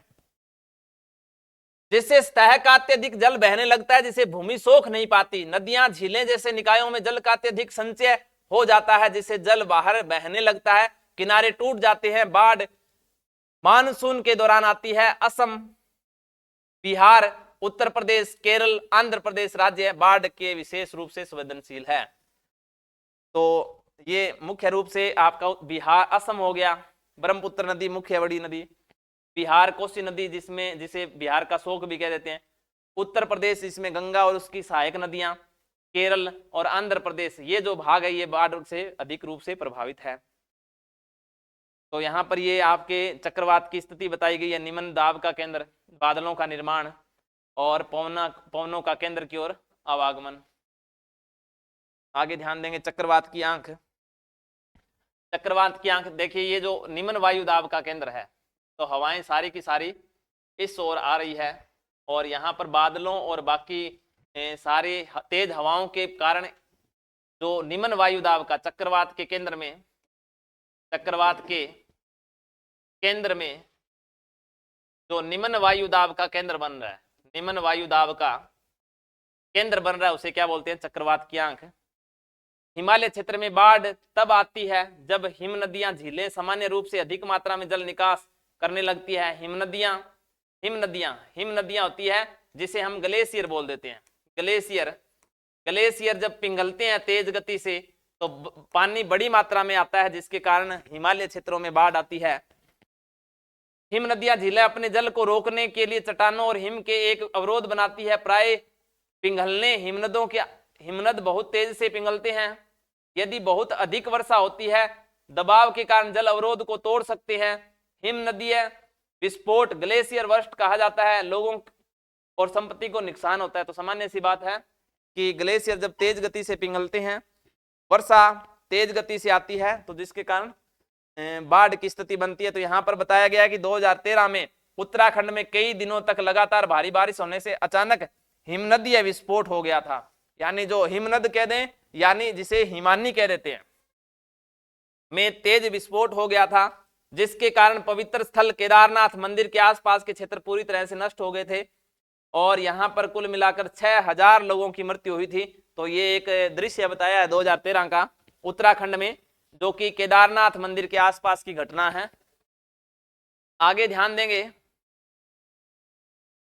[SPEAKER 1] जिससे सतह का अत्यधिक जल बहने लगता है, जिसे भूमि सोख नहीं पाती। नदियां, झीलें जैसे निकायों में जल का अत्यधिक संचय हो जाता है, जिससे जल बाहर बहने लगता है, किनारे टूट जाते हैं। बाढ़ मानसून के दौरान आती है। असम, बिहार, उत्तर प्रदेश, केरल, आंध्र प्रदेश राज्य बाढ़ के विशेष रूप से संवेदनशील है। तो ये मुख्य रूप से आपका बिहार, असम हो गया, ब्रह्मपुत्र नदी मुख्य बड़ी नदी, बिहार कोसी नदी जिसे बिहार का शोक भी कह देते हैं, उत्तर प्रदेश इसमें गंगा और उसकी सहायक नदियां, केरल और आंध्र प्रदेश, ये जो भाग है ये बाढ़ से अधिक रूप से प्रभावित है। तो यहाँ पर ये आपके चक्रवात की स्थिति बताई गई है। निम्न दाब का केंद्र, बादलों का निर्माण और पवनों का केंद्र की ओर आवागमन। आगे ध्यान देंगे, चक्रवात की आंख। चक्रवात की आंख देखिए, ये जो निम्न वायु दाब का केंद्र है, तो हवाएं सारी की सारी इस ओर आ रही है, और यहाँ पर बादलों और बाकी सारे तेज हवाओं के कारण जो निम्न वायु दाब का चक्रवात के केंद्र में जो निम्न वायु दाब का केंद्र बन रहा है, निम्न वायु दाब का केंद्र बन रहा है, उसे क्या बोलते हैं? चक्रवात की आंख। हिमालय क्षेत्र में बाढ़ तब आती है जब हिम नदियां, झीलें सामान्य रूप से अधिक मात्रा में जल निकास करने लगती है। हिम नदियां होती है जिसे हम ग्लेशियर बोल देते हैं। ग्लेशियर जब पिघलते हैं तेज गति से तो पानी बड़ी मात्रा में आता है, जिसके कारण हिमालय क्षेत्रों में बाढ़ आती है। हिम नदियां, झीलें अपने जल को रोकने के लिए चट्टानों और हिम के एक अवरोध बनाती है। प्राय पिघलने हिमनद बहुत तेज से पिघलते हैं। यदि बहुत अधिक वर्षा होती है दबाव के कारण जल अवरोध को तोड़ सकते हैं। हिम नदीय विस्फोट ग्लेशियर वर्स्ट कहा जाता है, लोगों और संपत्ति को नुकसान होता है। तो सामान्य सी बात है कि ग्लेशियर जब तेज गति से पिघलते हैं, वर्षा तेज गति से आती है, तो जिसके कारण बाढ़ की स्थिति बनती है। तो यहाँ पर बताया गया कि 2013 में उत्तराखंड में कई दिनों तक लगातार भारी बारिश होने से अचानक हिमनदीय विस्फोट हो गया था, यानी जो हिमनद कह दें यानी जिसे हिमानी कह देते हैं, में तेज विस्फोट हो गया था, जिसके कारण पवित्र स्थल केदारनाथ मंदिर के आसपास के क्षेत्र पूरी तरह से नष्ट हो गए थे और यहाँ पर कुल मिलाकर 6000 लोगों की मृत्यु हुई थी। तो ये एक दृश्य बताया है 2013 का उत्तराखंड में, जो कि केदारनाथ मंदिर के आसपास की घटना है। आगे ध्यान देंगे,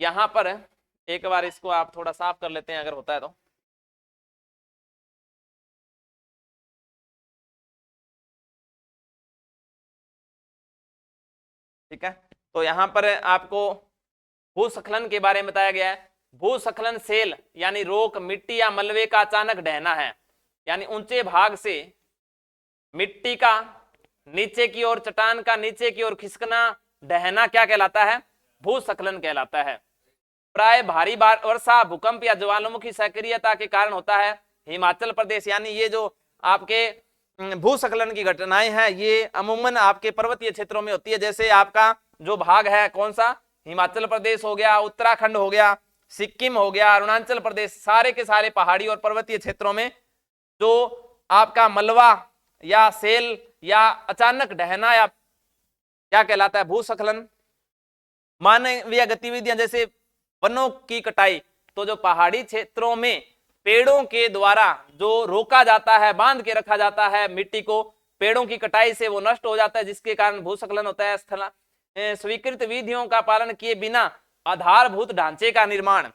[SPEAKER 1] यहां पर एक बार इसको आप थोड़ा साफ कर लेते हैं अगर होता है तो। ठीक है, तो यहां पर आपको भूस्खलन के बारे में बताया गया है। भूस्खलन सेल यानी रोक, मिट्टी या मलबे का अचानक ढहना है, यानी ऊंचे भाग से मिट्टी का नीचे की ओर, चट्टान का नीचे की ओर खिसकना, ढहना क्या कहलाता है? भूस्खलन कहलाता है। प्राय भारी वर्षा, भूकंप या ज्वालामुखी सक्रियता के कारण होता है। हिमाचल प्रदेश, यानी ये जो आपके भूस्खलन की घटनाएं हैं ये अमूमन आपके पर्वतीय क्षेत्रों में होती है। जैसे आपका जो भाग है कौन सा, हिमाचल प्रदेश हो गया, उत्तराखंड हो गया, सिक्किम हो गया, अरुणाचल प्रदेश, सारे के सारे पहाड़ी और पर्वतीय क्षेत्रों में जो आपका मलबा या सेल या अचानक ढहना या क्या कहलाता है? भूस्खलन। मानवीय गतिविधियां जैसे वनों की कटाई, तो जो पहाड़ी क्षेत्रों में पेड़ों के द्वारा जो रोका जाता है, बांध के रखा जाता है मिट्टी को, पेड़ों की कटाई से वो नष्ट हो जाता है, जिसके कारण भूस्खलन होता है। स्थल स्वीकृत विधियों का पालन किए बिना आधारभूत ढांचे का निर्माण,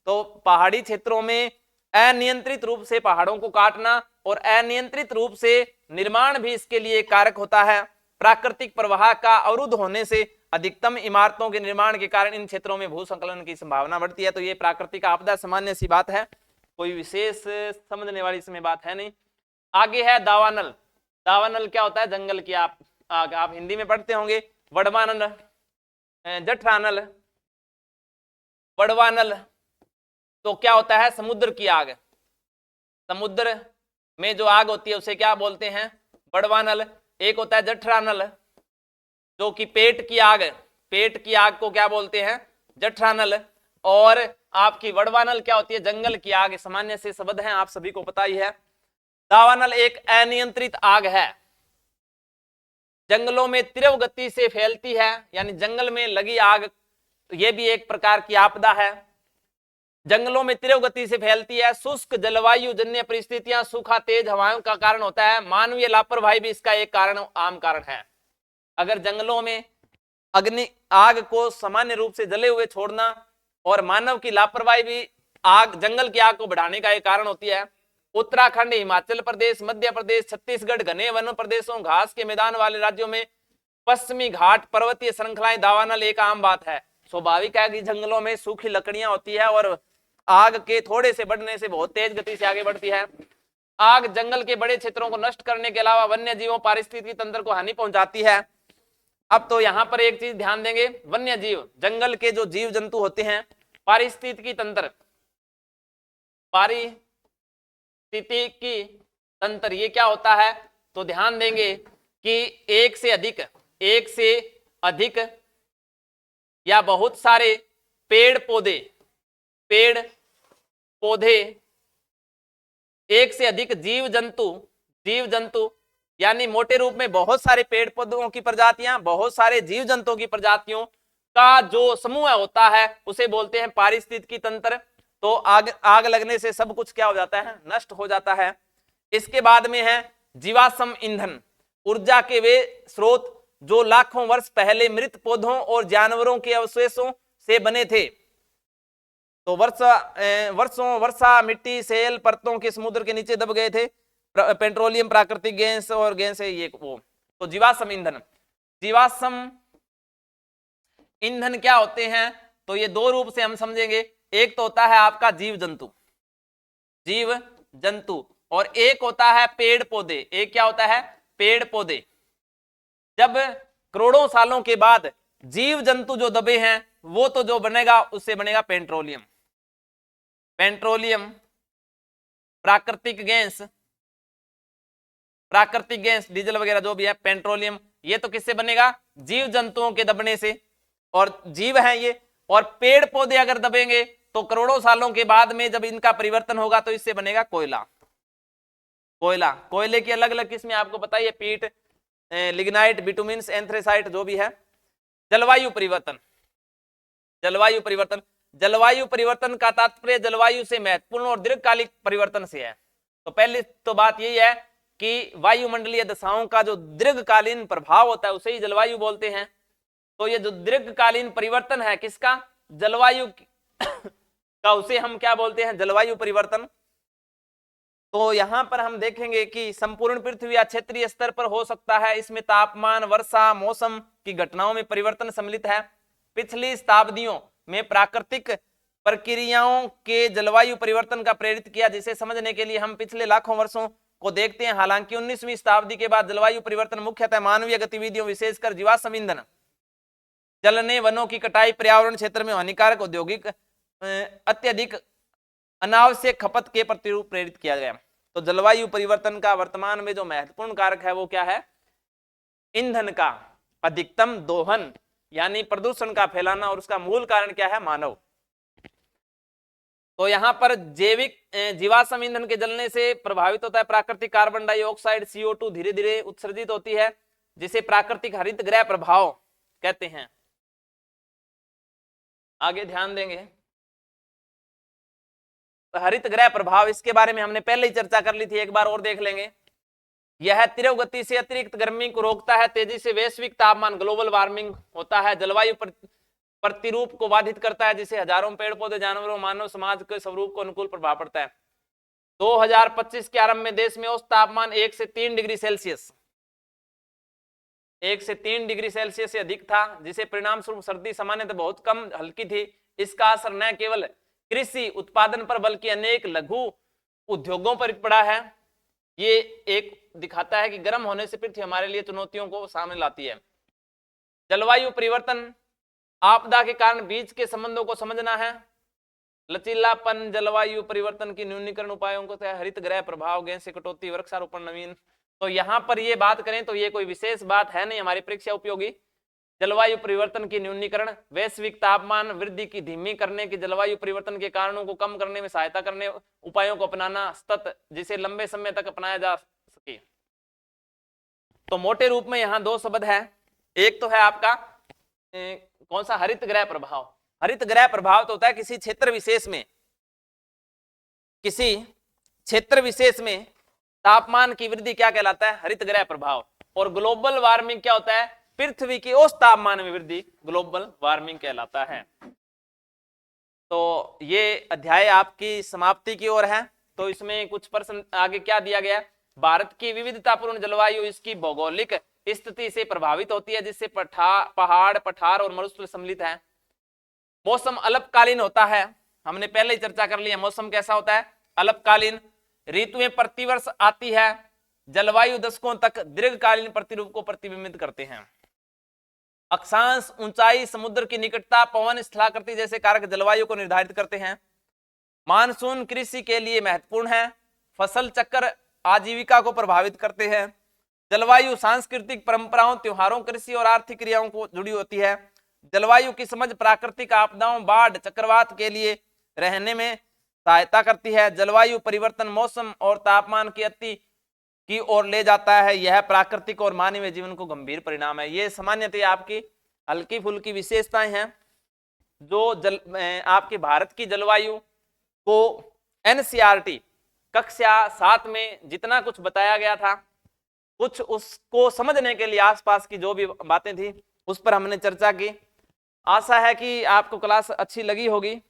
[SPEAKER 1] तो पहाड़ी क्षेत्रों में अनियंत्रित रूप से पहाड़ों को काटना और अनियंत्रित रूप से निर्माण भी इसके लिए कारक होता है। प्राकृतिक प्रवाह का अवरुद्ध होने से अधिकतम इमारतों के निर्माण के कारण इन क्षेत्रों में भूस्खलन की संभावना बढ़ती है। तो ये प्राकृतिक आपदा सामान्य सी बात है, कोई विशेष समझने वाली इसमें बात है नहीं। आगे है दावानल। दावानल क्या होता है? जंगल की आग। आप हिंदी में पढ़ते होंगे वडवानल, जठरानल, वडवानल। तो क्या होता है? समुद्र की आग। समुद्र में जो आग होती है उसे क्या बोलते हैं? वडवानल। एक होता है जठरानल, जो कि पेट की आग, पेट की आग को क्या बोलते हैं? जठरानल। और आपकी वडवानल क्या होती है? जंगल की आग। सामान्य से शब्द हैं, आप सभी को पता ही है। दावानल एक अनियंत्रित आग है, जंगलों में तीव्र गति से फैलती है, यानी जंगल में लगी आग ये भी एक प्रकार की आपदा है। जंगलों में तीव्र गति से फैलती है। शुष्क जलवायु जन्य परिस्थितियां, सूखा, तेज हवाओं का कारण होता है। मानवीय लापरवाही भी इसका एक कारण, आम कारण है। अगर जंगलों में अग्नि आग को सामान्य रूप से जले हुए छोड़ना और मानव की लापरवाही भी आग, जंगल की आग को बढ़ाने का एक कारण होती है। उत्तराखंड, हिमाचल प्रदेश, मध्य प्रदेश, छत्तीसगढ़, घने वन प्रदेशों, घास के मैदान वाले राज्यों में पश्चिमी घाट, पर्वतीय श्रृंखलाएं, दावानल एक आम बात है। स्वाभाविक है कि जंगलों में सूखी लकड़ियां होती है और आग के थोड़े से बढ़ने से बहुत तेज गति से आगे बढ़ती है। आग जंगल के बड़े क्षेत्रों को नष्ट करने के अलावा वन्य जीवों, पारिस्थितिकी तंत्र को हानि पहुंचाती है। अब तो यहां पर एक चीज ध्यान देंगे, वन्य जीव, जंगल के जो जीव जंतु होते हैं, पारिस्थितिकी तंत्र, पारिस्थितिकी तंत्र ये क्या होता है? तो ध्यान देंगे कि एक से अधिक या बहुत सारे पेड़ पौधे, एक से अधिक जीव जंतु यानी मोटे रूप में बहुत सारे पेड़ पौधों की प्रजातियां, बहुत सारे जीव जंतुओं की प्रजातियों का जो समूह होता है उसे बोलते हैं पारिस्थितिकी तंत्र। तो आग लगने से सब कुछ क्या हो जाता है? नष्ट हो जाता है। इसके बाद में है जीवाश्म ईंधन, ऊर्जा के वे स्रोत जो लाखों वर्ष पहले मृत पौधों और जानवरों के अवशेषों से बने थे। तो वर्षा मिट्टी, सेल परतों के समुद्र के नीचे दब गए थे। पेट्रोलियम, प्राकृतिक गैस और गैस है ये वो। तो जीवाश्म ईंधन क्या होते हैं? तो ये दो रूप से हम समझेंगे। एक तो होता है आपका जीव जंतु और एक होता है पेड़ पौधे। एक क्या होता है? पेड़ पौधे, जब करोड़ों सालों के बाद जीव जंतु जो दबे हैं वो तो जो बनेगा उससे बनेगा पेट्रोलियम। पेट्रोलियम प्राकृतिक गैस डीजल वगैरह जो भी है, पेट्रोलियम, ये तो किससे बनेगा? जीव जंतुओं के दबने से, और जीव है ये। और पेड़ पौधे अगर दबेंगे तो करोड़ों सालों के बाद में जब इनका परिवर्तन होगा तो इससे बनेगा कोयला। कोयले की अलग अलग किस्में आपको पता ही है, पीट, लिग्नाइट, बिटुमिन्स, एंथ्रेसाइट जो भी है। जलवायु परिवर्तन, जलवायु परिवर्तन का तात्पर्य जलवायु से महत्वपूर्ण और दीर्घकालिक परिवर्तन से है। तो पहली तो बात यही है कि वायुमंडलीय दशाओं का जो दीर्घकालीन प्रभाव होता है उसे ही जलवायु बोलते हैं। तो ये जो दीर्घकालीन परिवर्तन है किसका? जलवायु का, उसे हम क्या बोलते हैं? जलवायु परिवर्तन। तो यहां पर हम देखेंगे कि संपूर्ण पृथ्वी या क्षेत्रीय स्तर पर हो सकता है। इसमें तापमान, वर्षा, मौसम की घटनाओं में परिवर्तन सम्मिलित है। पिछली शताब्दियों में प्राकृतिक प्रक्रियाओं के जलवायु परिवर्तन का प्रेरित किया, जिसे समझने के लिए हम पिछले लाखों वर्षों को देखते हैं। हालांकि 19वीं शताब्दी के बाद जलवायु परिवर्तन मुख्यतः मानवीय गतिविधियों, विशेषकर जीवाश्म ईंधन जलने, वनों की कटाई, पर्यावरण क्षेत्र में हानिकारक औद्योगिक अत्यधिक अनावश्यक खपत के प्रतिरूप प्रेरित किया गया। तो जलवायु परिवर्तन का वर्तमान में जो महत्वपूर्ण कारक है वो क्या है? ईंधन का अधिकतम दोहन, यानी प्रदूषण का फैलाना, और उसका मूल कारण क्या है? मानव। तो यहां पर जैविक जीवाश्म ईंधन के जलने से प्रभावित होता है प्राकृतिक कार्बन डाइऑक्साइड, CO2 धीरे धीरे उत्सर्जित होती है, जिसे प्राकृतिक हरित गृह प्रभाव कहते हैं। आगे ध्यान देंगे। तो हरित गृह प्रभाव, इसके बारे में हमने पहले ही चर्चा कर ली थी, एक बार और देख लेंगे। यह तीव्र गति से अतिरिक्त गर्मी को रोकता है, तेजी से वैश्विक तापमान, ग्लोबल वार्मिंग होता है, जलवायु प्रतिरूप को बाधित करता है, जिसे हजारों पेड़ पौधे, जानवरों, मानव समाज के स्वरूप को अनुकूल प्रभाव पड़ता है। 2025 के आरंभ में देश में औसत तापमान 1 से 3 डिग्री सेल्सियस, 1 से 3 डिग्री सेल्सियस से अधिक था, जिसे परिणाम स्वरूप सर्दी सामान्यतः बहुत कम हल्की थी। इसका असर न केवल कृषि उत्पादन पर बल्कि अनेक लघु उद्योगों पर पड़ा है। ये एक दिखाता है कि गर्म होने से पृथ्वी हमारे लिए चुनौतियों को सामने लाती है। जलवायु परिवर्तन आपदा के कारण बीच के संबंधों को समझना है। लचीलापन, जलवायु परिवर्तन की न्यूनीकरण उपायों को है, हरित गृह प्रभाव, गैस से कटौती, वृक्षारोपण, नवीन। तो यहां पर ये बात करें तो ये कोई विशेष बात है नहीं हमारी परीक्षा उपयोगी। जलवायु परिवर्तन की न्यूनीकरण, वैश्विक तापमान वृद्धि की धीमी करने की, जलवायु परिवर्तन के कारणों को कम करने में सहायता करने उपायों को अपनाना, सतत, जिसे लंबे समय तक अपनाया जा सके। तो मोटे रूप में यहाँ 2 शब्द है। एक तो है आपका कौन सा? हरित गृह प्रभाव। हरित गृह प्रभाव तो होता है किसी क्षेत्र विशेष में तापमान की वृद्धि, क्या कहलाता है? हरित गृह प्रभाव। और ग्लोबल वार्मिंग क्या होता है? पृथ्वी की औसत तापमान में वृद्धि, ग्लोबल वार्मिंग कहलाता है। तो ये अध्याय आपकी समाप्ति की ओर है। तो इसमें कुछ प्रश्न आगे क्या दिया गया? भारत की विविधतापूर्ण जलवायु इसकी भौगोलिक स्थिति से प्रभावित होती है, जिससे पहाड़, पठार और मरुस्थल सम्मिलित है। मौसम अल्पकालीन होता है, हमने पहले ही चर्चा कर लिया। मौसम कैसा होता है? अल्पकालीन। ऋतुएं प्रतिवर्ष आती है। जलवायु दशकों तक दीर्घकालीन प्रतिरूप को प्रतिबिंबित करते हैं। अक्षांश, ऊंचाई, समुद्र की निकटता, पवन, स्थलाकृति जैसे कारक जलवायु को निर्धारित करते हैं। मानसून कृषि के लिए महत्वपूर्ण है। फसल चक्र आजीविका को प्रभावित करते हैं। जलवायु सांस्कृतिक परंपराओं, त्योहारों, कृषि और आर्थिक क्रियाओं को जुड़ी होती है। जलवायु की समझ प्राकृतिक आपदाओं, बाढ़, चक्रवात के लिए रहने में सहायता करती है। जलवायु परिवर्तन मौसम और तापमान की अति की ओर ले जाता है। यह प्राकृतिक और मानवीय जीवन को गंभीर परिणाम है। ये सामान्यतः आपकी हल्की फुल्की विशेषताएं हैं जो आपके भारत की जलवायु को NCERT कक्षा 7 में जितना कुछ बताया गया था, कुछ उसको समझने के लिए आसपास की जो भी बातें थी उस पर हमने चर्चा की। आशा है कि आपको क्लास अच्छी लगी होगी।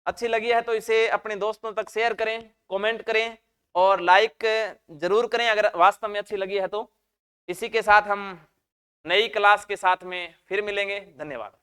[SPEAKER 1] अच्छी लगी है तो इसे अपने दोस्तों तक शेयर करें, कमेंट करें और लाइक जरूर करें अगर वास्तव में अच्छी लगी है तो। इसी के साथ हम नई क्लास के साथ में फिर मिलेंगे। धन्यवाद।